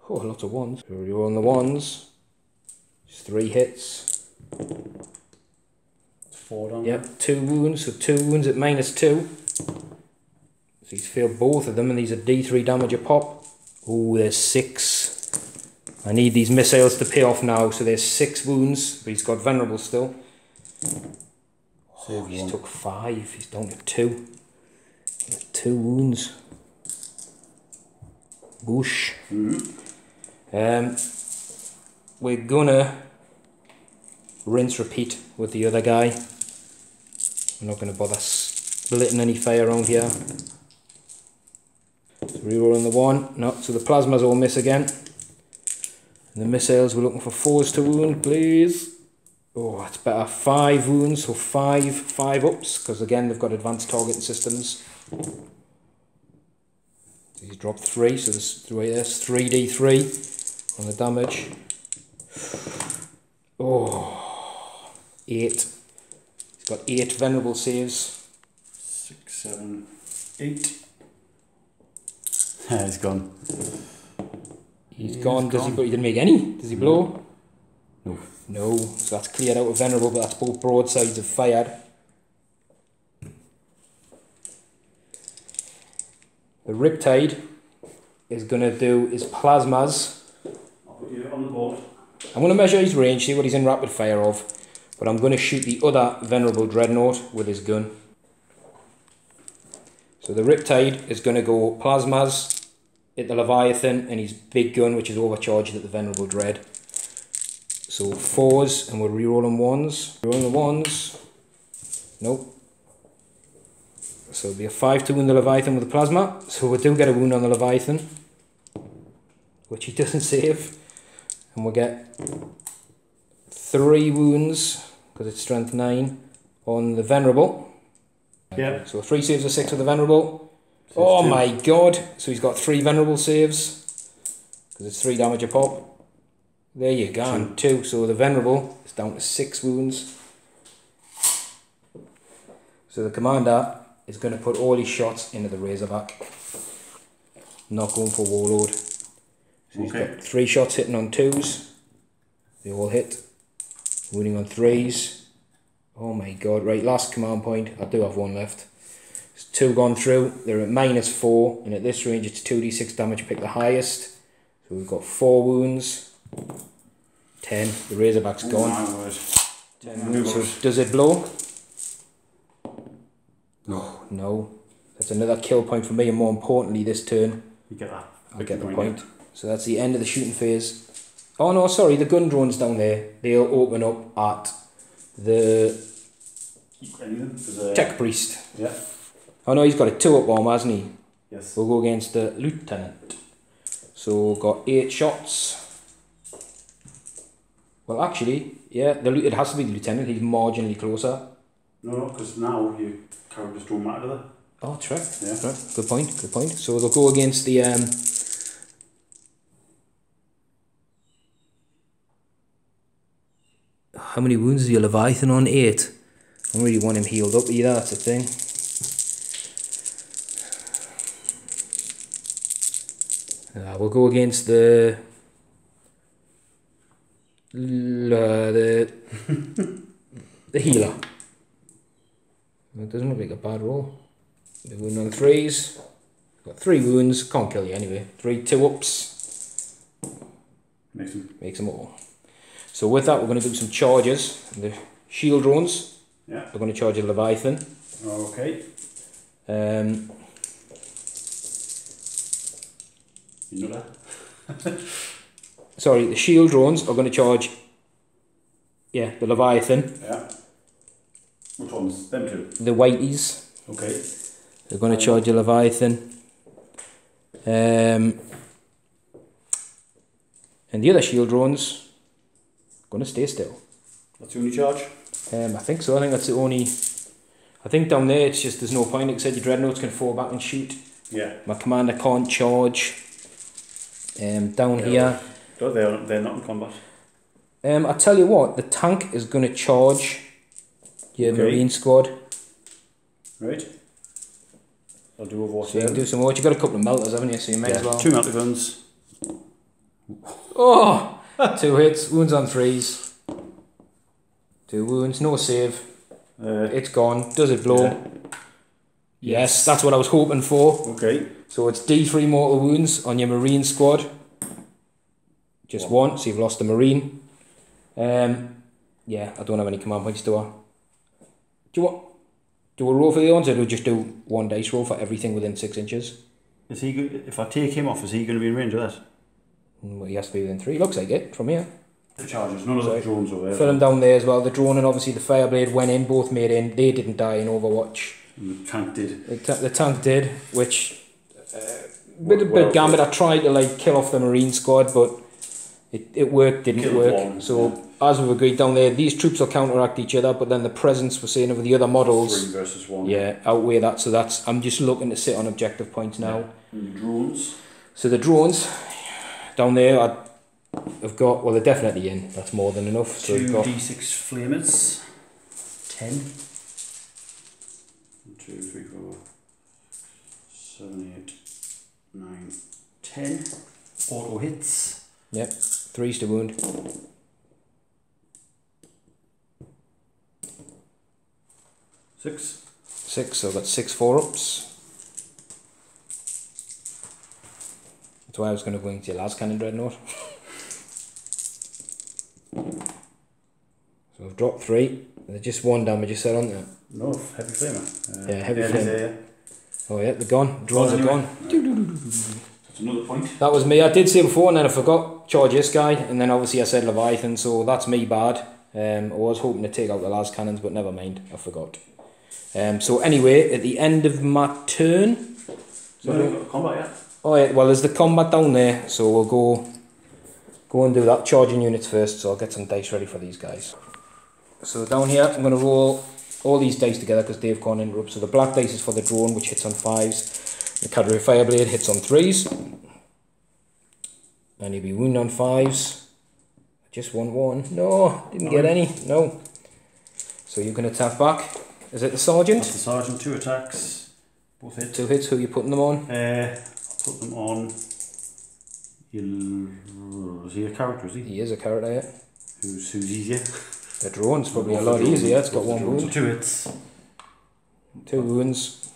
Oh, lots of 1s. So re-rolling the 1s. Just 3 hits. 4 down. Yep, 2 wounds. So 2 wounds at minus 2. So he's failed both of them, and these are D3 damage a pop. Oh, there's 6. I need these missiles to pay off now. So there's 6 wounds, but he's got Venerable still. Oh, he's took 5. He's down to 2. 2 wounds. Boosh. We're gonna rinse repeat with the other guy. We're not gonna bother splitting any fire around here. So rerolling the 1. No, so the plasmas all miss again. And the missiles, we're looking for 4s to wound, please. Oh, that's better. 5 wounds, so 5 ups, because again they've got advanced targeting systems. So he's dropped 3, so there's 3d3 on the damage. Oh, 8. He's got 8 venerable saves. 6, 7, 8. He's gone. He's gone. Does he? But he didn't make any. Does he blow? No. No. So that's cleared out of venerable, but that's both broadsides have fired. The Riptide is going to do his plasmas. I'll put you on the board. I'm going to measure his range, see what he's in rapid fire of, but I'm going to shoot the other Venerable Dreadnought with his gun. So the Riptide is going to go plasmas at the Leviathan and his big gun, which is overcharged at the Venerable Dread. So 4s, and we're re-rolling 1s. Re-rolling the 1s. Nope. So it'll be a 5 to wound the Leviathan with the plasma. So we do get a wound on the Leviathan. which he doesn't save. And we'll get 3 wounds, because it's strength 9, on the Venerable. Yeah. So 3 saves of 6 with the Venerable. Saves Oh 2. my god! So he's got 3 Venerable saves, because it's 3 damage a pop. There you go, 2. So the Venerable is down to 6 wounds. So the Commander is going to put all his shots into the Razorback. Not going for Warlord. So he's got 3 shots hitting on 2s. They all hit. Wounding on 3s. Oh my god. Right, last command point. I do have 1 left. There's 2 gone through. They're at -4. And at this range it's 2d6 damage. Pick the highest. So we've got 4 wounds. 10. The Razorback's gone. 10 wounds. So does it blow? No. No. That's another kill point for me. And more importantly this turn, You get that. I'll get the point. So that's the end of the shooting phase. Oh no, sorry, the gun drones down there, they'll open up at the Tech Priest. Yeah. Oh no, he's got a 2-up arm, hasn't he? Yes. We'll go against the Lieutenant. So we've got 8 shots. Well actually, yeah, it has to be the Lieutenant, he's marginally closer. No, because now your characters don't matter, do they? Oh, that's right. Yeah. Right. Good point, good point. So they'll go against the how many wounds is your Leviathan on? 8. I don't really want him healed up either, that's the thing. We'll go against the healer. It doesn't look like a bad roll. The wound on 3s. Got 3 wounds, can't kill you anyway. 3 2-ups. Makes them all. So with that, we're going to do some charges. The shield drones. Yeah. We're going to charge a Leviathan. Okay. You know that? Sorry, the shield drones are going to charge. Yeah, the Leviathan. Yeah. Which ones? Them 2. The whiteys. Okay. They're going to charge a Leviathan. And the other shield drones are going to stay still. That's the only charge? I think so. I think that's the only. I think down there it's just there's no point. Like I said, your dreadnoughts can fall back and shoot. Yeah. My commander can't charge. Down here. No, they're not in combat. I tell you what, the tank is going to charge your Marine squad. Right. I'll do a So you can do some more. You've got a couple of melters, haven't you? So you may as well. 2 melter guns. Oh! 2 hits, wounds on 3s. 2 wounds, no save. It's gone. Does it blow? Yeah. Yes, that's what I was hoping for. Okay. So it's D3 mortal wounds on your Marine squad. Just 1, so you've lost the Marine. Yeah, I don't have any command points, do I? Do a roll for the ones, or do we just do 1 dice roll for everything within 6 inches? Is he good? If I take him off, is he going to be in range of that? Well, he has to be within 3. Looks like it from here. The charges, none of the drones over there. Fill them down there as well. The drone and obviously the Fireblade went in, both made in. They didn't die in Overwatch. And the tank did. The tank did, which bit of Gambit. I tried to like kill off the Marine squad, but it worked, didn't work. One, so as we've agreed down there, these troops will counteract each other, but then the presence we're seeing of the other models 3 versus 1. yeah, outweigh that. So that's I'm just looking to sit on objective points now. And the drones. So the drones down there I've got, well, they're definitely in. That's more than enough. So 2 got D6 flamers. 10. 1, 2, 3, 4, 7, 8, 9, 10. Auto hits. Yep, 3s to wound. 6. 6, so I've got 6 4-ups. That's why I was going to go into your last cannon dreadnought. So I've dropped 3. They're just 1 damage, you said, aren't they? No, heavy flamer. Yeah, heavy flamer. Yeah. Oh yeah, they're gone. Drones are gone. That's another point. That was me. I did say before and then I forgot. Charge this guy, and then obviously I said Leviathan, so that's me bad. I was hoping to take out the last cannons, but never mind, I forgot. So anyway, at the end of my turn... So no, combat yet? Oh yeah, well there's the combat down there, so we'll go and do that. Charging units first, so I'll get some dice ready for these guys. So down here, I'm going to roll all these dice together because they've gone interrupt. So the black dice is for the drone, which hits on 5s. The cavalry fireblade hits on 3s. And he'll be wounded on 5s. Just won 1. No, didn't get any. No. So you can attack back. Is it the sergeant? That's the sergeant. 2 attacks. Both hit. 2 hits. Who are you putting them on? I'll put them on. Is he a character, is he? He is a character, yeah. Who's easier? The drone's probably a lot easier. It's got 1 wound. So 2 hits. 2 wounds.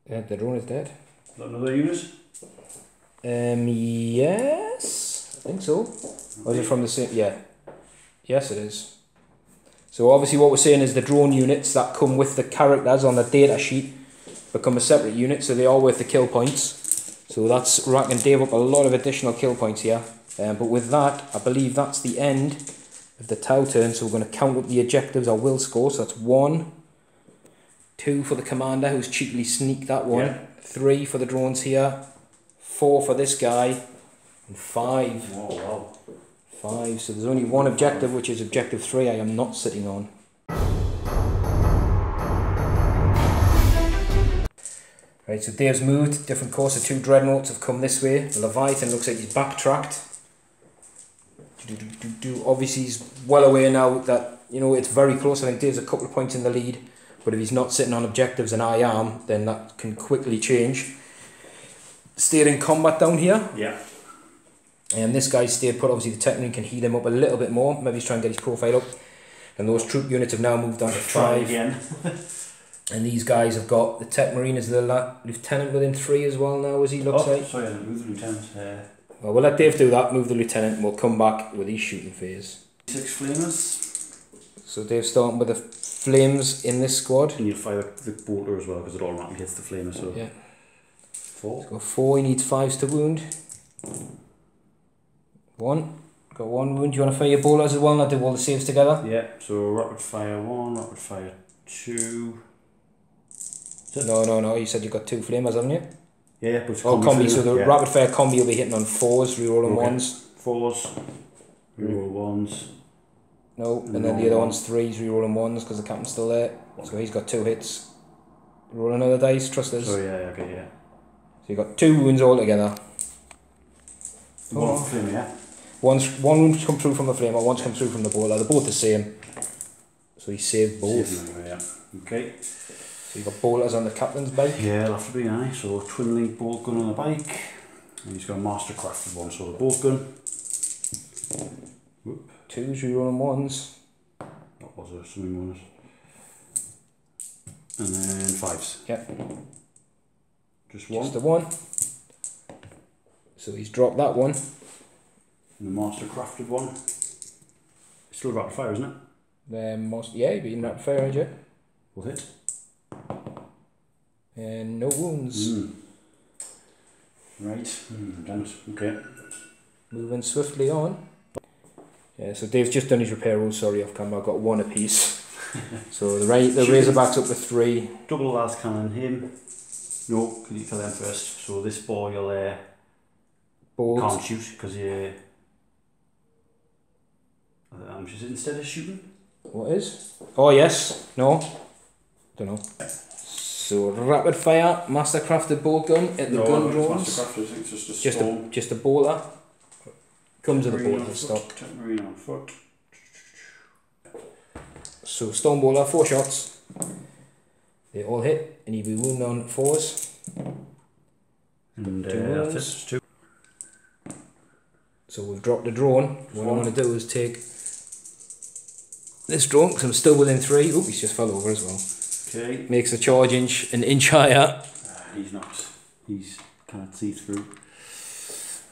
Yeah, the drone is dead. Is that another unit? Yes, I think so. Or is it from the same? Yeah. Yes, it is. So obviously what we're saying is the drone units that come with the characters on the data sheet become a separate unit, so they are worth the kill points. So that's racking Dave up a lot of additional kill points here. But with that, I believe that's the end of the Tau turn, so we're going to count up the objectives I will score. So that's 1, 2 for the commander, who's cheekily sneaked that one. Yeah. 3 for the drones here. 4 for this guy. And 5. Oh, wow. 5. So there's only 1 objective, which is objective 3 I am not sitting on. Right, so Dave's moved. Different course. The 2 dreadnoughts have come this way. The Leviathan looks like he's backtracked. Obviously he's well aware now that, you know, it's very close. I think Dave's a couple of points in the lead, but if he's not sitting on objectives and I am, then that can quickly change. Stayed in combat down here. Yeah. And this guy stayed put. Obviously the Techmarine can heal him up a little bit more. Maybe he's trying to get his profile up. And those troop units have now moved on to 5. Again. And these guys have got the Techmarine as the lieutenant within 3 as well now, as he looks like. Sorry, I didn't move the lieutenant. Well, we'll let Dave do that, move the lieutenant, and we'll come back with his shooting phase. 6 flamers. So Dave's starting with the flames in this squad. And you'll fire the bolter as well, because it automatically hits the flamer, so... Yeah. 4. He's got 4, he needs 5s to wound. 1. Got 1 wound. Do you want to fire your bolters as well, and I'll do all the saves together? Yeah, so rapid fire 1, rapid fire 2... No, you said you got 2 flamers, haven't you? Yeah, but it's combi, so the rapid fire combi will be hitting on 4s, rerolling 1s. 4s, reroll 1s. No, and then the other one's 3s, rerolling 1s, because the captain's still there. So he's got 2 hits. Roll another dice, trust us. Oh yeah, okay, yeah. So you got 2 wounds altogether. 1 for flame, yeah? One wound come through from the flamer, one's come through from the bolter. They're both the same. So he saved both. Yeah. Okay. So you got bolters on the captain's bike. Yeah, it'll have to be nice. So twin link bolt gun on the bike. And he's got a master crafted one, so the bolt gun. Whoop. 2s, rerolling 1s. That was a swimming bonus. And then 5s. Yep. Just 1. Just the 1. So he's dropped that one. And the master crafted one. It's still rapid fire, isn't it? Yeah, you've been rapid fire, haven't you? Both hit. And no wounds. Right. Damn it. Okay. Moving swiftly on. Yeah, so Dave's just done his repair rolls, sorry, off camera. I've got 1 apiece. So the Razorback's up to 3. Double last cannon him. No, because you kill them first. So this boy you'll can't shoot because you. Is it instead of shooting? What is? Oh yes. No. Don't know. So rapid fire, mastercrafted bolt gun at the gun drones. Mastercrafted, it's just a storm. Just a bolter. Comes with a bolter stock. Marine on foot. So stone bolter, 4 shots. They all hit, and he'll be wounded on 4s. And 2 wounds. that's it, 2. So we've dropped the drone. What I want to do is take this drone, because I'm still within 3. Oop, he's just fell over as well. Okay. Makes the charge an inch higher. He's not. He's can't see through.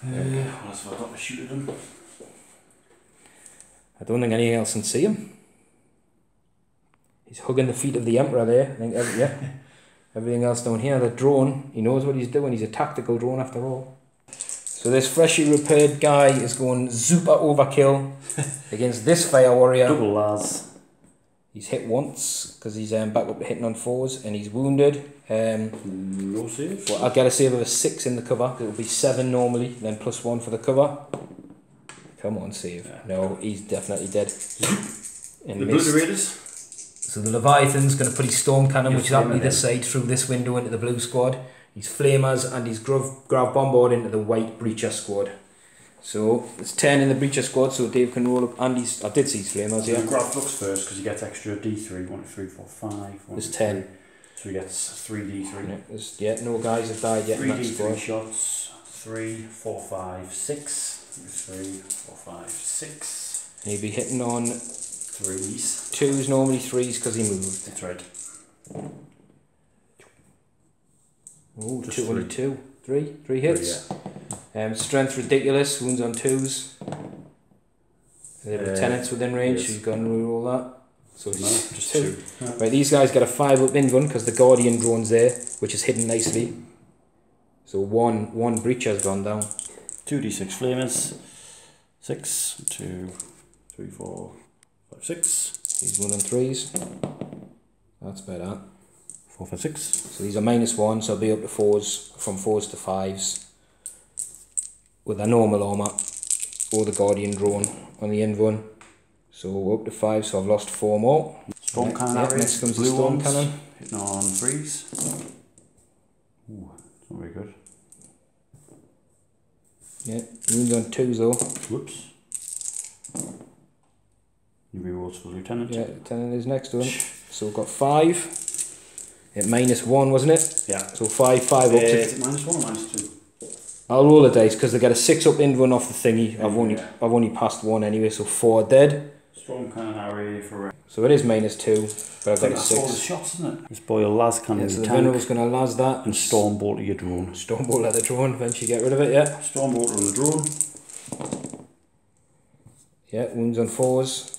What else have I got to shoot at him? I don't think anything else can see him. He's hugging the feet of the Emperor there. I think, everything else down here. The drone, he knows what he's doing. He's a tactical drone after all. So this freshly repaired guy is going super overkill against this fire warrior. Double Laz. He's hit once because he's back up to hitting on 4s, and he's wounded. No save. Well, I'll get a save of a 6 in the cover. It'll be 7 normally, then +1 for the cover. Come on, save. Yeah. No, he's definitely dead. The Obliterators. So the Leviathan's going to put his storm cannon, which is up either side, through this window into the blue squad. His flamers and his grav bombard into the white breacher squad. So it's 10 in the breacher squad, so Dave can roll up. And I did see his flamers, yeah. The grav looks first because he gets extra D3. 1, 2, 3, 4, 5. There's 10. So he gets 3 D3. Yeah, no guys have died yet 3 in that D3 squad. shots. 3, 4, 5, 6. 3, 4, 5, 6. And he'll be hitting on 3s. 2s, normally 3s because he moved. That's right. Oh, 2 only 2. 3 hits. 3, yeah. Strength ridiculous, wounds on 2s. The lieutenant's within range, yes. so he's going to reroll that. So No, it's just 2. 2. Yeah. Right, these guys get a 5 up in gun because the Guardian drone's there, which is hidden nicely. So one breacher's gone down. 2d6 flamers. 6, 2, 3, 4, 5, 6. He's 1 on 3s. That's better. 4, 5, 6. So these are -1, so I'll be up to 4s, from 4s to 5s. With a normal armour, or the Guardian drone on the end one. So we're up to 5, so I've lost 4 more. Storm cannon. Yeah, next comes the storm cannon. Hitting on 3s. Ooh, it's not very good. Yeah, wounds on 2s though. Whoops. New rerolls for the lieutenant. Yeah, lieutenant is next to him. So we've got 5. At -1, wasn't it? Yeah. So 5 up. Is it -1 or -2? I'll roll the dice because they get a 6 up in one off the thingy. I've only passed 1 anyway, so 4 dead. Storm cannon array for. So it is -2, but I've got a That's all the 6. shots, isn't it? This boy will las cannon Yeah, so your the tank Venerable's going to las that. and storm bolt to your drone. Stormbolt at the drone, eventually get rid of it, yeah. Storm bolt on the drone. Yeah, wounds on 4s.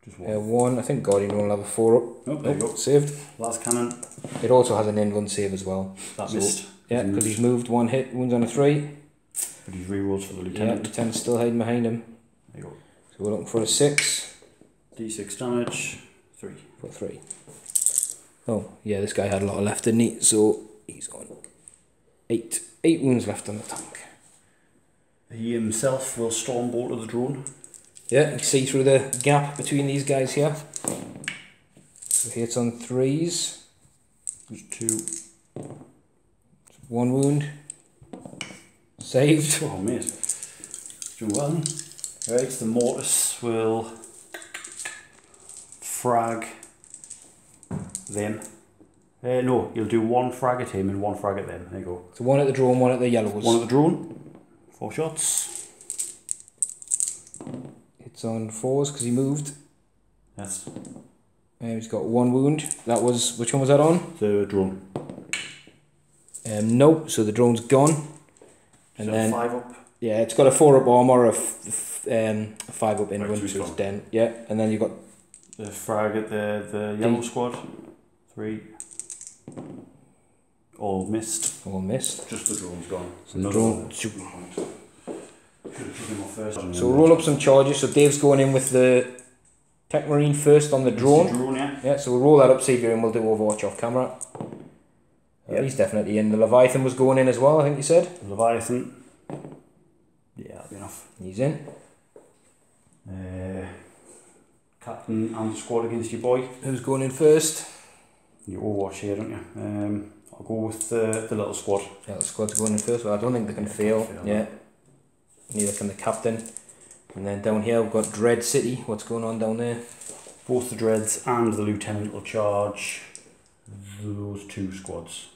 Just 1. 1, I think Guardian will have a 4 up. Oh, there you go. Saved. Las cannon. It also has an in-run save as well. That So, missed. Yeah, because he's moved 1 hit, wounds on a 3. But he's rerolls for the Yeah, lieutenant. lieutenant's still hiding behind him. There you go. So we're looking for a 6. D6 damage. 3. For 3. Oh, yeah, this guy had a lot of left, didn't he? So he's on 8. 8 wounds left on the tank. He himself will storm bolt to the drone. Yeah, you can see through the gap between these guys here. So he hits on 3s. There's 2. 1 wound. Saved. Oh, mate. Doing well, isn't he? Right, the mortis will frag them. No, you'll do 1 frag at him and 1 frag at them. There you go. So 1 at the drone, 1 at the yellows. 1 at the drone. 4 shots. Hits on 4s because he moved. Yes. He's got 1 wound. That was, which one was that on? The drone. Nope, so the drone's gone. And So then 5 up. yeah, it's got a 4 up armor, a 5 up in Right, one, so so he's it's gone. den. Yeah, and then you got The frag at the yellow squad. 3. All missed. all missed. Just the drone's gone. So the drone. Should have took him off first. So we'll roll up some charges. So Dave's going in with the Tech Marine first on the drone. Drone, yeah. Yeah, so we'll roll that up, see if you're in. We'll do Overwatch off camera. Yep. He's definitely in. The Leviathan was going in as well, I think you said. Leviathan. Yeah, that'll be enough. He's in. Captain and the squad against your boy. Who's going in first? You Overwatch here, don't you? I'll go with the little squad. Yeah, the squad's going in first, but I don't think they can fail. fail, Yeah. Neither can the captain. And then down here we've got Dread City. What's going on down there? Both the Dreads and the Lieutenant will charge those 2 squads.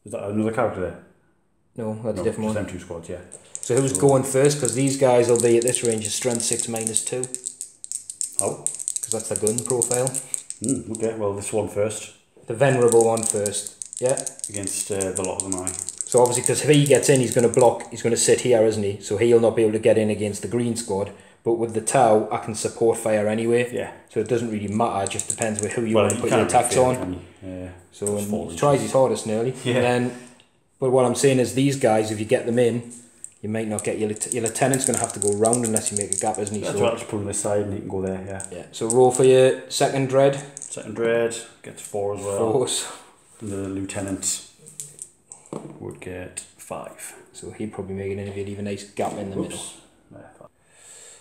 Is that another character there? No, that's No, a different just one. them 2 squads, yeah. So who's going first? Because these guys will be at this range of strength 6 -2. Oh. Because that's the gun profile. Okay, well this one first. The Venerable one first. Yeah. Against the lot of them, aye. So obviously, because if he gets in, he's going to block. He's going to sit here, isn't he? So he'll not be able to get in against the green squad. But with the Tau, I can support fire anyway. Yeah. So it doesn't really matter. It just depends with who you Well, want to you put your can't attacks fail, on. can you? So Just fall he into tries his hardest nearly. Yeah. And then, but what I'm saying is these guys, if you get them in, you might not get your lieutenant's going to have to go round unless you make a gap, isn't he? That's so, right, just put him this side and he can go there, yeah. Yeah, so roll for your second dread. Second dread gets 4 as well. 4s. And the lieutenant would get 5. So he'd probably make an even nice gap in the middle. Yeah,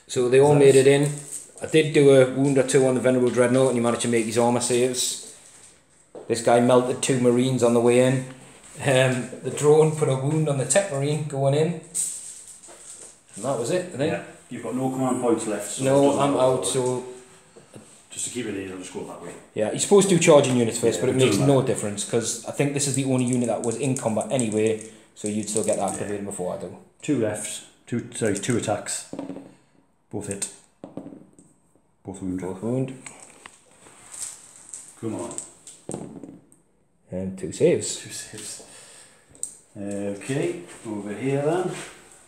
so they all made it in. I did do a wound or 2 on the Venerable Dreadnought and he managed to make his armour saves. This guy melted 2 Marines on the way in. The drone put a wound on the Tech Marine going in. And that was it, I think. Yeah, you've got no command points left. So no, I'm out, so... Just to keep it easy, I'll just go that way. Yeah, you're supposed to do charging units first, Yeah, but it makes no difference, because I think this is the only unit that was in combat anyway, so you'd still get that activated before I do. 2 left, 2 attacks. Both hit. Both wound. Both wound. Come on. And 2 saves. 2 saves. Okay, over here then.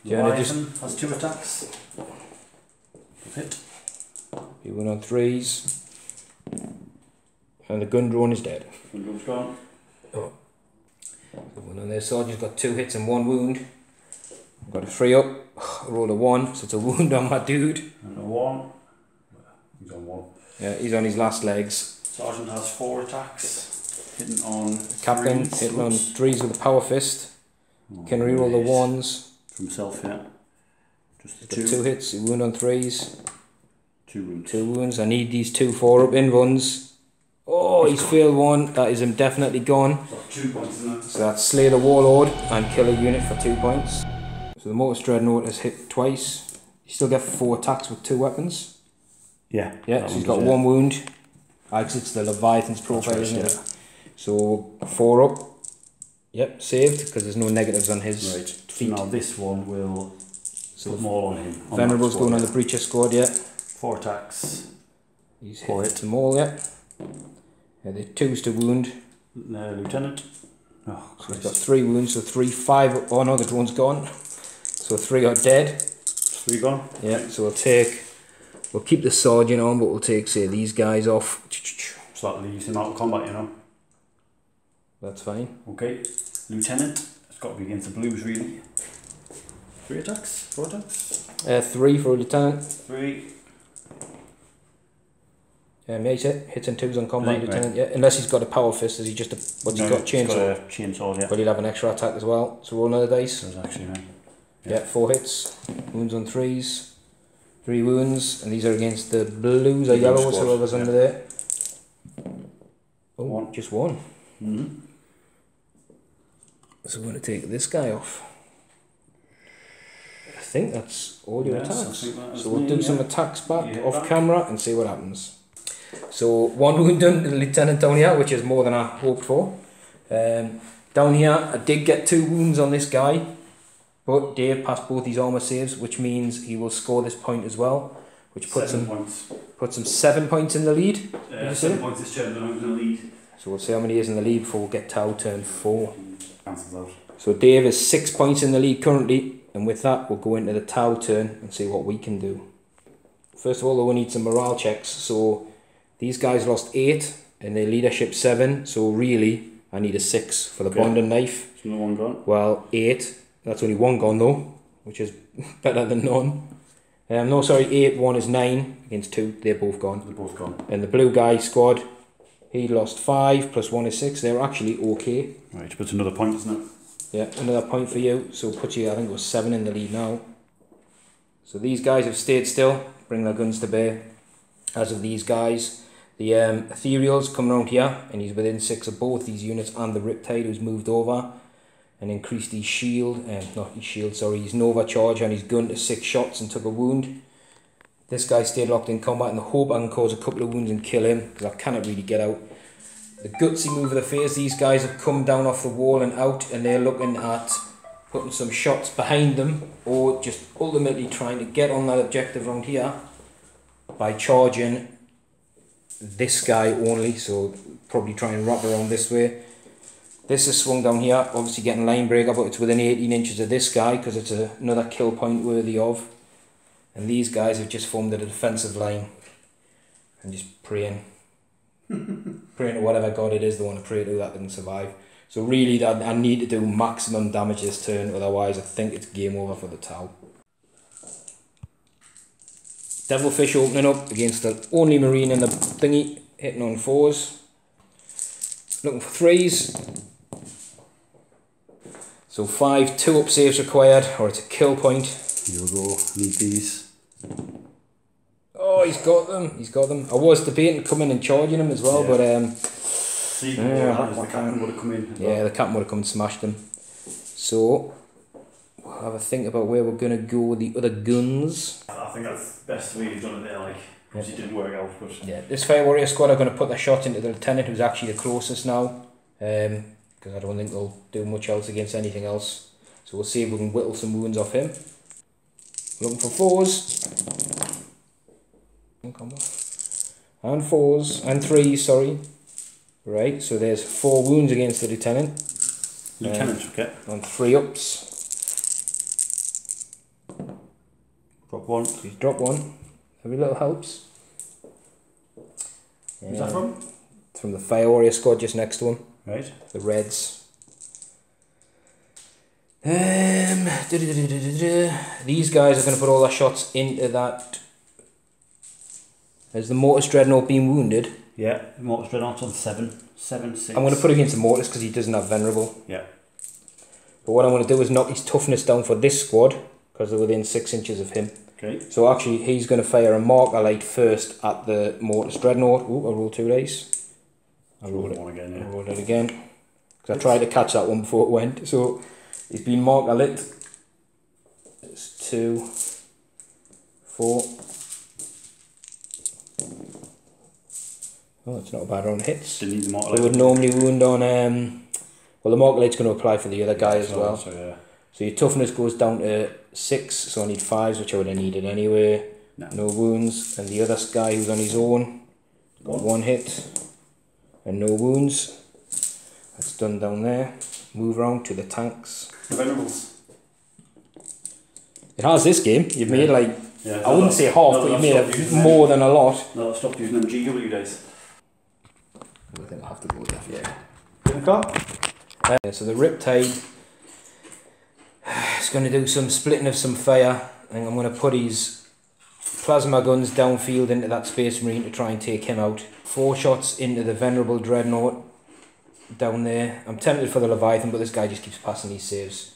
Yeah, Leviathan has 2 attacks. Both hit. You win on 3s. And the gun drone is dead. Gun drone's gone. Oh. The one on their soldier's got 2 hits and 1 wound. I've got a 3 up. I rolled a 1, so it's a wound on my dude. And a 1. He's on 1. Yeah, he's on his last legs. Sergeant has 4 attacks. Hitting on Captain 3s. hitting on 3s with a power fist. Can reroll the 1s. For himself, yeah. Just the 2. 2 hits, a wound on 3s. 2 wounds. 2 wounds. I need these 2 4-up invuns. Oh, he's failed 1. That is him definitely gone. So 2 points, isn't it? So that's slay the warlord and kill a unit for 2 points. So the Mortis Dreadnought has hit twice. You still get 4 attacks with 2 weapons. Yeah. Yeah, so he's got 1 wound. Because it's the Leviathan's profile, right, isn't yeah. it? So 4 up. Yep, saved because there's no negatives on his feet. Now this one will put them all on him. On Venerable's that going on squad, the Breacher squad, yeah. 4 attacks. He's 4 hit hit. them all, yeah. Yeah, the 2s to wound. Lieutenant. Oh, So he's got 3 wounds, so 3, 5. Oh no, the drone's gone. So 3 are dead. 3 gone. Yeah, so we'll keep the sergeant on, but we'll take, say, these guys off. So that leaves him out of combat, you know. That's fine. Okay. Lieutenant. It's got to be against the blues, really. 3 attacks? 4 attacks? 3 for a lieutenant. 3. Yeah, hits and 2s on combat Right, lieutenant. Yeah, unless he's got a power fist, has he just what's he got? Chainsaw. He's got a chainsaw, yeah. But he'll have an extra attack as well. So roll another dice. There's actually, right. Yeah, 4 hits. Wounds on 3s. 3 wounds, and these are against the blues or The blue yellows, squad, whoever's yeah. under there. Oh, 1. just 1. Mm-hmm. So we're going to take this guy off. I think that's all your Yes, I attacks. think that is So we'll me, do some yeah. attacks back Yeah, off back. camera and see what happens. So 1 wound done to the lieutenant down here, which is more than I hoped for. Down here, I did get 2 wounds on this guy, but Dave passed both his armour saves, which means he will score this point as well, which puts 7 him points. 7 points in the lead. Did you say? 7 points this turn, then I'm going to lead. So we'll see how many he is in the lead before we get Tau turn 4. Cancels out. So Dave is 6 points in the lead currently, and with that we'll go into the Tau turn and see what we can do. First of all, though, we need some morale checks. So these guys lost 8 and their leadership 7, so really I need a 6 for the bond and knife. There's another 1 gone. Well, 8, that's only 1 gone though, which is better than none. No, sorry, 8, 1 is 9 against 2, they're both gone. They're both gone. And the blue guy squad, he lost 5 plus 1 is 6, they're actually okay. Right, but it's another point, isn't it? Yeah, another point for you, so puts you, I think it was 7 in the lead now. So these guys have stayed still, bring their guns to bear. As of these guys, the Ethereal's come around here, and he's within 6 of both these units and the Riptide who's moved over and increased his shield, his Nova charge and his gun to 6 shots and took a wound. This guy stayed locked in combat and I hope I can cause a couple of wounds and kill him, because I cannot really get out. The gutsy move of the phase, these guys have come down off the wall and out, and they're looking at putting some shots behind them, or just ultimately trying to get on that objective around here by charging this guy only, so probably try and wrap around this way. This is swung down here, obviously getting line breaker, but it's within 18 inches of this guy because it's another kill point worthy of. And these guys have just formed a defensive line and just praying. Praying to whatever god it is they want to pray to that they can survive. So really I need to do maximum damage this turn, otherwise I think it's game over for the Tau. Devilfish opening up against the only Marine in the thingy, hitting on 4s. Looking for 3s. So 5 2-up saves required, or it's a kill point. Here we go, need these. Oh, he's got them, he's got them. I was debating coming and charging him as well, but See, the captain would have come in. Yeah, the captain would have come and smashed him. So we'll have a think about where we're going to go with the other guns. I think that's the best way you've done it there, like, because it didn't work out. But yeah, this Fire Warrior squad are going to put their shot into the Lieutenant, who's actually the closest now, because I don't think they'll do much else against anything else. So we'll see if we can whittle some wounds off him. Looking for 4s. And 4s, and 3s, sorry. Right, so there's 4 wounds against the Lieutenant. Okay. And 3 ups. Drop 1. So he's dropped 1. Every little helps. Who's that from? It's from the Fire Warrior squad just next to him. Right. The Reds. These guys are going to put all their shots into that. Has the Mortis Dreadnought been wounded? Yeah, Mortis Dreadnought's on 7, 6. I'm going to put it against the Mortis because he doesn't have Venerable. Yeah. But what I'm going to do is knock his toughness down for this squad because they're within 6 inches of him. Okay. So actually, he's going to fire a marker light first at the Mortis Dreadnought. Ooh, I rolled 2 dice. I rolled it. Again, yeah. I rolled it again because I tried to catch that one before it went. So he's been marker lit. It's 2, 4. Oh, it's not a bad round of hits. Didn't need the marker We would normally wound on, well, the marker light's going to apply for the other guy as well. So, yeah. So your toughness goes down to 6, so I need 5s, which I would have needed anyway. No wounds. And the other guy who's on his own, got 1 hit and no wounds. That's done down there. Move around to the tanks. The Venerables. It has this game. You've made like, yeah, I wouldn't say half, but you've made more than a lot. No, I've stopped using them GW days. I think I'll have to go with that. Yeah. In the car? So the Riptide is going to do some splitting of some fire. I think I'm going to put his plasma guns downfield into that Space Marine to try and take him out. 4 shots into the Venerable Dreadnought down there. I'm tempted for the Leviathan, but this guy just keeps passing these saves.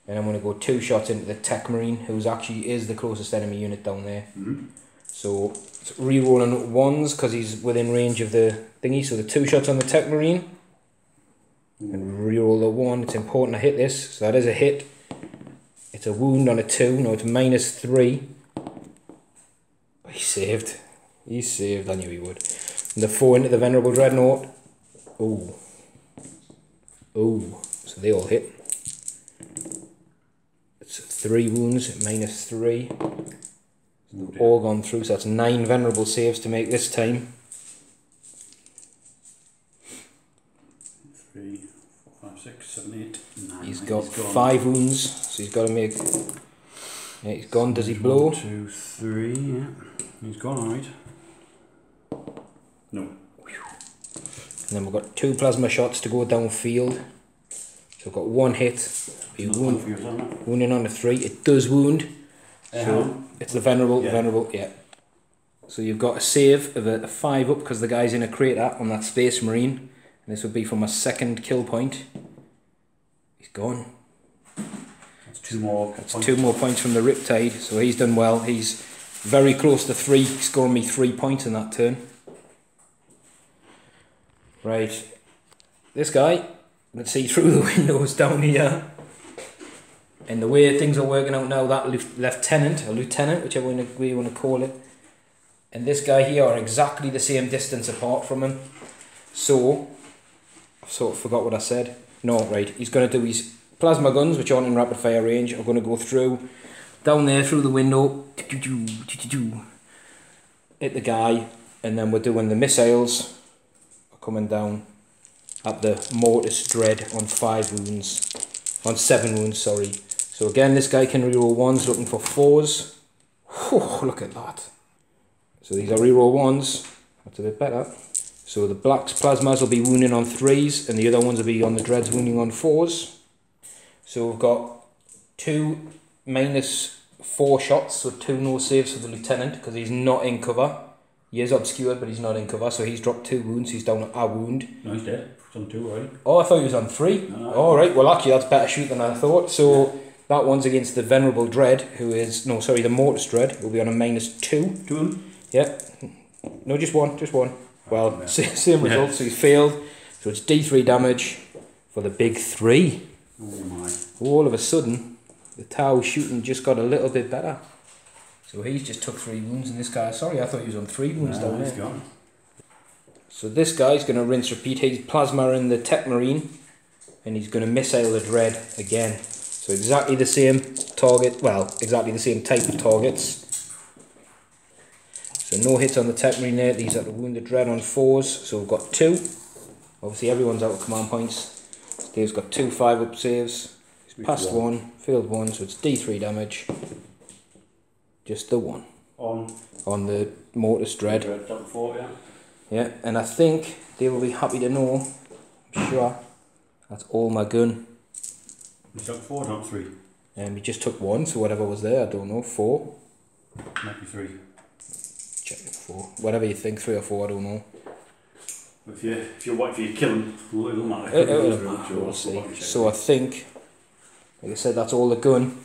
And I'm going to go 2 shots into the Tech Marine, who's actually is the closest enemy unit down there. So it's re-rolling 1s because he's within range of the thingy. So the 2 shots on the Tech Marine. And re-roll the 1. It's important to hit this. So that is a hit. It's a wound on a 2. No, it's -3. He saved. He saved. I knew he would. And the 4 into the Venerable Dreadnought. Oh. Oh. So they all hit. It's 3 wounds, -3. They've all gone through, so that's 9 Venerable saves to make this time. 3, 4, 5, 6, 7, 8, 9. He's got 5 wounds, so he's got to make... Yeah, he's gone. Does he blow? 1, 2, 3, yeah. He's gone, alright. No. And then we've got 2 plasma shots to go downfield. So we've got 1 hit. Wounding on a 3. It does wound. So it's the Venerable, yeah. Venerable, yeah. So you've got a save of a 5 up because the guy's in a crater on that Space Marine. And this would be from a 2nd kill point. He's gone. That's 2 more. That's 2 more points from the Riptide. So he's done well. He's very close to 3, scoring me 3 points in that turn. Right. This guy, let's see through the windows down here. And the way things are working out now, that lieutenant, whichever way you want to call it, and this guy here are exactly the same distance apart from him. So, I've sort of forgot what I said. No, right, he's going to do his plasma guns, which aren't in rapid fire range, are going to go through, down there through the window, hit the guy, and then we're doing the missiles, coming down at the Mortis Dread on 5 wounds, on 7 wounds, sorry. So again, this guy can reroll 1s, looking for 4s. Whew, look at that. So these are reroll 1s. That's a bit better. So the black's plasmas will be wounding on 3s, and the other ones will be on the dreads wounding on 4s. So we've got 2 -4 shots, so 2 no saves for the lieutenant, because he's not in cover. He is obscured, but he's not in cover, so he's dropped 2 wounds, he's down a wound. No, he's dead. He's on 2 already. Oh, I thought he was on 3. No. Alright, well actually that's better shoot than I thought. So that one's against the Venerable Dread, who is, no sorry, the Mortis Dread, will be on a -2. 2? Yeah. No, just one. Well, yeah. Same result, so he's failed. So it's D3 damage for the big 3. Oh my. All of a sudden, the Tau shooting just got a little bit better. So he's just took 3 wounds, and this guy, sorry, I thought he was on 3 wounds down there. Gone. So this guy's going to rinse repeat. He's plasma in the Tech Marine, and he's going to missile the Dread again. So exactly the same target, well, exactly the same type of targets. So no hits on the Tech Marine there. These are the wounded Dread on 4s. So we've got 2. Obviously everyone's out of command points. Dave's got 2 5-up saves. He's passed 1, failed 1, so it's D3 damage. Just the 1. On the Mortis Dread. Double 4, yeah. Yeah, and I think they will be happy to know, I'm sure, that's all my gun. You took 4, not 3. He just took 1, so whatever was there, I don't know, 4. Might be 3. Check it, 4. Whatever you think, 3 or 4, I don't know. If you kill him, it'll matter. It'll matter, we'll see. So I think, like I said, that's all the gun.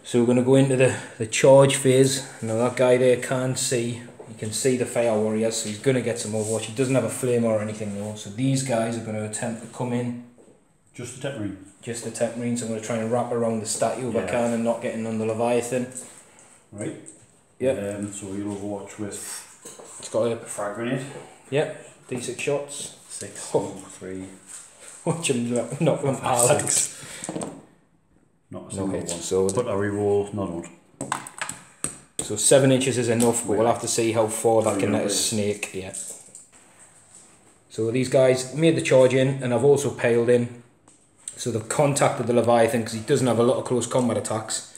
So we're going to go into the charge phase. Now that guy there can't see. You can see the Fire Warriors, so he's going to get some Overwatch. He doesn't have a flame or anything though. So these guys are going to attempt to come in. Just the Tech Marine? Just the Tech Marine. So I'm going to try and wrap around the statue if I can and not getting on the Leviathan. Right. Yeah. So you'll Overwatch with... It's got a frag grenade. Yep. D6 shots. 6, 3. Watch him knock them Alex. Not a single one. So but a reroll, not one. So 7 inches is enough, but we'll have to see how far that can let us snake. Yeah. So these guys made the charge in, and I've also paled in. So they've contacted the Leviathan because he doesn't have a lot of close combat attacks.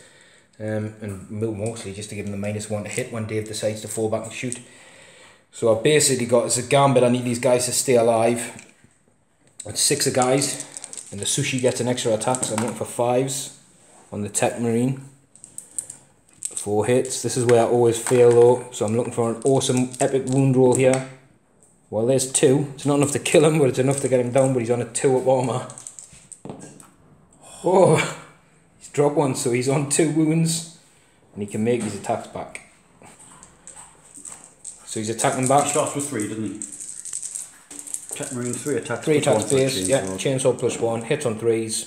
And mostly just to give him the -1 to hit when Dave decides to fall back and shoot. So I've basically got, as a gambit, I need these guys to stay alive. It's 6 of guys, and the Sushi gets an extra attack, so I'm looking for 5s on the Tech Marine. 4 hits. This is where I always fail though, so I'm looking for an awesome epic wound roll here. Well, there's 2. It's not enough to kill him, but it's enough to get him down, but he's on a 2-up armor. Oh, he's dropped 1, so he's on 2 wounds, and he can make his attacks back. So he's attacking back. He starts with 3, doesn't he? Tech Marine, 3 attacks. 3 attacks base, yeah. Chainsaw +1, hits on 3s.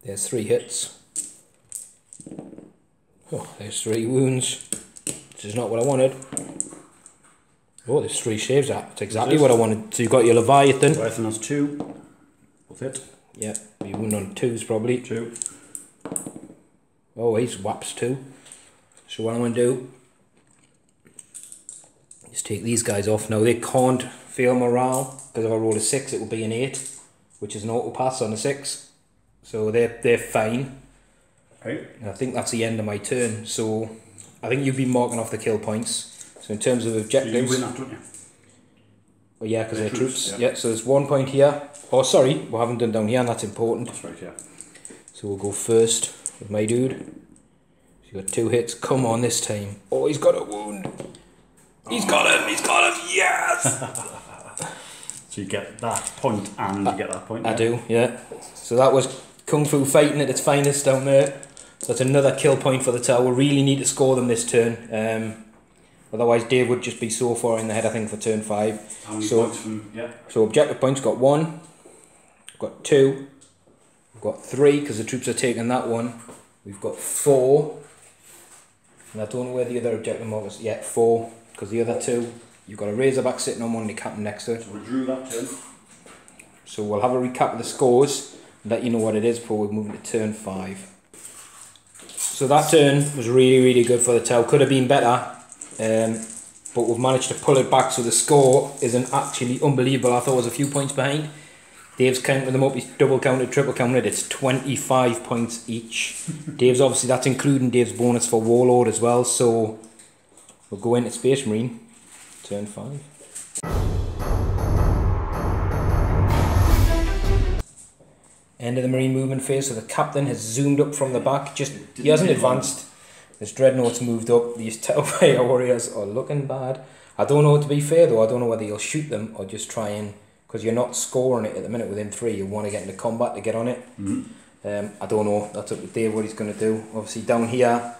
There's 3 hits. Oh, there's 3 wounds. This is not what I wanted. Oh, there's 3 saves. That's exactly what I wanted. So you've got your Leviathan. Leviathan has 2. Both hit. Yeah, you wound on 2s probably. 2. Oh, he's whaps 2. So what I'm going to do is take these guys off. Now they can't fail morale, because if I roll a 6 it will be an 8, which is an auto pass on a 6. So they're fine. Okay. And I think that's the end of my turn. So I think you've been marking off the kill points. So in terms of objectives, so you win that, don't you? Well, yeah, because they're troops. Yeah. So there's 1 point here. Oh, sorry, we haven't done down here, and that's important. That's right, yeah. So we'll go first with my dude. So you got 2 hits. Come on this time. Oh, he's got a wound. He's got him. He's got him. Yes. So you get that point, and you get that point. I do. Yeah. So that was Kung Fu fighting at its finest down there. So that's another kill point for the Tau. We really need to score them this turn. Otherwise, Dave would just be so far in the head, I think, for turn 5. How many points from, yeah. So objective points, got 1, got 2, we've got 3, because the troops are taking that one. We've got 4, and I don't know where the other objective markers, yeah, 4, because the other 2, you've got a Razorback sitting on one and the captain next to it. So we drew that turn. So we'll have a recap of the scores, and let you know what it is before we move into turn 5. So that turn was really, really good for the Tau. Could have been better. But we've managed to pull it back, so the score isn't actually unbelievable. I thought it was a few points behind. Dave's counted them up, he's double counted, triple counted, it's 25 points each. Dave's obviously, that's including Dave's bonus for Warlord as well, so we'll go into Space Marine, turn 5. End of the Marine movement phase, so the captain has zoomed up from the back. He hasn't advanced. This dreadnought's moved up. These Tau Fire Warriors are looking bad. I don't know, to be fair though, I don't know whether you'll shoot them or just try and, because you're not scoring it at the minute within 3, you want to get into combat to get on it. I don't know, that's up to Dave what he's going to do. Obviously down here,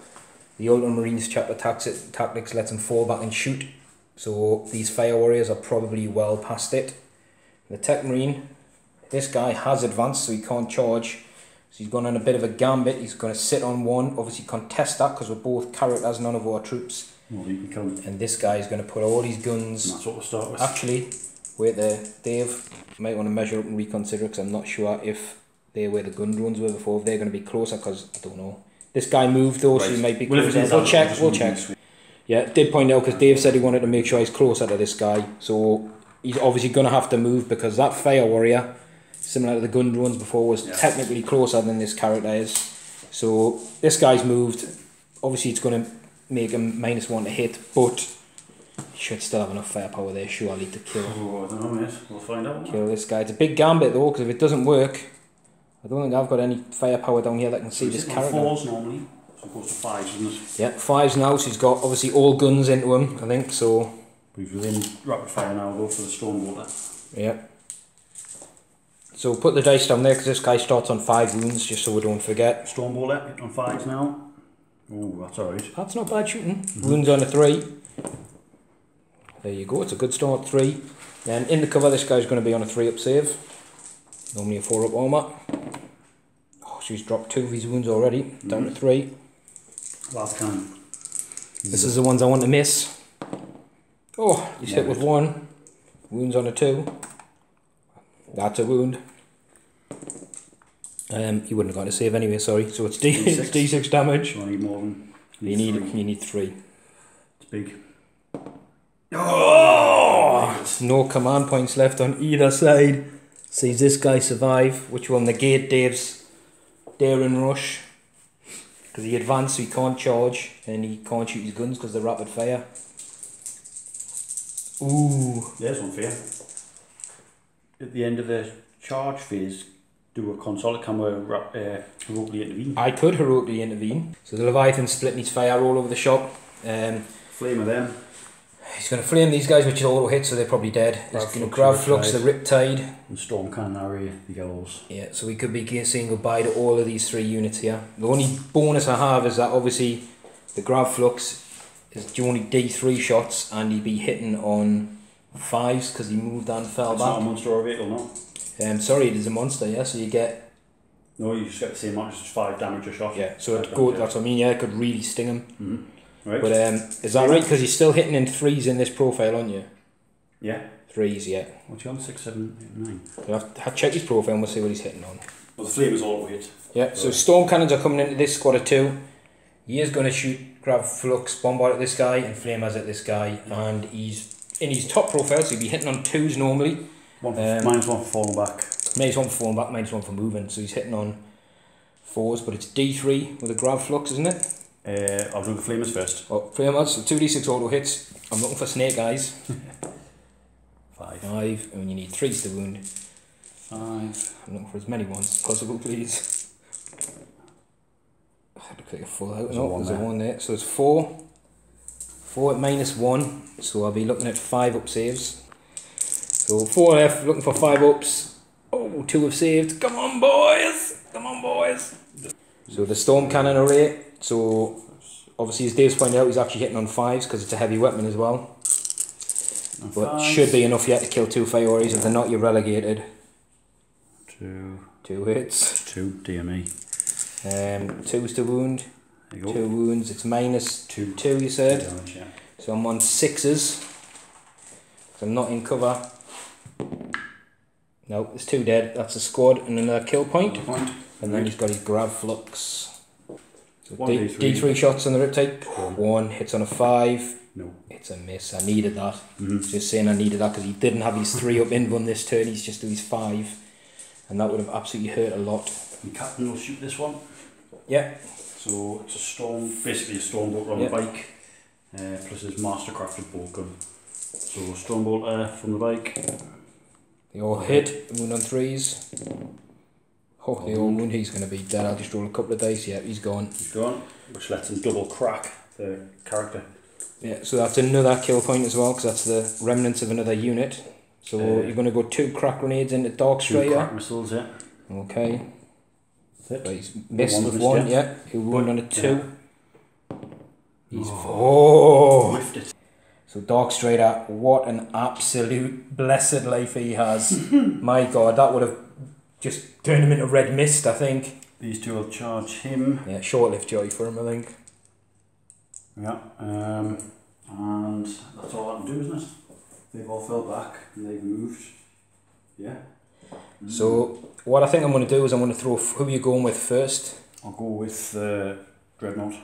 the Ultramarines chapter tactics lets him fall back and shoot. So these Fire Warriors are probably well past it. The Tech Marine, this guy has advanced, so he can't charge. So he's gone on a bit of a gambit. He's going to sit on 1. Obviously contest that because we're both characters, none of our troops. Well, you can and this guy is going to put all his guns. And that's what we'll start with. Actually, wait there, Dave. Might want to measure up and reconsider because I'm not sure if they're where the gun drones were before. If they're going to be closer, because I don't know. This guy moved though, so he might be closer. We'll check. We'll check. Yeah, did point out because Dave said he wanted to make sure he's closer to this guy. So he's obviously going to have to move because that Fire Warrior, similar to the gun drones before, was technically closer than this character is. So this guy's moved. Obviously it's going to make him -1 to hit, but he should still have enough firepower there surely to kill. Oh, I don't know, mate. We'll find out. Kill this guy. It's a big gambit though, because if it doesn't work, I don't think I've got any firepower down here that can see this character. 4s normally, so it goes to 5s, isn't it? Yeah, 5s now, so he's got obviously all guns into him, I think, so... We've within rapid fire now, we'll go for the Stormbolter. Yeah. So put the dice down there, because this guy starts on 5 wounds, just so we don't forget. Stormbolter, on 5s now. Oh, that's alright. That's not bad shooting. Wounds on a 3. There you go, it's a good start, 3. Then in the cover, this guy's going to be on a 3-up save. Normally a 4-up armour. Oh, she's dropped 2 of his wounds already, down to 3. Last cannon. This is the ones I want to miss. Oh, he's hit with 1. Wounds on a 2. That's a wound. He wouldn't have got a save anyway, sorry. So it's D6 damage. You need more than... You need 3. It's big. Oh! No command points left on either side. Sees this guy survive, which will negate Dave's daring rush. Because he advanced, so he can't charge, and he can't shoot his guns because they're rapid fire. Ooh. There's one for you. At the end of the charge phase, do a console camera heroically intervene. I could heroically intervene. So the Leviathan's splitting his fire all over the shop. Flame of them. He's going to flame these guys, which is auto hit, so they're probably dead. He's going to grab Flux, the Riptide. And Storm Cannon Area, the Gallows. Yeah, so we could be saying goodbye to all of these 3 units here. The only bonus I have is that obviously the Grab Flux is only D3 shots, and he'd be hitting on 5s because he moved and fell back. It's not a monster or a vehicle, no? Sorry, it is a monster, yeah, so you get... No, you just get the same amount, just 5 damage a shot. Yeah, so it goes, that's what I mean, yeah, it could really sting him. Right. But is that right? Because you're still hitting in 3s in this profile, aren't you? Yeah. 3s, yeah. What's he on? 6, 7, 8, 9. We'll have to check his profile and we'll see what he's hitting on. Well, the flame is all hit. Yeah, so Storm Cannons are coming into this squad of 2. He is going to shoot, grab Flux, bombard at this guy, and Flamers at this guy. And he's in his top profile, so he'd be hitting on 2s normally. -1 for falling back. -1 for falling back, -1 for moving. So he's hitting on 4s, but it's D3 with a grab Flux, isn't it? I'll do the flamers first. Oh, Flamers, so 2d6 auto hits. I'm looking for Snake Eyes. 5, and you need 3s to wound. 5. I'm looking for as many ones as possible, please. I had to click a full out. No, there's a 1 there. So it's 4. 4 at -1, so I'll be looking at 5-up saves. So 4 left, looking for 5-ups. Oh, 2 have saved. Come on, boys! Come on, boys! So the Storm Cannon array. So obviously, as Dave's pointed out, he's actually hitting on 5s because it's a heavy weapon as well. But should be enough yet to kill 2 Fire Warriors. If they're not, you're relegated. 2 hits. 2 DME. 2's to wound. There you go. 2 wounds. It's -2, you said. Damage, yeah. So I'm on 6s. So I'm not in cover. No, there's 2 dead. That's a squad and another kill point. And then he's got his grab Flux. So D3 shots on the Riptide. 1 hits on a 5. No. It's a miss. I needed that. Just saying I needed that because he didn't have his 3 up invuln this turn. He's just do his 5. And that would have absolutely hurt a lot. The captain will shoot this one. Yeah. So it's a storm, basically a Stormbolter on the bike. Plus his mastercrafted bolt gun. So Stormbolter from the bike. They all hit. Wound on 3s. Oh, the old wound, he's going to be dead. I'll just roll a couple of dice. Yeah, he's gone. He's gone, which lets him double crack the character. Yeah, so that's another kill point as well, because that's the remnants of another unit. So you're going to go 2 crack grenades into Dark Strider. 2 crack missiles, yeah. Okay. That's it. Right, he's missed with 1, yeah. He'll wound on a 2. Yeah. He's... Whiffed it. So Dark Strider, what an absolute blessed life he has. My God, that would have just turned him into red mist, I think. These 2 will charge him. Yeah, short-lived joy for him, I think. Yeah, and that's all I can do, isn't it? They've all fell back and they've moved. Yeah. So what I think I'm going to do is I'm going to throw... Who are you going with first? I'll go with the Dreadnought.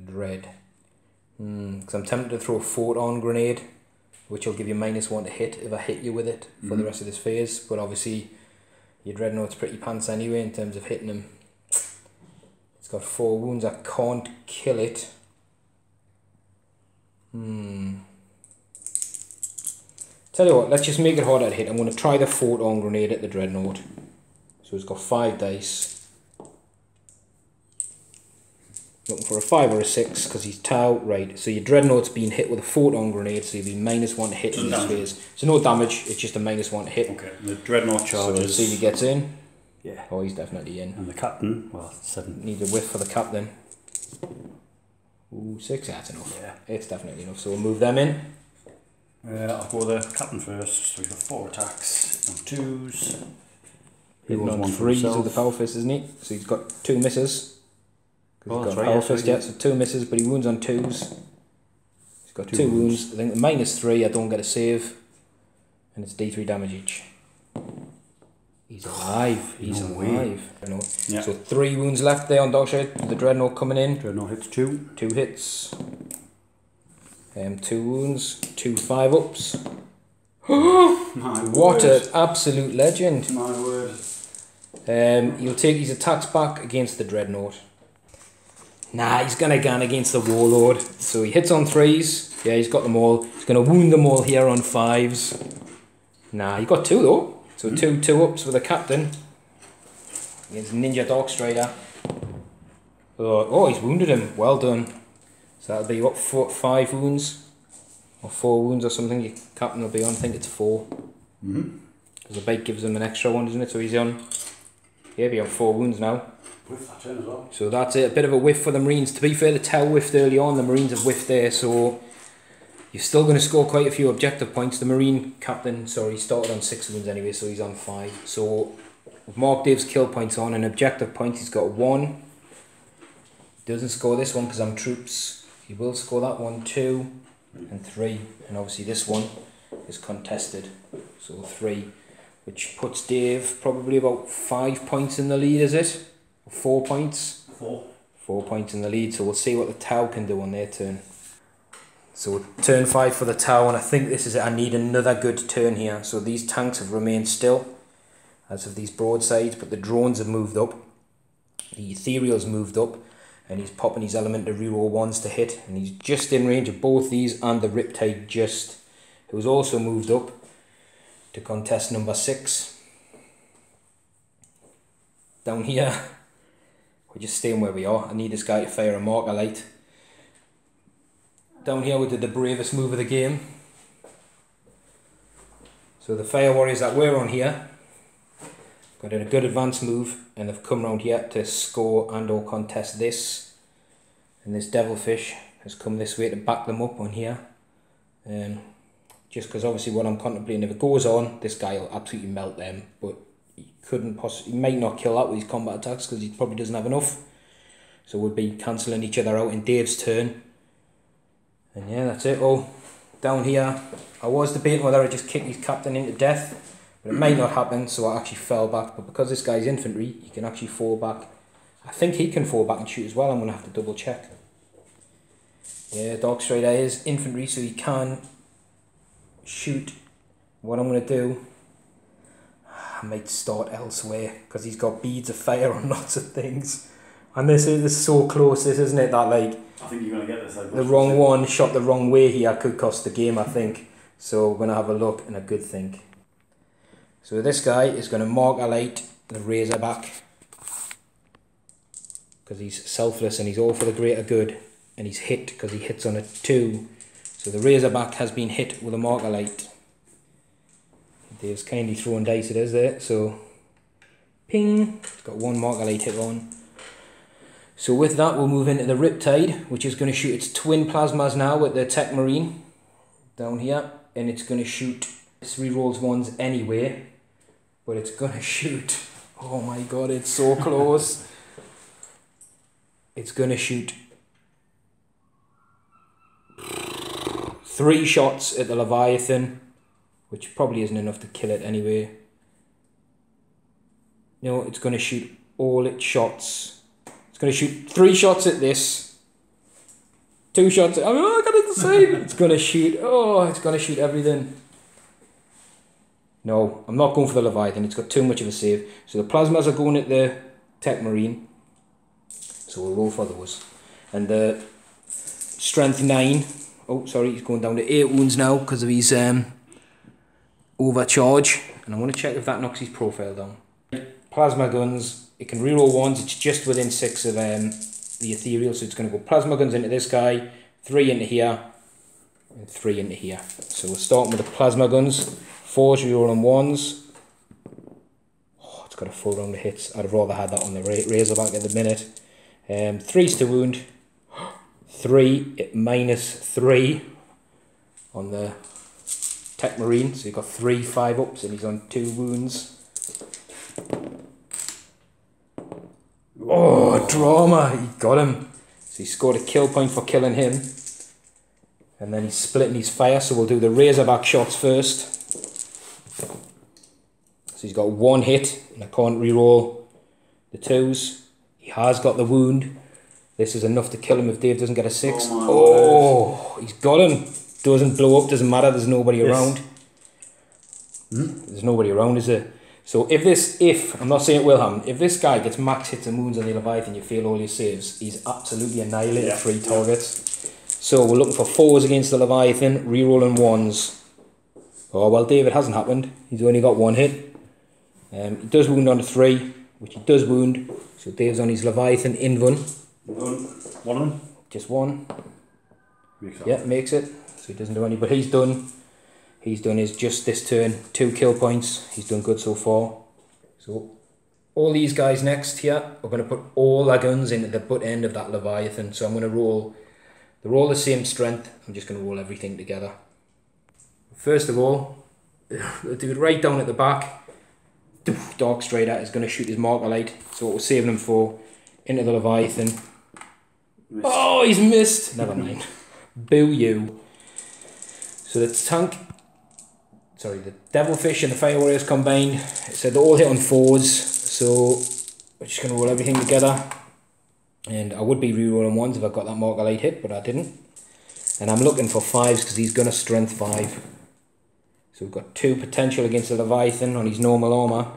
Dread. Because I'm tempted to throw a photon grenade, which will give you -1 to hit if I hit you with it for the rest of this phase. But obviously, your Dreadnought's pretty pants anyway in terms of hitting him. It's got 4 wounds. I can't kill it. Tell you what, let's just make it harder to hit. I'm going to try the photon grenade at the Dreadnought. So it's got 5 dice. Looking for a 5 or a 6 because he's Tau. Right, so your Dreadnought's being hit with a photon grenade, so you'll be -1 to hit in this phase. So no damage, it's just a -1 to hit. Okay, the Dreadnought charges. So let's see if he gets in. Yeah. Oh, he's definitely in. And the captain, well, 7. Need a whiff for the captain. Ooh, 6, that's enough. Yeah. It's definitely enough, so we'll move them in. I'll go the captain first, so we've got 4 attacks on 2s. Hitting on 3s with the power fist, isn't he? So he's got 2 misses. Oh, he's got power fist, yeah, so 2 misses, but he wounds on 2s. He's got 2 wounds. I think the -3, I don't get a save. And it's D3 damage each. He's alive. He's alive. Yeah. So 3 wounds left there on Darkshade. The Dreadnought coming in. Dreadnought hits 2. 2 hits. 2 wounds. 2 5-ups. What an absolute legend. My word. He'll take his attacks back against the Dreadnought. Nah, he's going to gun against the Warlord. So he hits on 3s. Yeah, he's got them all. He's going to wound them all here on 5s. Nah, he got 2 though. So 2 2-ups with the captain. Against Ninja Dark Strider. Oh, he's wounded him. Well done. So that'll be, what, 5 wounds? Or 4 wounds or something your captain will be on. I think it's 4. Because the bait gives him an extra one, doesn't it? So he's on... Yeah, he'll be on 4 wounds now. Whiff that turn as well. So that's it. A bit of a whiff for the Marines. To be fair, the Tau whiffed early on. The Marines have whiffed there, so... You're still going to score quite a few objective points. The Marine captain, sorry, started on 6 wounds anyway, so he's on 5. So, with Mark Dave's kill points on and objective points, he's got 1. Doesn't score this one because I'm troops. He will score that one, 2 and 3. And obviously this one is contested. So 3, which puts Dave probably about 5 points in the lead, is it? 4 points? 4. 4 points in the lead, so we'll see what the Tau can do on their turn. So turn 5 for the Tau, and I think this is it. I need another good turn here. So these tanks have remained still, as of these broadsides, but the drones have moved up. The ethereal's moved up, and he's popping his element to reroll 1s to hit, and he's just in range of both these and the Riptide just, who's also moved up to contest number 6. Down here, we're just staying where we are. I need this guy to fire a marker light. Down here we did the bravest move of the game. So the Fire Warriors that were on here got in a good advance move and have come round here to score and or contest this. And this Devilfish has come this way to back them up on here. Just because obviously what I'm contemplating, if it goes on, this guy will absolutely melt them. But he might not kill that with his combat attacks because he probably doesn't have enough. So we'll be cancelling each other out in Dave's turn. And yeah, that's it. Oh, down here, I was debating whether I just kick his captain into death, but it might not happen, so I actually fell back. But because this guy's infantry, he can actually fall back. I think he can fall back and shoot as well. I'm going to have to double check. Yeah, Dark Strider is infantry, so he can shoot. What I'm going to do, I might start elsewhere, because he's got beads of fire on lots of things. And this is so close, this, isn't it, that like... I think you're going to get this. The wrong one shot the wrong way here could cost the game, I think. So we're going to have a look and a good think. So this guy is going to mark a light the Razorback, because he's selfless and he's all for the greater good, and he's hit because he hits on a 2. So the Razorback has been hit with a marker light. Dave's kindly throwing dice it is there, so ping, it's got 1 marker light hit on. So with that we'll move into the Riptide, which is going to shoot its twin plasmas now with the Tech Marine down here, and it's going to shoot, this rerolls 1s anyway, but it's going to shoot, oh my god, it's so close. It's going to shoot 3 shots at the Leviathan, which probably isn't enough to kill it anyway. No, it's going to shoot all its shots. It's going to shoot 3 shots at this. 2 shots at, I got it the same. It's going to shoot, it's going to shoot everything. No, I'm not going for the Leviathan. It's got too much of a save. So the plasmas are going at the Tech Marine. So we'll roll for those. And the strength 9. Oh, sorry, he's going down to 8 wounds now because of his overcharge. And I'm going to check if that knocks his profile down. Plasma guns, it can reroll 1s. It's just within 6 of the ethereal. So it's going to go plasma guns into this guy, 3 into here, and 3 into here. So we're starting with the plasma guns. 4s rerolling 1s. Oh, it's got a full round of hits. I'd have rather had that on the Razorback at the minute. 3s to wound. 3 at -3 on the Tech Marine. So you've got 3 5-ups and he's on 2 wounds. Oh, drama! He got him. So he scored a kill point for killing him. And then he's splitting his fire, so we'll do the Razorback shots first. So he's got 1 hit, and I can't reroll the 2s. He has got the wound. This is enough to kill him if Dave doesn't get a 6. Oh, he's got him. Doesn't blow up, doesn't matter, there's nobody around. There's nobody around, is there? So if, I'm not saying it will happen, if this guy gets max hits and wounds on the Leviathan, you fail all your saves, he's absolutely annihilated 3 targets. So we're looking for 4s against the Leviathan, rerolling 1s. Oh, well, David hasn't happened. He's only got 1 hit. He does wound on a 3, which he does wound. So Dave's on his Leviathan Invun. 1 of them? Just 1. Makes it. Makes it. So he doesn't do any, but he's done. He's done his just this turn. 2 kill points. He's done good so far. So all these guys next here are going to put all their guns into the butt end of that Leviathan. So I'm going to roll. They're all the same strength. I'm just going to roll everything together. First of all, the dude right down at the back, Dark Strider, is going to shoot his marker light. So what we're saving him for, into the Leviathan. Missed. Oh, he's missed. Never mind. Boo you. So the tank, the Devilfish and the Fire Warriors combined, it said they all hit on 4s. So we're just going to roll everything together. And I would be rerolling 1s if I got that marker light hit, but I didn't. And I'm looking for 5s because he's going to strength 5. So we've got 2 potential against the Leviathan on his normal armour.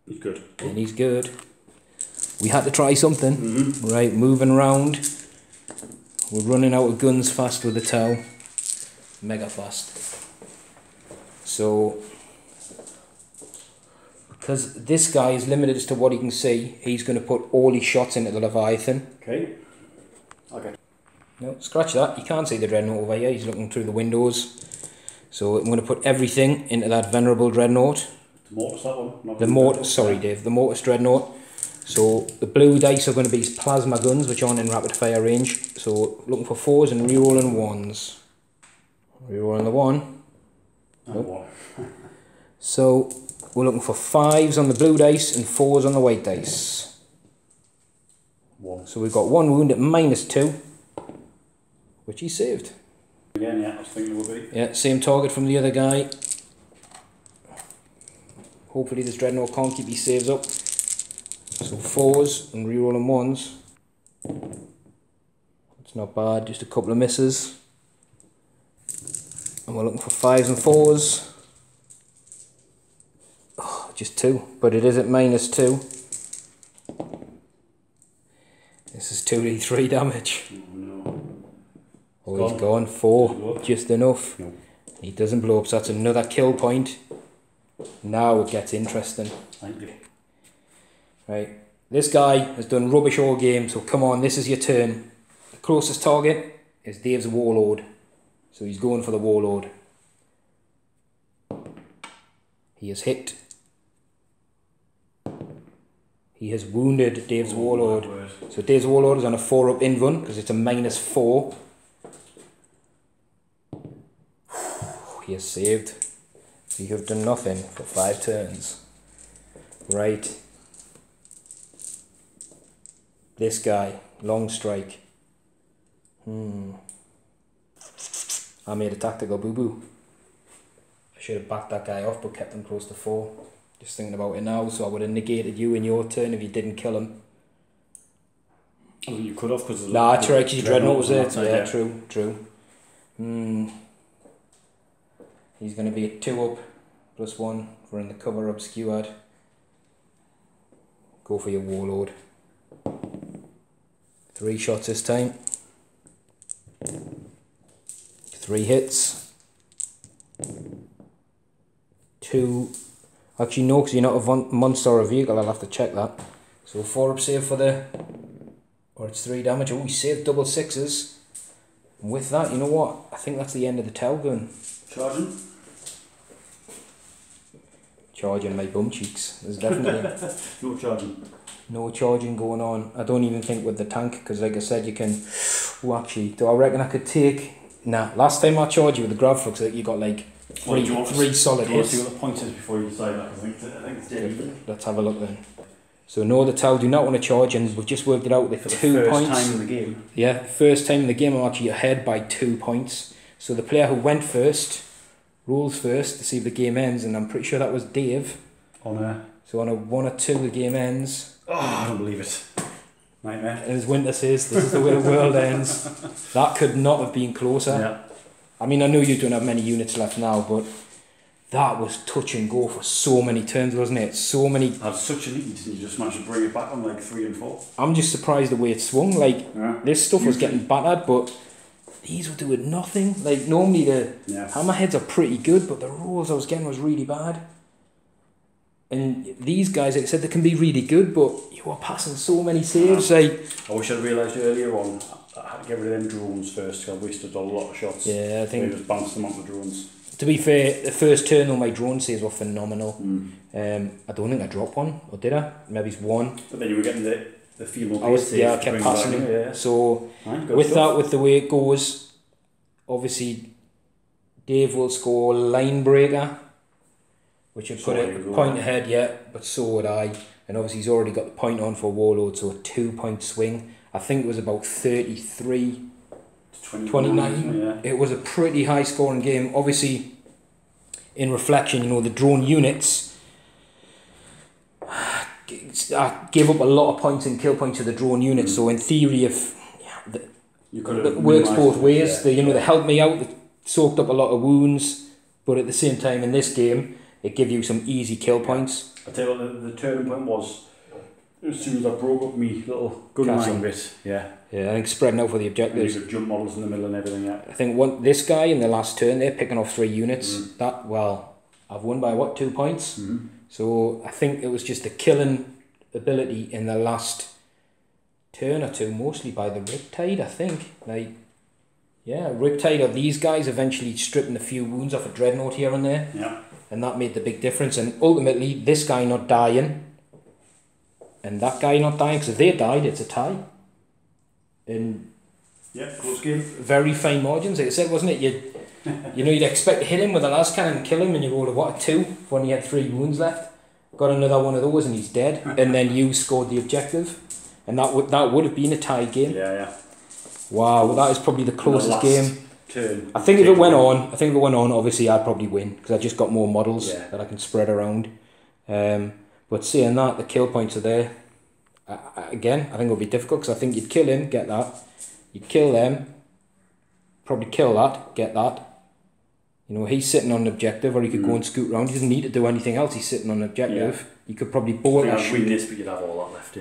He's good. And he's good. We had to try something. Right, moving around. We're running out of guns fast with the Tau. Mega fast. So, because this guy is limited as to what he can see, he's going to put all his shots into the Leviathan. Okay. No, scratch that. You can't see the Dreadnought over here. He's looking through the windows. So I'm going to put everything into that venerable Dreadnought. The Mortis, that one. Not the Mortis, sorry Dave, the Mortis Dreadnought. So the blue dice are going to be his plasma guns, which aren't in rapid fire range. So looking for 4s and rerolling 1s. Rerolling the 1. Nope. So we're looking for 5s on the blue dice and 4s on the white dice. 1. So we've got 1 wound at -2, which he saved. Again, yeah, I was thinking it would be. Yeah, same target from the other guy. Hopefully this Dreadnought can't keep his saves up. So 4s and rerolling 1s. It's not bad, just a couple of misses. And we're looking for 5s and 4s. Oh, just 2, but it is at -2. This is 2d3 damage. Oh no. Oh, he's gone. 4, just enough. No. He doesn't blow up, so that's another kill point. Now it gets interesting. Thank you. Right, this guy has done rubbish all game, so come on, this is your turn. The closest target is Dave's Warlord, so he's going for the Warlord. He is hit. He has wounded Dave's Warlord. So Dave's Warlord is on a 4-up invuln because it's a -4. He has saved. So you have done nothing for 5 turns. Right. This guy, long strike. I made a tactical boo-boo. I should have backed that guy off but kept him close to 4. Just thinking about it now, so I would have negated you in your turn if you didn't kill him. Oh, you could have because... Nah, that's right, because your Dreadnought was there. Yeah, true. He's going to be a 2-up, +1 for in the cover obscured. Go for your Warlord. 3 shots this time. 3 hits. 2. Actually, no, because you're not a monster or a vehicle. I'll have to check that. So 4-up save for the... Or it's 3 damage. Oh, he saved double 6s. And with that, you know what? I think that's the end of the Tau gun. Charging? Charging my bum cheeks. There's definitely... No charging. No charging going on. I don't even think with the tank, because like I said, you can... Oh, actually, do I reckon I could take... Nah, last time I charged you with the grab flux, you got like three solid hits. See what the point is before you decide that. I think it's dead. Let's have a look then. So no, the Tau do not want to charge, and we've just worked it out with for 2 points. First time in the game. Yeah, first time in the game I'm actually ahead by 2 points. So the player who went first, rolls first to see if the game ends, and I'm pretty sure that was Dave. So on a 1 or 2 the game ends. Oh, I don't believe it. Nightmare. As Winter says, this is the way the world ends. That could not have been closer. Yeah. I mean, I know you don't have many units left now, but that was touch and go for so many turns, wasn't it? So many... That's such a lead, and you just managed to bring it back on like 3 and 4. I'm just surprised the way it swung. Like, this stuff was getting battered, but these were doing nothing. Like, normally the hammerheads are pretty good, but the rolls I was getting was really bad. And these guys, like I said, they can be really good, but you are passing so many saves. Like, I wish I'd realised earlier on I had to get rid of them drones first, because I wasted a lot of shots. Yeah, I think... They just bounced them on the drones. To be fair, the first turn on my drone saves were phenomenal. I don't think I dropped one, or did I? Maybe it's 1. But then you were getting the female I kept passing them. Yeah. So, with the way it goes, obviously, Dave will score line breaker, which would put it a point ahead, but so would I. And obviously he's already got the point on for Warlord, so a 2-point swing. I think it was about 33 to 29. Yeah. It was a pretty high scoring game. Obviously, in reflection, you know, the drone units gave up a lot of points and kill points to the drone units. So in theory, if it works both ways, they helped me out, they soaked up a lot of wounds, but at the same time in this game, it gave you some easy kill points. I'll tell you what the turning point was. As soon as I broke up my little gun line bit, I think spreading out for the objectives. And you could jump models in the middle and everything, I think this guy in the last turn, they're picking off 3 units. I've won by 2 points? So I think it was just the killing ability in the last turn or 2, mostly by the Riptide, I think. Riptide or these guys eventually stripping a few wounds off a Dreadnought here and there. Yeah. And that made the big difference. And ultimately, this guy not dying and that guy not dying, because if they died, it's a tie. And close game. Very fine margins, like I said, wasn't it? You'd expect to hit him with a last cannon and kill him, and you rolled a 2 when he had 3 wounds left. Got another one of those and he's dead. And then you scored the objective. And that would have been a tie game. Yeah. Wow, that is probably the closest game. Turn. I think if it went on, obviously I'd probably win, because I just got more models that I can spread around. But saying that, the kill points are there. Again, I think it'll be difficult, because I think you'd kill him, get that. You'd kill them, probably kill that, get that. He's sitting on an objective, or he could go and scoot around. He doesn't need to do anything else. He's sitting on an objective. You could probably bolt and shoot. Win this, but you'd have all that left.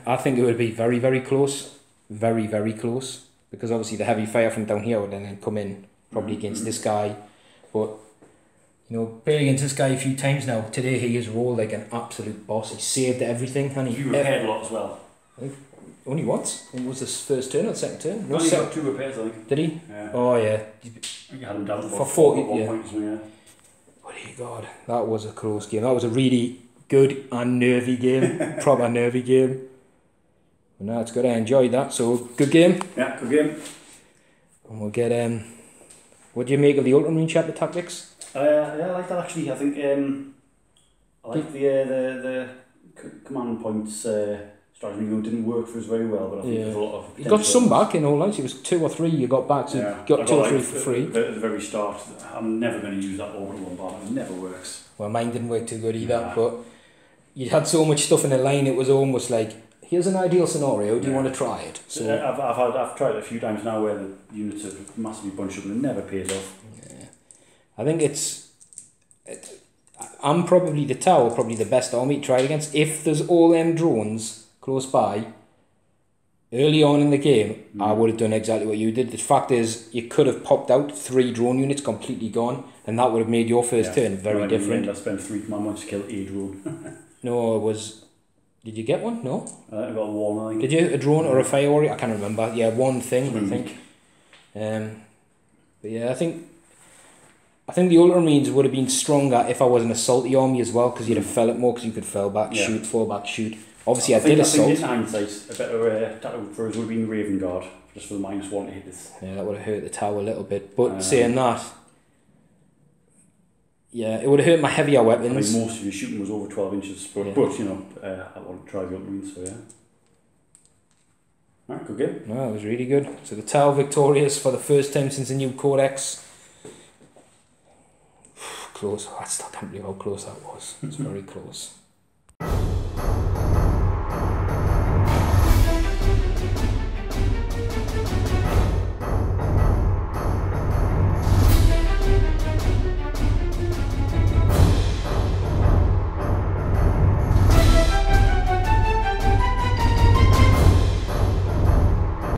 I think it would be very, very close, very, very close. Because obviously the heavy fire from down here would then come in, probably against this guy. But You know, played against this guy a few times now. Today he has rolled like an absolute boss. He saved everything, and he You repaired a lot as well. only once. What was this first turn or second turn? No, Only got 2 repairs, I think. Did he? Yeah. Oh yeah. You had him down to For 40, at one yeah. point, so yeah. Oh God, that was a close game. That was a really good and nervy game. Proper nervy game. But no, it's good. I enjoyed that. So good game. Yeah, good game. And we'll get what do you make of the Ultramarine chapter tactics? Yeah, I like that actually. I think I like the command points strategy. You know, didn't work for us very well, but I think there's a lot of. You got some back in all honesty. It was 2 or 3 you got back, so yeah. you got 2 or 3 like, for free. At the very start, I'm never going to use that orbital bombardment. It never works. Well, mine didn't work too good either, Nah. but you had so much stuff in the line. It was almost like, here's an ideal scenario. Do you want to try it? So I've tried it a few times now where the units have massively bunched up and it never pays off. yeah. I think I'm probably the Tau, probably the best army to try it against. If there's all them drones close by, early on in the game, I would have done exactly what you did. The fact is, you could have popped out 3 drone units completely gone, and that would have made your first turn very different. I spent 3 command points to kill a drone. No, it was... Did you get one? No? I got 1, I think. Did you? A drone or a fire warrior? I can't remember. Yeah, one thing, I think. But yeah, I think the Ultramarines would have been stronger if I was an assaulty army as well, because you'd have fell it more, because you could fall back, shoot, fall back, shoot. Obviously, I did assault. I think in hindsight, a better tactical for us would have been Raven Guard, just for the -1 to hit this. Yeah, that would have hurt the Tower a little bit. But saying that, yeah, it would have hurt my heavier weapons. I think most of your shooting was over 12 inches, but you know, I want to try the Ultramarines, so yeah. Alright, good game. No, it was really good. So the Tower victorious for the first time since the new codex. Close. I still can't believe how close that was. It's very close.